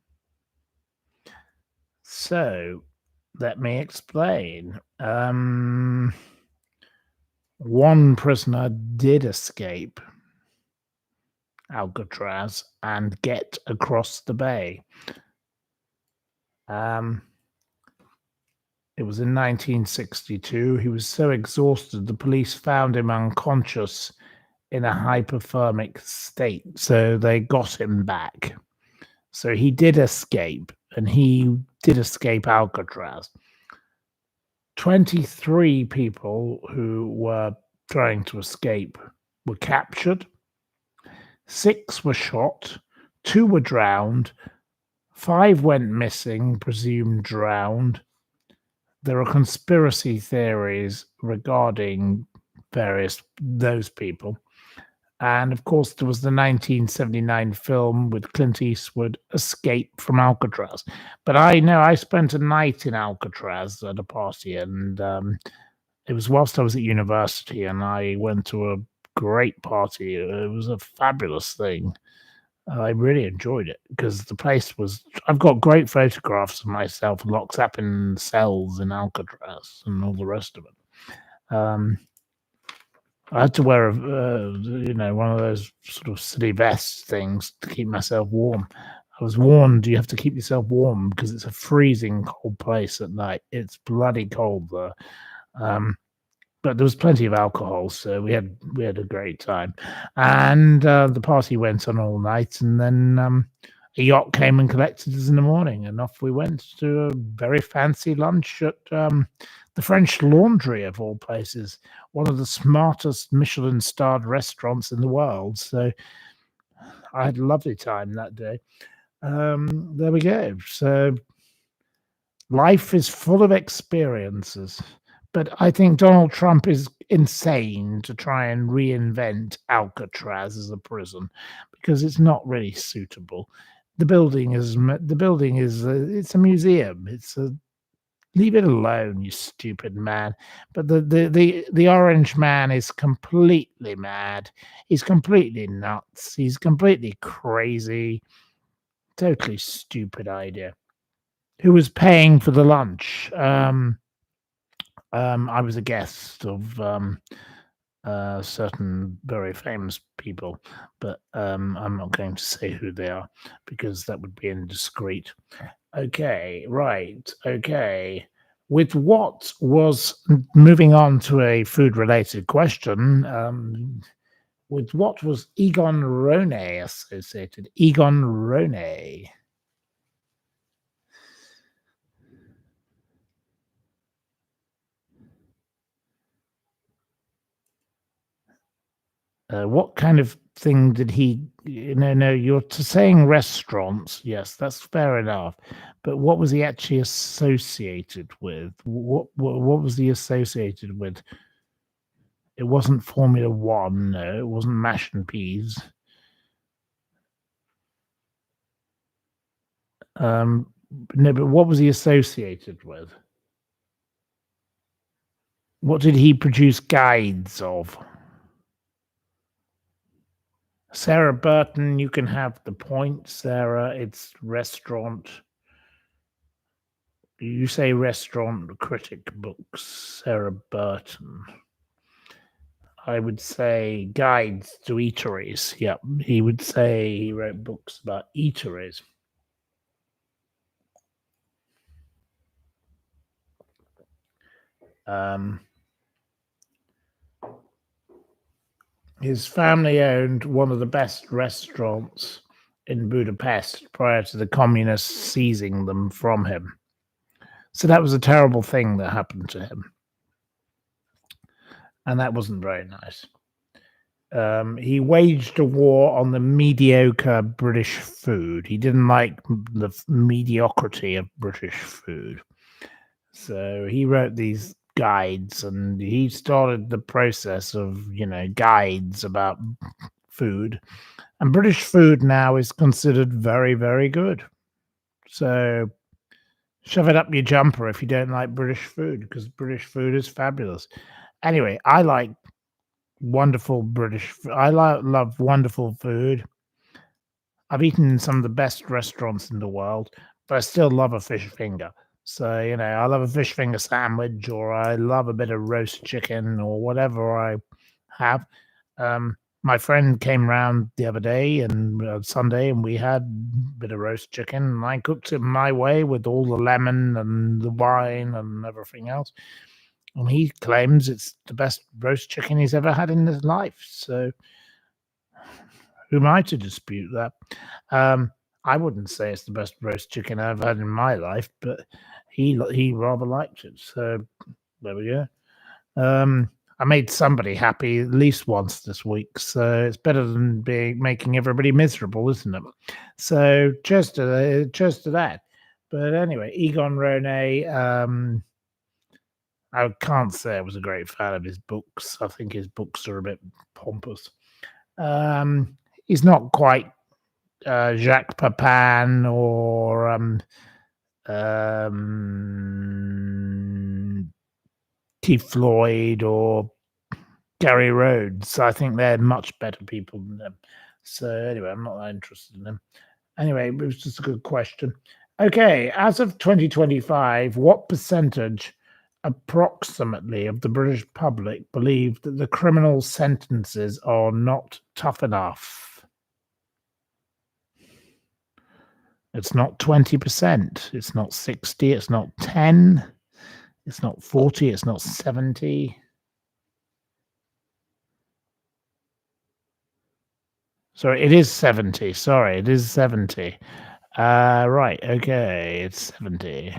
So, let me explain. One prisoner did escape Alcatraz and get across the bay. It was in 1962. He was so exhausted, the police found him unconscious in a hypothermic state. So they got him back. So he did escape, and he did escape Alcatraz. 23 people who were trying to escape were captured. 6 were shot. 2 were drowned. 5 went missing, presumed drowned. There are conspiracy theories regarding those people. And of course, there was the 1979 film with Clint Eastwood, Escape from Alcatraz. But I know I spent a night in Alcatraz at a party, and it was whilst I was at university, and I went to a great party. It was a fabulous thing. I really enjoyed it because the place was. I've got great photographs of myself locked up in cells in Alcatraz and all the rest of it. I had to wear one of those sort of silly vest things to keep myself warm. I was warned you have to keep yourself warm because it's a freezing cold place at night. It's bloody cold there. But there was plenty of alcohol, so we had a great time. And the party went on all night, and then a yacht came and collected us in the morning, and off we went to a very fancy lunch at the French Laundry, of all places, one of the smartest Michelin-starred restaurants in the world. So I had a lovely time that day. There we go. So life is full of experiences. But I think Donald Trump is insane to try and reinvent Alcatraz as a prison because it's not really suitable. The building is it's a museum. Leave it alone, you stupid man. But the orange man is completely mad. He's completely nuts. He's completely crazy. Totally stupid idea. Who was paying for the lunch? I was a guest of certain very famous people, but I'm not going to say who they are because that would be indiscreet. Okay, right. Okay. With what was moving on to a food related question, with what was Egon Rone associated? Egon Rone. What kind of thing did he? No, you're saying restaurants. Yes, that's fair enough. But what was he actually associated with? What was he associated with? It wasn't Formula One. No, it wasn't Mash and Peas. No, but what was he associated with? What did he produce guides of? Sarah Burton, you can have the point, Sarah. It's restaurant. You say restaurant critic books, Sarah Burton. I would say guides to eateries. Yep, he would say he wrote books about eateries. His family owned one of the best restaurants in Budapest prior to the communists seizing them from him. So that was a terrible thing that happened to him. And that wasn't very nice. He waged a war on the mediocre British food. He didn't like the mediocrity of British food. So he wrote these guides and he started the process of, guides about food. And British food now is considered very, very good. So shove it up your jumper if you don't like British food, because British food is fabulous. Anyway, I like wonderful love wonderful food. I've eaten in some of the best restaurants in the world, but I still love a fish finger. So, I love a fish finger sandwich, or I love a bit of roast chicken, or whatever I have. My friend came round the other day and Sunday, and we had a bit of roast chicken, and I cooked it my way with all the lemon and the wine and everything else. And he claims it's the best roast chicken he's ever had in his life. So who am I to dispute that? I wouldn't say it's the best roast chicken I've had in my life, but he rather liked it. So there we go. I made somebody happy at least once this week, so it's better than making everybody miserable, isn't it? So cheers to that. But anyway, Egon Rone. I can't say I was a great fan of his books. I think his books are a bit pompous. He's not quite Jacques Pepin or Keith Floyd or Gary Rhodes. I think they're much better people than them. So anyway, I'm not that interested in them. Anyway, it was just a good question. Okay, as of 2025, what percentage approximately of the British public believe that the criminal sentences are not tough enough? It's not 20%. It's not 60. It's not 10. It's not 40. It's not 70. Sorry, it is 70. Sorry, it is 70. Right, okay, it's 70.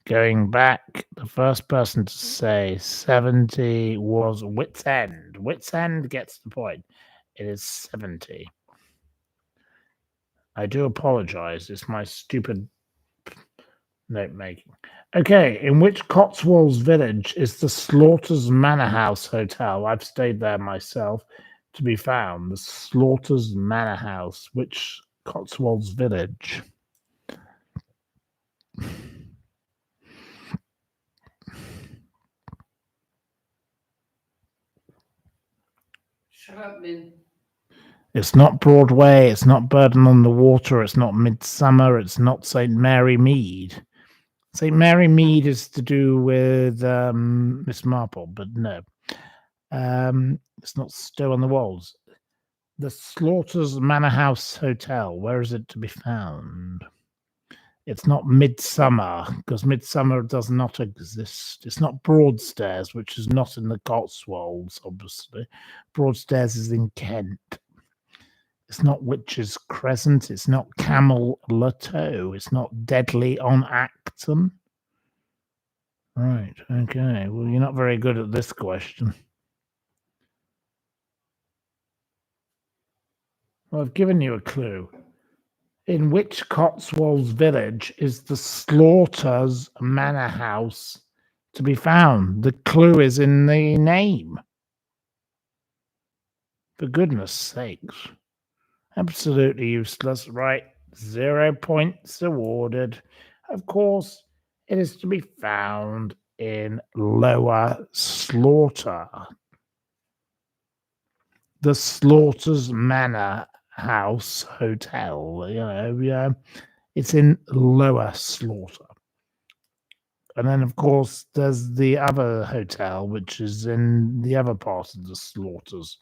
Going back, the first person to say 70 was Wits End. Wits End gets the point. It is 70. I do apologize. It's my stupid note making. Okay, in which Cotswolds village is the Slaughters Manor House Hotel? I've stayed there myself. To be found, the Slaughters Manor House. Which Cotswolds village? Shut up, Min. It's not Broadway. It's not Burden on the Water. It's not Midsummer. It's not St. Mary Mead. St. Mary Mead is to do with Miss Marple, but no. It's not Stowe on the Wolds. The Slaughters Manor House Hotel. Where is it to be found? It's not Midsummer, because Midsummer does not exist. It's not Broadstairs, which is not in the Cotswolds, obviously. Broadstairs is in Kent. It's not Witches Crescent. It's not Camel Lateau. It's not Deadly on Acton. Right, okay. Well, you're not very good at this question. Well, I've given you a clue. In which Cotswolds village is the Slaughters Manor House to be found? The clue is in the name. For goodness sakes. Absolutely useless. Right. 0 points awarded. Of course, it is to be found in Lower Slaughter. The Slaughters Manor House Hotel. It's in Lower Slaughter. And then, of course, there's the other hotel, which is in the other part of the Slaughters,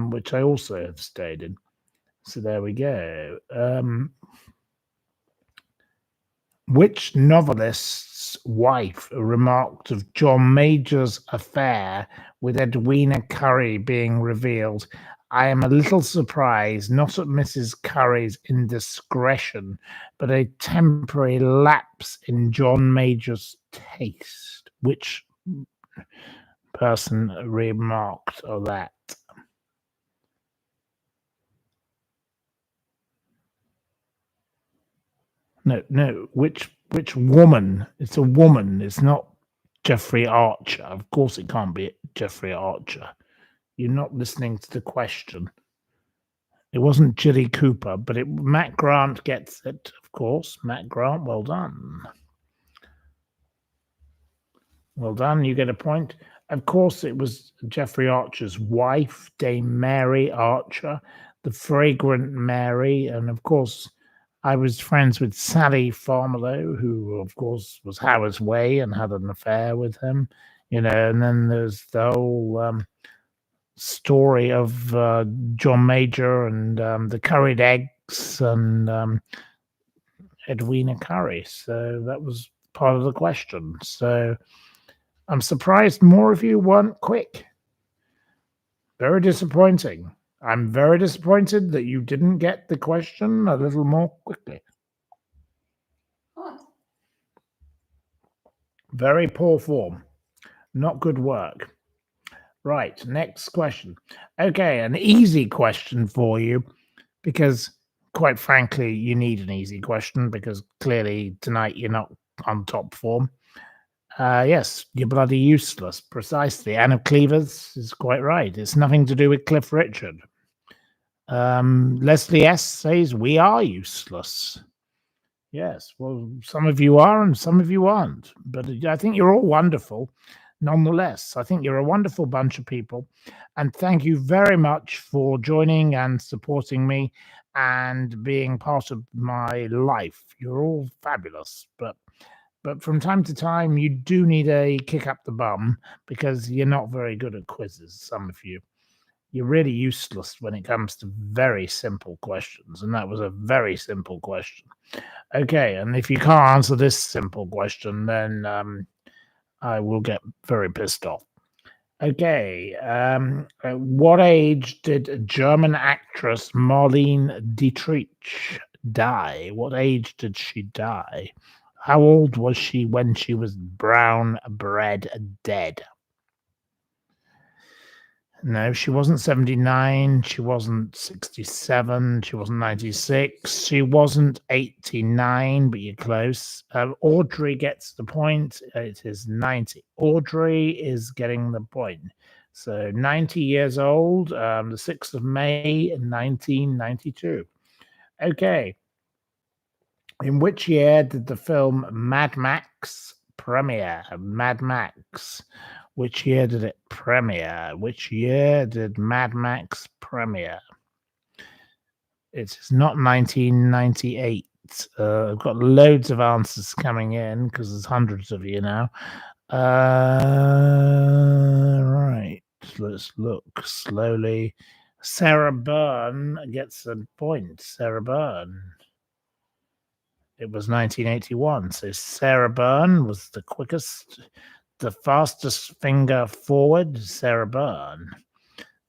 which I also have stayed in. So there we go. Which novelist's wife remarked of John Major's affair with Edwina Curry being revealed? I am a little surprised, not at Mrs. Curry's indiscretion, but a temporary lapse in John Major's taste. Which person remarked of that? No. Which woman? It's a woman. It's not Jeffrey Archer. Of course, it can't be Jeffrey Archer. You're not listening to the question. It wasn't Jilly Cooper, but Matt Grant gets it, of course. Matt Grant, well done. Well done. You get a point. Of course, it was Jeffrey Archer's wife, Dame Mary Archer, the fragrant Mary, and of course, I was friends with Sally Farmerlow, who, of course, was Howard's Way and had an affair with him, and then there's the whole story of John Major and the curried eggs and Edwina Curry. So that was part of the question. So I'm surprised more of you weren't quick. Very disappointing. I'm very disappointed that you didn't get the question a little more quickly. Huh. Very poor form. Not good work. Right, next question. Okay, an easy question for you because, quite frankly, you need an easy question because clearly tonight you're not on top form. Yes, you're bloody useless. Precisely. Anne of Cleves is quite right. It's nothing to do with Cliff Richard. Leslie S. says we are useless. Yes, well, some of you are and some of you aren't. But I think you're all wonderful. Nonetheless, I think you're a wonderful bunch of people. And thank you very much for joining and supporting me and being part of my life. You're all fabulous. But But from time to time, you do need a kick up the bum because you're not very good at quizzes, some of you. You're really useless when it comes to very simple questions, and that was a very simple question. Okay, and if you can't answer this simple question, then I will get very pissed off. Okay, at what age did German actress Marlene Dietrich die? What age did she die? How old was she when she was brown bread dead? No, she wasn't 79. She wasn't 67. She wasn't 96. She wasn't 89, but you're close. Audrey gets the point. It is 90. Audrey is getting the point. So 90 years old, the 6th of May, 1992. Okay. In which year did the film Mad Max premiere? Mad Max. Which year did it premiere? Which year did Mad Max premiere? It's not 1998. I've got loads of answers coming in because there's hundreds of you now. Right. Let's look slowly. Sarah Byrne gets a point. Sarah Byrne. It was 1981. So Sarah Byrne was the quickest, the fastest finger forward, Sarah Byrne.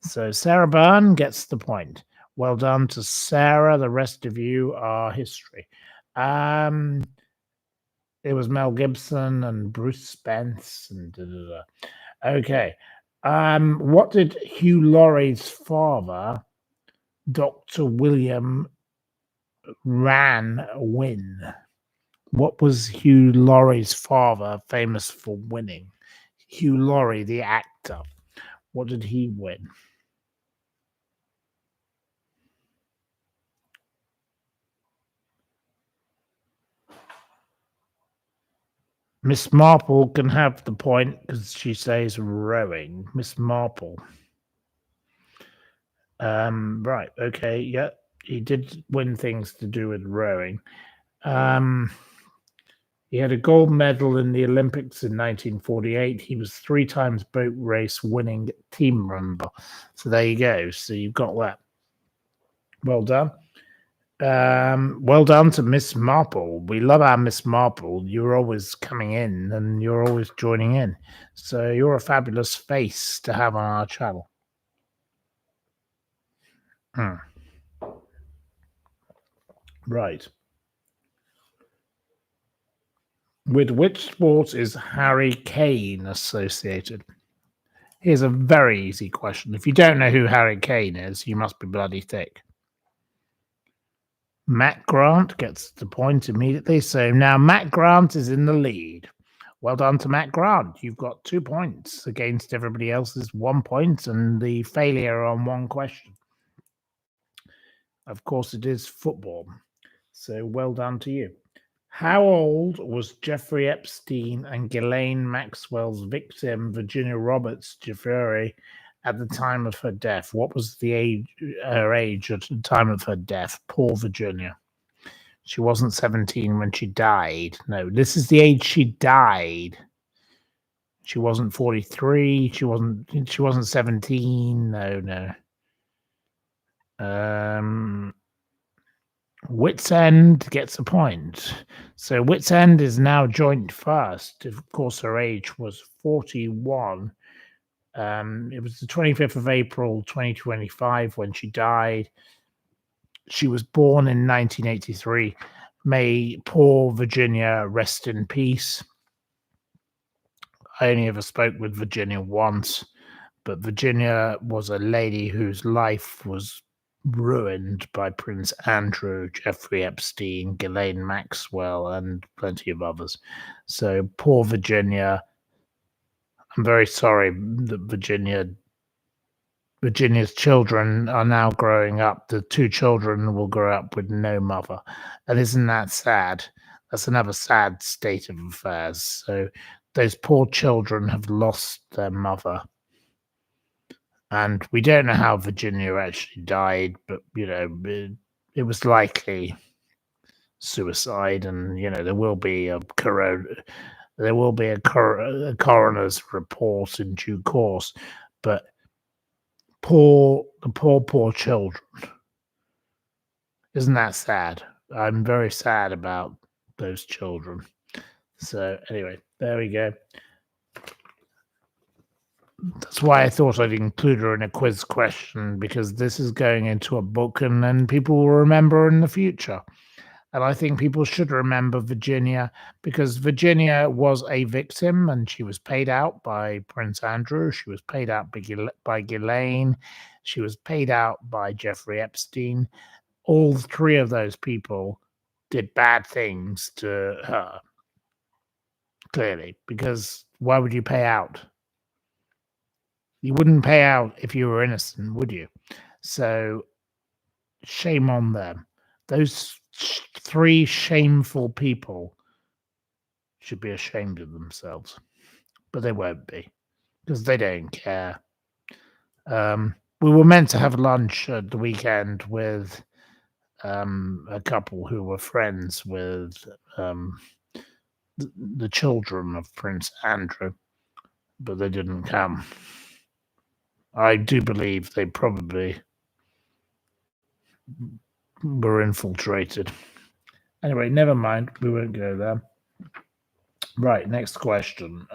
So Sarah Byrne gets the point. Well done to Sarah. The rest of you are history. It was Mel Gibson and Bruce Spence and da-da-da. Okay. What did Hugh Laurie's father, Dr. William Rann, win? What was Hugh Laurie's father famous for winning? Hugh Laurie, the actor. What did he win? Miss Marple can have the point because she says rowing. Miss Marple. Right. Okay. Yeah. He did win things to do with rowing. He had a gold medal in the Olympics in 1948. He was 3 times boat race winning team member. So there you go. So you've got that. Well done. Well done to Miss Marple. We love our Miss Marple. You're always coming in and you're always joining in. So you're a fabulous face to have on our channel. Right. With which sport is Harry Kane associated? Here's a very easy question. If you don't know who Harry Kane is, you must be bloody thick. Matt Grant gets the point immediately. So now Matt Grant is in the lead. Well done to Matt Grant. You've got 2 points against everybody else's 1 point and the failure on 1 question. Of course, it is football. So well done to you. How old was Jeffrey Epstein and Ghislaine Maxwell's victim, Virginia Roberts Giuffre, at the time of her death? What was her age at the time of her death? Poor Virginia. She wasn't 17 when she died. No, this is the age she died. She wasn't 43. She wasn't 17. No. Wits End gets a point. So Wits End is now joint first. Of course, her age was 41. It was the 25th of April, 2025 when she died. She was born in 1983. May poor Virginia rest in peace. I only ever spoke with Virginia once, but Virginia was a lady whose life was ruined by Prince Andrew, Jeffrey Epstein, Ghislaine Maxwell, and plenty of others. So poor Virginia. I'm very sorry that Virginia's children are now growing up. The 2 children will grow up with no mother. And isn't that sad? That's another sad state of affairs. So those poor children have lost their mother. And we don't know how Virginia actually died, but, it was likely suicide, and there will be a coroner's report in due course. But the poor children. Isn't that sad? I'm very sad about those children. So anyway, there we go. That's why I thought I'd include her in a quiz question, because this is going into a book and then people will remember in the future. And I think people should remember Virginia, because Virginia was a victim and she was paid out by Prince Andrew. She was paid out by Ghislaine. She was paid out by Jeffrey Epstein. All three of those people did bad things to her, clearly, because why would you pay out? You wouldn't pay out if you were innocent, would you? So shame on them. Those three shameful people should be ashamed of themselves, but they won't be, because they don't care. We were meant to have lunch at the weekend with a couple who were friends with the children of Prince Andrew, but they didn't come. I do believe they probably were infiltrated. Anyway, never mind. We won't go there. Right, next question.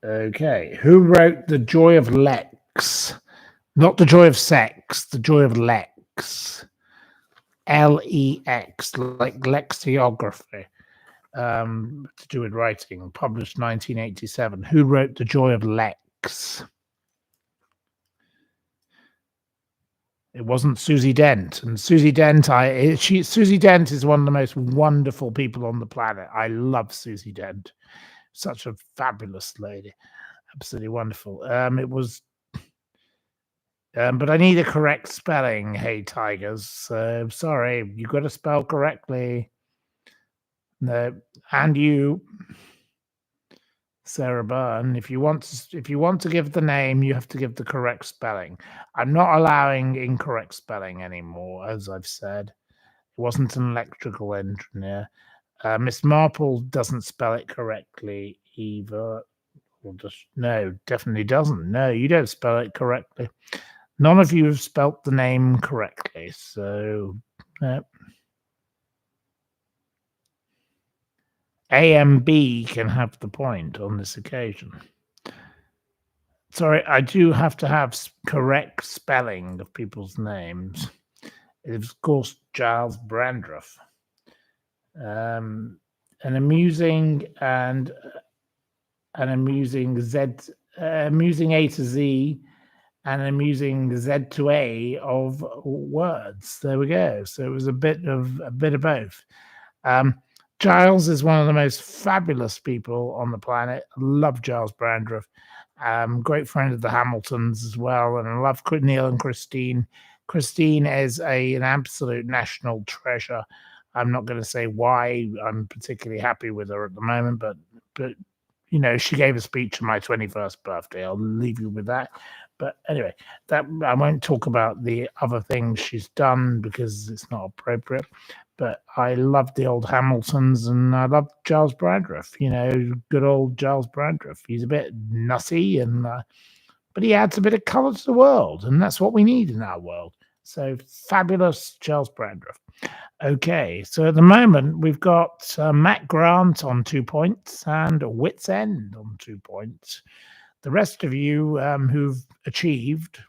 Okay. Who wrote The Joy of Lex? Not The Joy of Sex, The Joy of Lex. Lex, like lexicography. To do with writing, published 1987. Who wrote The Joy of Lex? It wasn't Susie Dent. And Susie Dent, Susie Dent is one of the most wonderful people on the planet. I love Susie Dent. Such a fabulous lady. Absolutely wonderful. It was, but I need a correct spelling. Hey, Tigers. So sorry, you got to spell correctly. No, and you, Sarah Byrne, if you want to give the name, you have to give the correct spelling. I'm not allowing incorrect spelling anymore, as I've said. It wasn't an electrical engineer. Miss Marple doesn't spell it correctly either. Or no, definitely doesn't. No, you don't spell it correctly. None of you have spelt the name correctly, so no. A and B can have the point on this occasion. Sorry, I do have to have correct spelling of people's names. It is, of course, Giles Brandreth. An amusing A to Z and amusing Z to A of words. There we go. So it was a bit of both. Giles is one of the most fabulous people on the planet. I love Giles Brandreth. Great friend of the Hamiltons as well, and I love Neil and Christine. Christine is an absolute national treasure. I'm not going to say why I'm particularly happy with her at the moment, but she gave a speech on my 21st birthday. I'll leave you with that. But anyway, that I won't talk about the other things she's done because it's not appropriate. But I love the old Hamiltons, and I love Giles Brandreth. Good old Giles Brandreth. He's a bit nutty, but he adds a bit of colour to the world, and that's what we need in our world. So fabulous, Giles Brandreth. Okay, so at the moment we've got Matt Grant on 2 points and Wits End on 2 points. The rest of you who've achieved,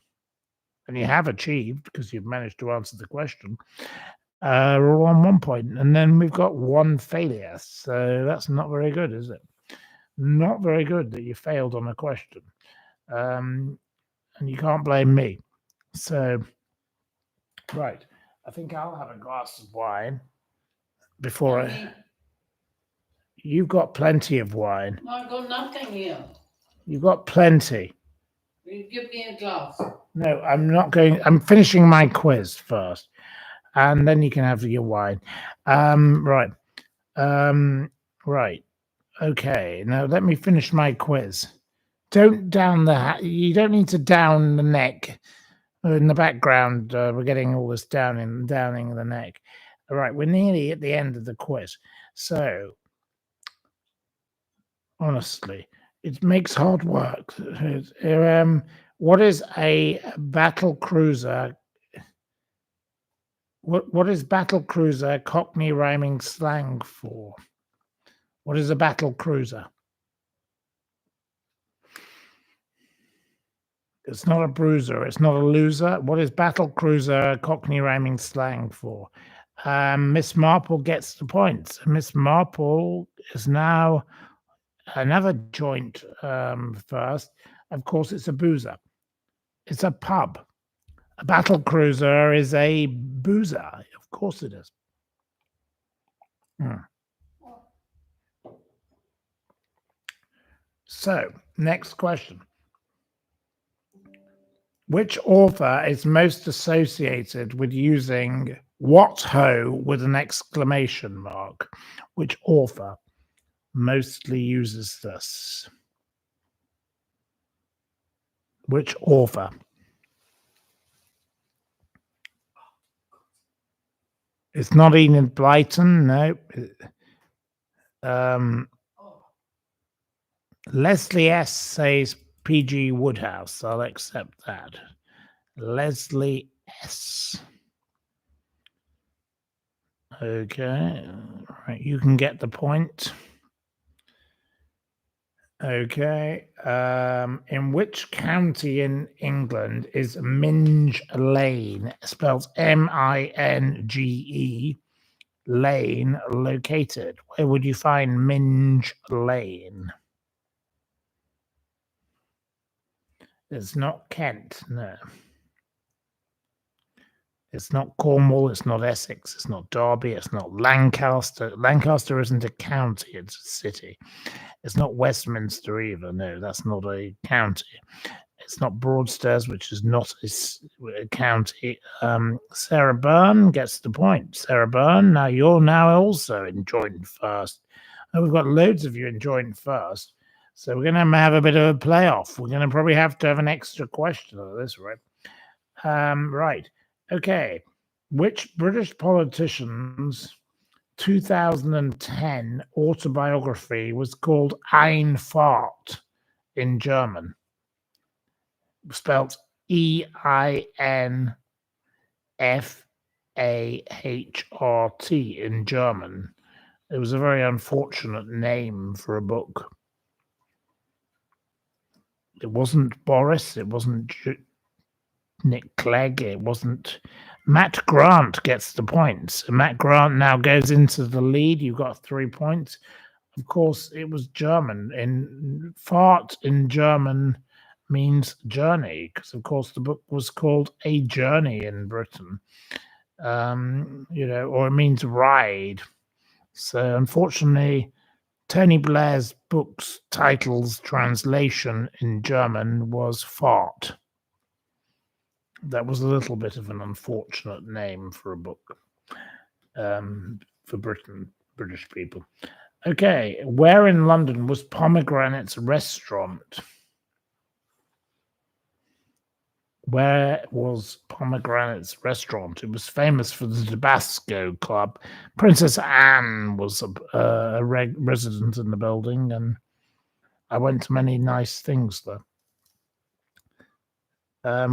and you have achieved because you've managed to answer the question, are all on 1 point. And then we've got one failure. So that's not very good, is it? Not very good that you failed on a question. And you can't blame me. So, right. I think I'll have a glass of wine before You've got plenty of wine. No, I've got nothing here. You've got plenty. You give me a glass. No, I'm not going. I'm finishing my quiz first, and then you can have your wine. Right. Right. Okay. Now let me finish my quiz. Don't down the. You don't need to down the neck In the background, we're getting all this downing the neck. All right, we're nearly at the end of the quiz. So, honestly, it makes hard work. What is a battle cruiser? What is battle cruiser Cockney rhyming slang for? What is a battle cruiser? It's not a bruiser. It's not a loser. What is battle cruiser Cockney rhyming slang for? Miss Marple gets the points. Miss Marple is now another joint first. Of course, it's a boozer. It's a pub. A battle cruiser is a boozer. Of course it is. So, next question. Which author is most associated with using what ho with an exclamation mark? Which author mostly uses this? Which author? It's not Enid Blyton, no. Leslie S. says P.G. Woodhouse. I'll accept that. Leslie S. Okay. Right, you can get the point. Okay. In which county in England is Minge Lane, spelled Minge, Lane, located? Where would you find Minge Lane? It's not Kent, no. It's not Cornwall, it's not Essex, it's not Derby, it's not Lancaster. Lancaster isn't a county, it's a city. It's not Westminster either, no, that's not a county. It's not Broadstairs, which is not a county. Sarah Byrne gets the point. Sarah Byrne, now you're now also in joint first. And we've got loads of you in joint first. So we're going to have a bit of a playoff. We're going to probably have to have an extra question at this rate. Right. Okay. Which British politician's 2010 autobiography was called Ein Fahrt in German? Spelled EINFAHRT in German. It was a very unfortunate name for a book. It wasn't Boris. It wasn't Nick Clegg. It wasn't. Matt Grant gets the points. Matt Grant now goes into the lead. You've got 3 points. Of course, it was German. In fart in German means journey, because of course the book was called A Journey in Britain. Or it means ride. So unfortunately, Tony Blair's book's title's translation in German was fart. That was a little bit of an unfortunate name for a book for British people. Okay, where in London was Pomegranate's restaurant? Where was Pomegranate's restaurant? It was famous for the Tabasco Club. Princess Anne was a resident in the building, and I went to many nice things there.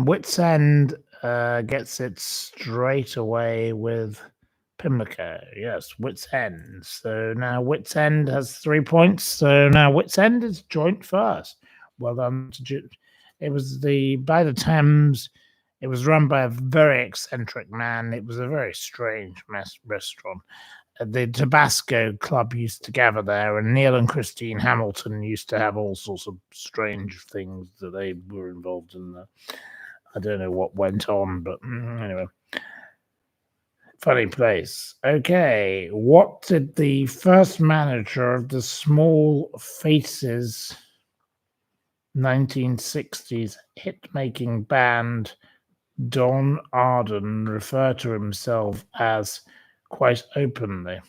Wits End gets it straight away with Pimlico. Yes, Wits End. So now Wits End has 3 points. So now Wits End is joint first. Well done to It was by the Thames. It was run by a very eccentric man. It was a very strange restaurant. The Tabasco Club used to gather there, and Neil and Christine Hamilton used to have all sorts of strange things that they were involved in. I don't know what went on, but anyway. Funny place. Okay, what did the first manager of the Small Faces 1960s hit-making band Don Arden refer to himself as quite openly?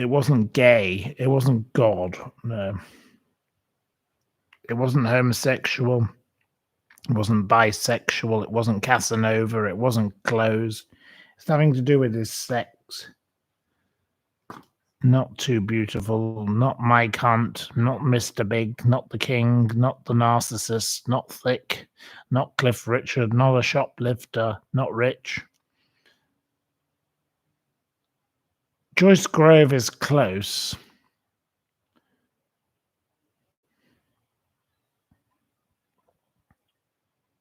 It wasn't gay. It wasn't God. No. It wasn't homosexual. It wasn't bisexual. It wasn't Casanova. It wasn't clothes. It's nothing to do with his sex. Not too beautiful. Not my cunt. Not Mr. Big. Not the king. Not the narcissist. Not thick. Not Cliff Richard. Not a shoplifter. Not rich. Joyce Grove is close.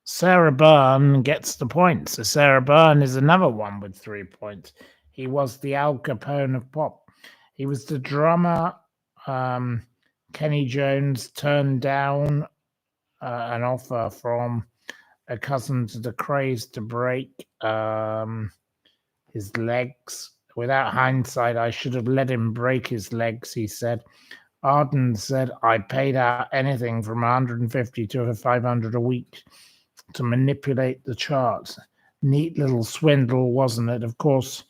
Sarah Byrne gets the point. So Sarah Byrne is another one with 3 points. He was the Al Capone of pop. He was the drummer. Kenny Jones turned down an offer from a cousin to the Craze to break his legs. Without hindsight, I should have let him break his legs, he said. Arden said, I paid out anything from 150 to 500 a week to manipulate the charts. Neat little swindle, wasn't it? Of course,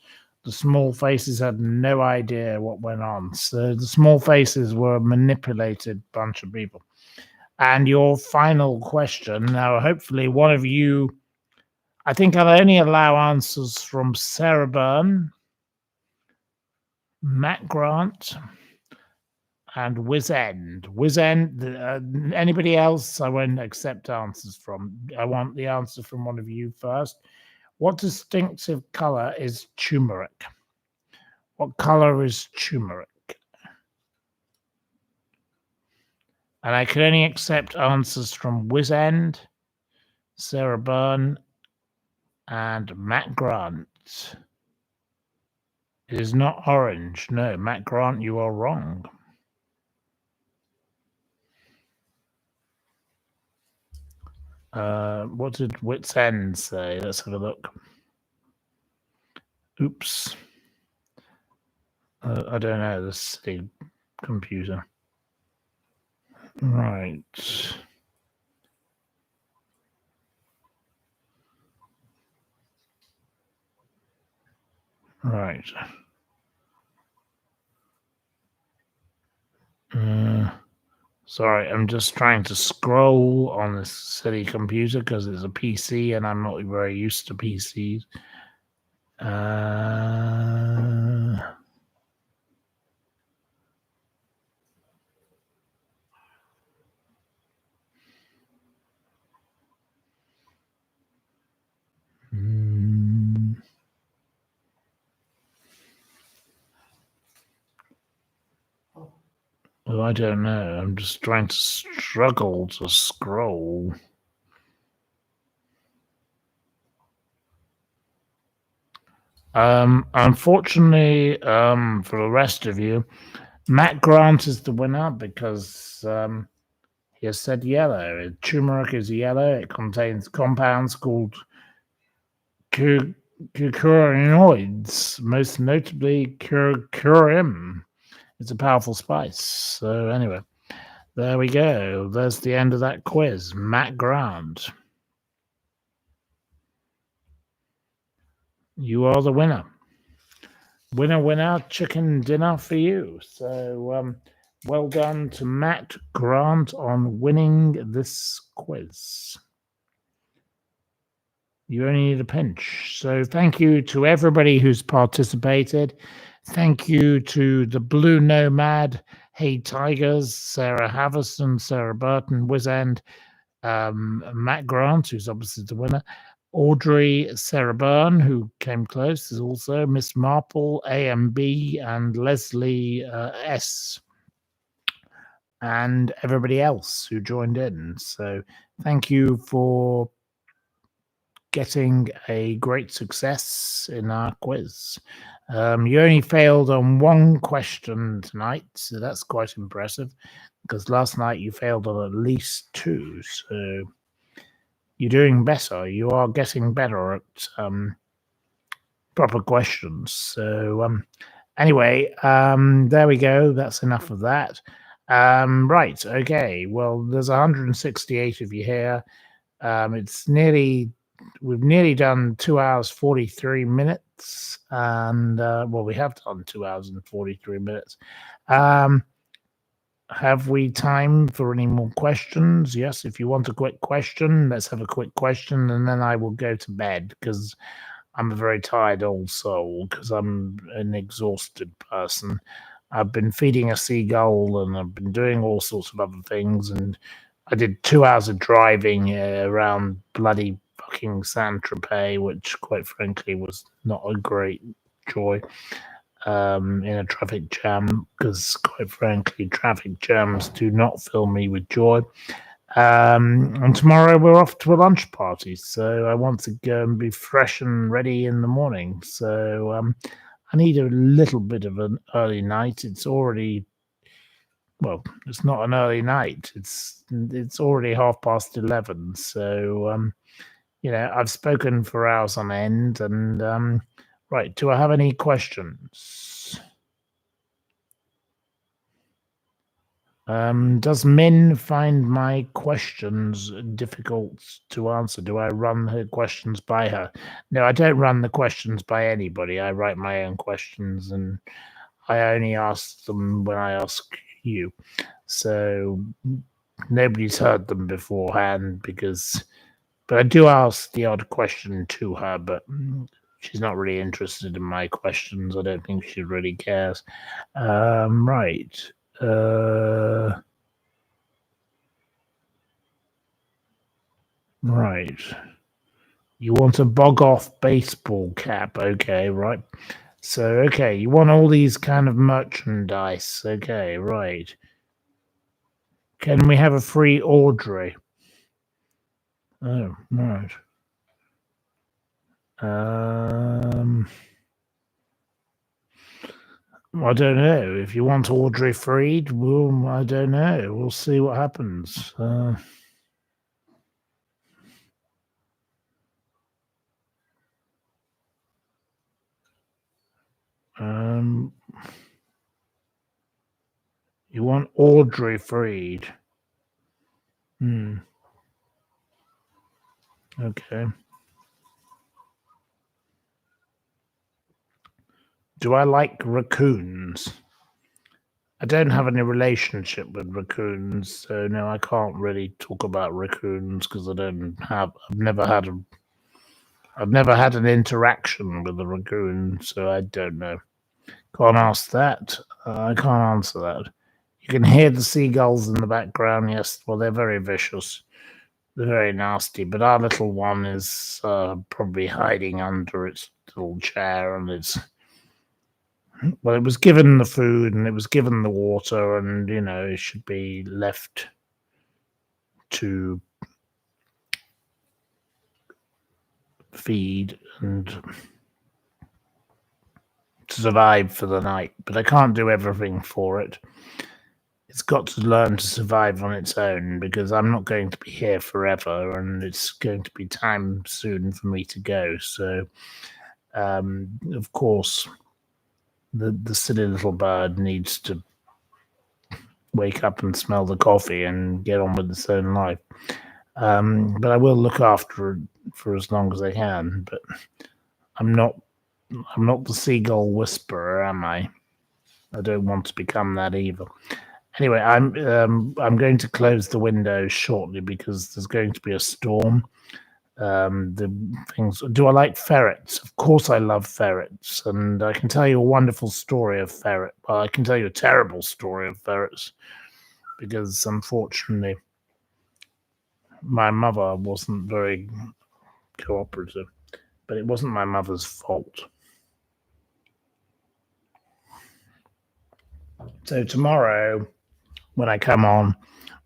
the Small Faces had no idea what went on. So the Small Faces were a manipulated bunch of people. And your final question, now hopefully one of you, I think I'll only allow answers from Sarah Byrne, Matt Grant, and Wizend. Anybody else I won't accept answers from. I want the answer from one of you first. What distinctive color is turmeric? What color is turmeric? And I can only accept answers from Wizend, Sarah Byrne, and Matt Grant. It is not orange. No, Matt Grant, you are wrong. What did Wits End say? Let's have a look. Oops. I don't know, the silly computer. Right. Right. Sorry, I'm just trying to scroll on this silly computer because it's a PC and I'm not very used to PCs. Well, I don't know. I'm just trying to struggle to scroll. Unfortunately, for the rest of you, Matt Grant is the winner because he has said yellow. Turmeric is yellow. It contains compounds called curcurinoids, most notably curcumin. It's a powerful spice. So anyway, there we go. There's the end of that quiz. Matt Grant. You are the winner. Winner, chicken dinner for you. So well done to Matt Grant on winning this quiz. You only need a pinch. So thank you to everybody who's participated. Thank you to the Blue Nomad, Hey Tigers, Sarah Haverson, Sarah Burton, Wizend, Matt Grant, who's obviously the winner, Audrey, Sarah Byrne, who came close, is also Miss Marple, AMB, and Leslie S, and everybody else who joined in. So thank you for getting a great success in our quiz. You only failed on one question tonight, so that's quite impressive, because last night you failed on at least 2, so you're doing better. You are getting better at proper questions. So anyway, there we go. That's enough of that. Right, okay. Well, there's 168 of you here. We've nearly done 2 hours 43 minutes. minutes, and we have done 2 hours and 43 minutes. Have we time for any more questions? Yes, if you want a quick question, let's have a quick question, and then I will go to bed because I'm a very tired old soul because I'm an exhausted person. I've been feeding a seagull and I've been doing all sorts of other things, and I did 2 hours of driving around bloody fucking Saint-Tropez, which quite frankly was not a great joy. In a traffic jam, because quite frankly, traffic jams do not fill me with joy. And tomorrow we're off to a lunch party, so I want to go and be fresh and ready in the morning. So I need a little bit of an early night. It's already, well, it's not an early night. It's already 11:30. So I've spoken for hours on end, and right, do I have any questions? Does Min find my questions difficult to answer? Do I run her questions by her? No, I don't run the questions by anybody. I write my own questions, and I only ask them when I ask you. So nobody's heard them beforehand but I do ask the odd question to her, but she's not really interested in my questions. I don't think she really cares. Right. Right. You want a bog off baseball cap. Okay, right. So, okay, you want all these kind of merchandise. Okay, right. Can we have a free Audrey? Oh, right. I don't know. If you want Audrey freed, I don't know. We'll see what happens. You want Audrey freed? Okay. Do I like raccoons? I don't have any relationship with raccoons, so no, I can't really talk about raccoons because I've never had an interaction with a raccoon, so I don't know. Can't ask that. I can't answer that. You can hear the seagulls in the background. Yes, well, they're very vicious. They're very nasty, but our little one is probably hiding under its little chair, and it was given the food and it was given the water, and it should be left to feed and to survive for the night. But I can't do everything for it. It's got to learn to survive on its own because I'm not going to be here forever, and it's going to be time soon for me to go. So, of course, the silly little bird needs to wake up and smell the coffee and get on with its own life. But I will look after it for as long as I can. But I'm not the seagull whisperer, am I? I don't want to become that either. Anyway, I'm going to close the windows shortly because there's going to be a storm. The things. Do I like ferrets? Of course, I love ferrets, and I can tell you a wonderful story of ferret. Well, I can tell you a terrible story of ferrets because, unfortunately, my mother wasn't very cooperative. But it wasn't my mother's fault. So tomorrow, when I come on,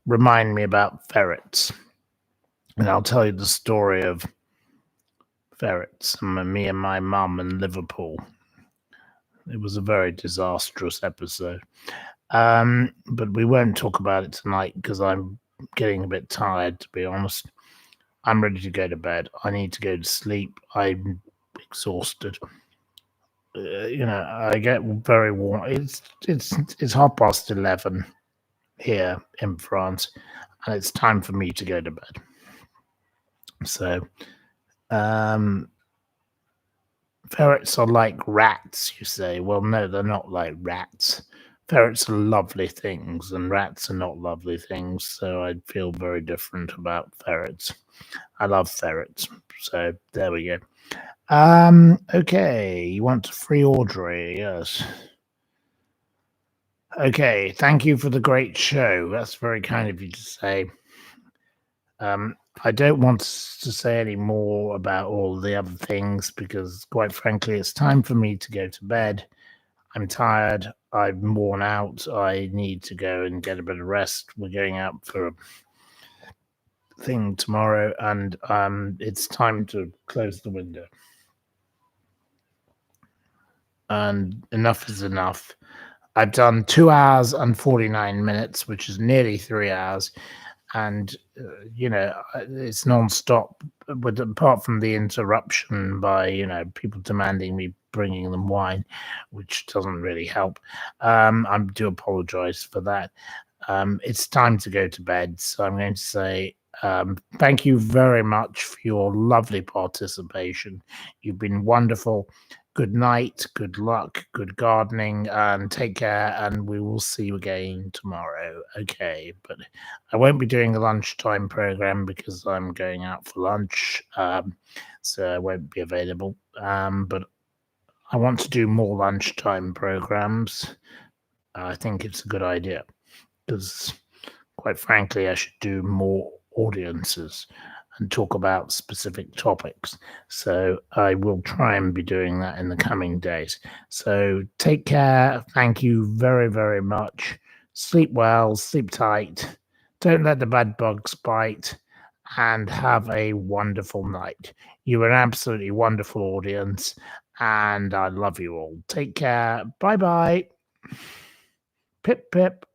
remind me about ferrets. And I'll tell you the story of ferrets and me and my mum in Liverpool. It was a very disastrous episode. But we won't talk about it tonight because I'm getting a bit tired, to be honest. I'm ready to go to bed. I need to go to sleep. I'm exhausted. I get very warm. It's 11:30 here in France, and it's time for me to go to bed. So, Ferrets are like rats, you say. Well, no, they're not like rats. Ferrets are lovely things, and rats are not lovely things, so I feel very different about ferrets. I love ferrets, so there we go. Okay, you want free Audrey, yes. Okay, thank you for the great show. That's very kind of you to say. I don't want to say any more about all the other things because, quite frankly, it's time for me to go to bed. I'm tired. I'm worn out. I need to go and get a bit of rest. We're going out for a thing tomorrow, and it's time to close the window. And enough is enough. I've done 2 hours and 49 minutes, which is nearly 3 hours. And, it's non-stop, with apart from the interruption by, people demanding me bringing them wine, which doesn't really help. I do apologize for that. It's time to go to bed, so I'm going to say thank you very much for your lovely participation. You've been wonderful. Good night, good luck, good gardening, and take care. And we will see you again tomorrow. Okay, but I won't be doing a lunchtime program because I'm going out for lunch, so I won't be available. But I want to do more lunchtime programs. I think it's a good idea because, quite frankly, I should do more audiences and talk about specific topics. So I will try and be doing that in the coming days. So take care. Thank you very, very much. Sleep well, sleep tight. Don't let the bad bugs bite, and have a wonderful night. You're an absolutely wonderful audience, and I love you all. Take care. Bye bye. Pip, pip.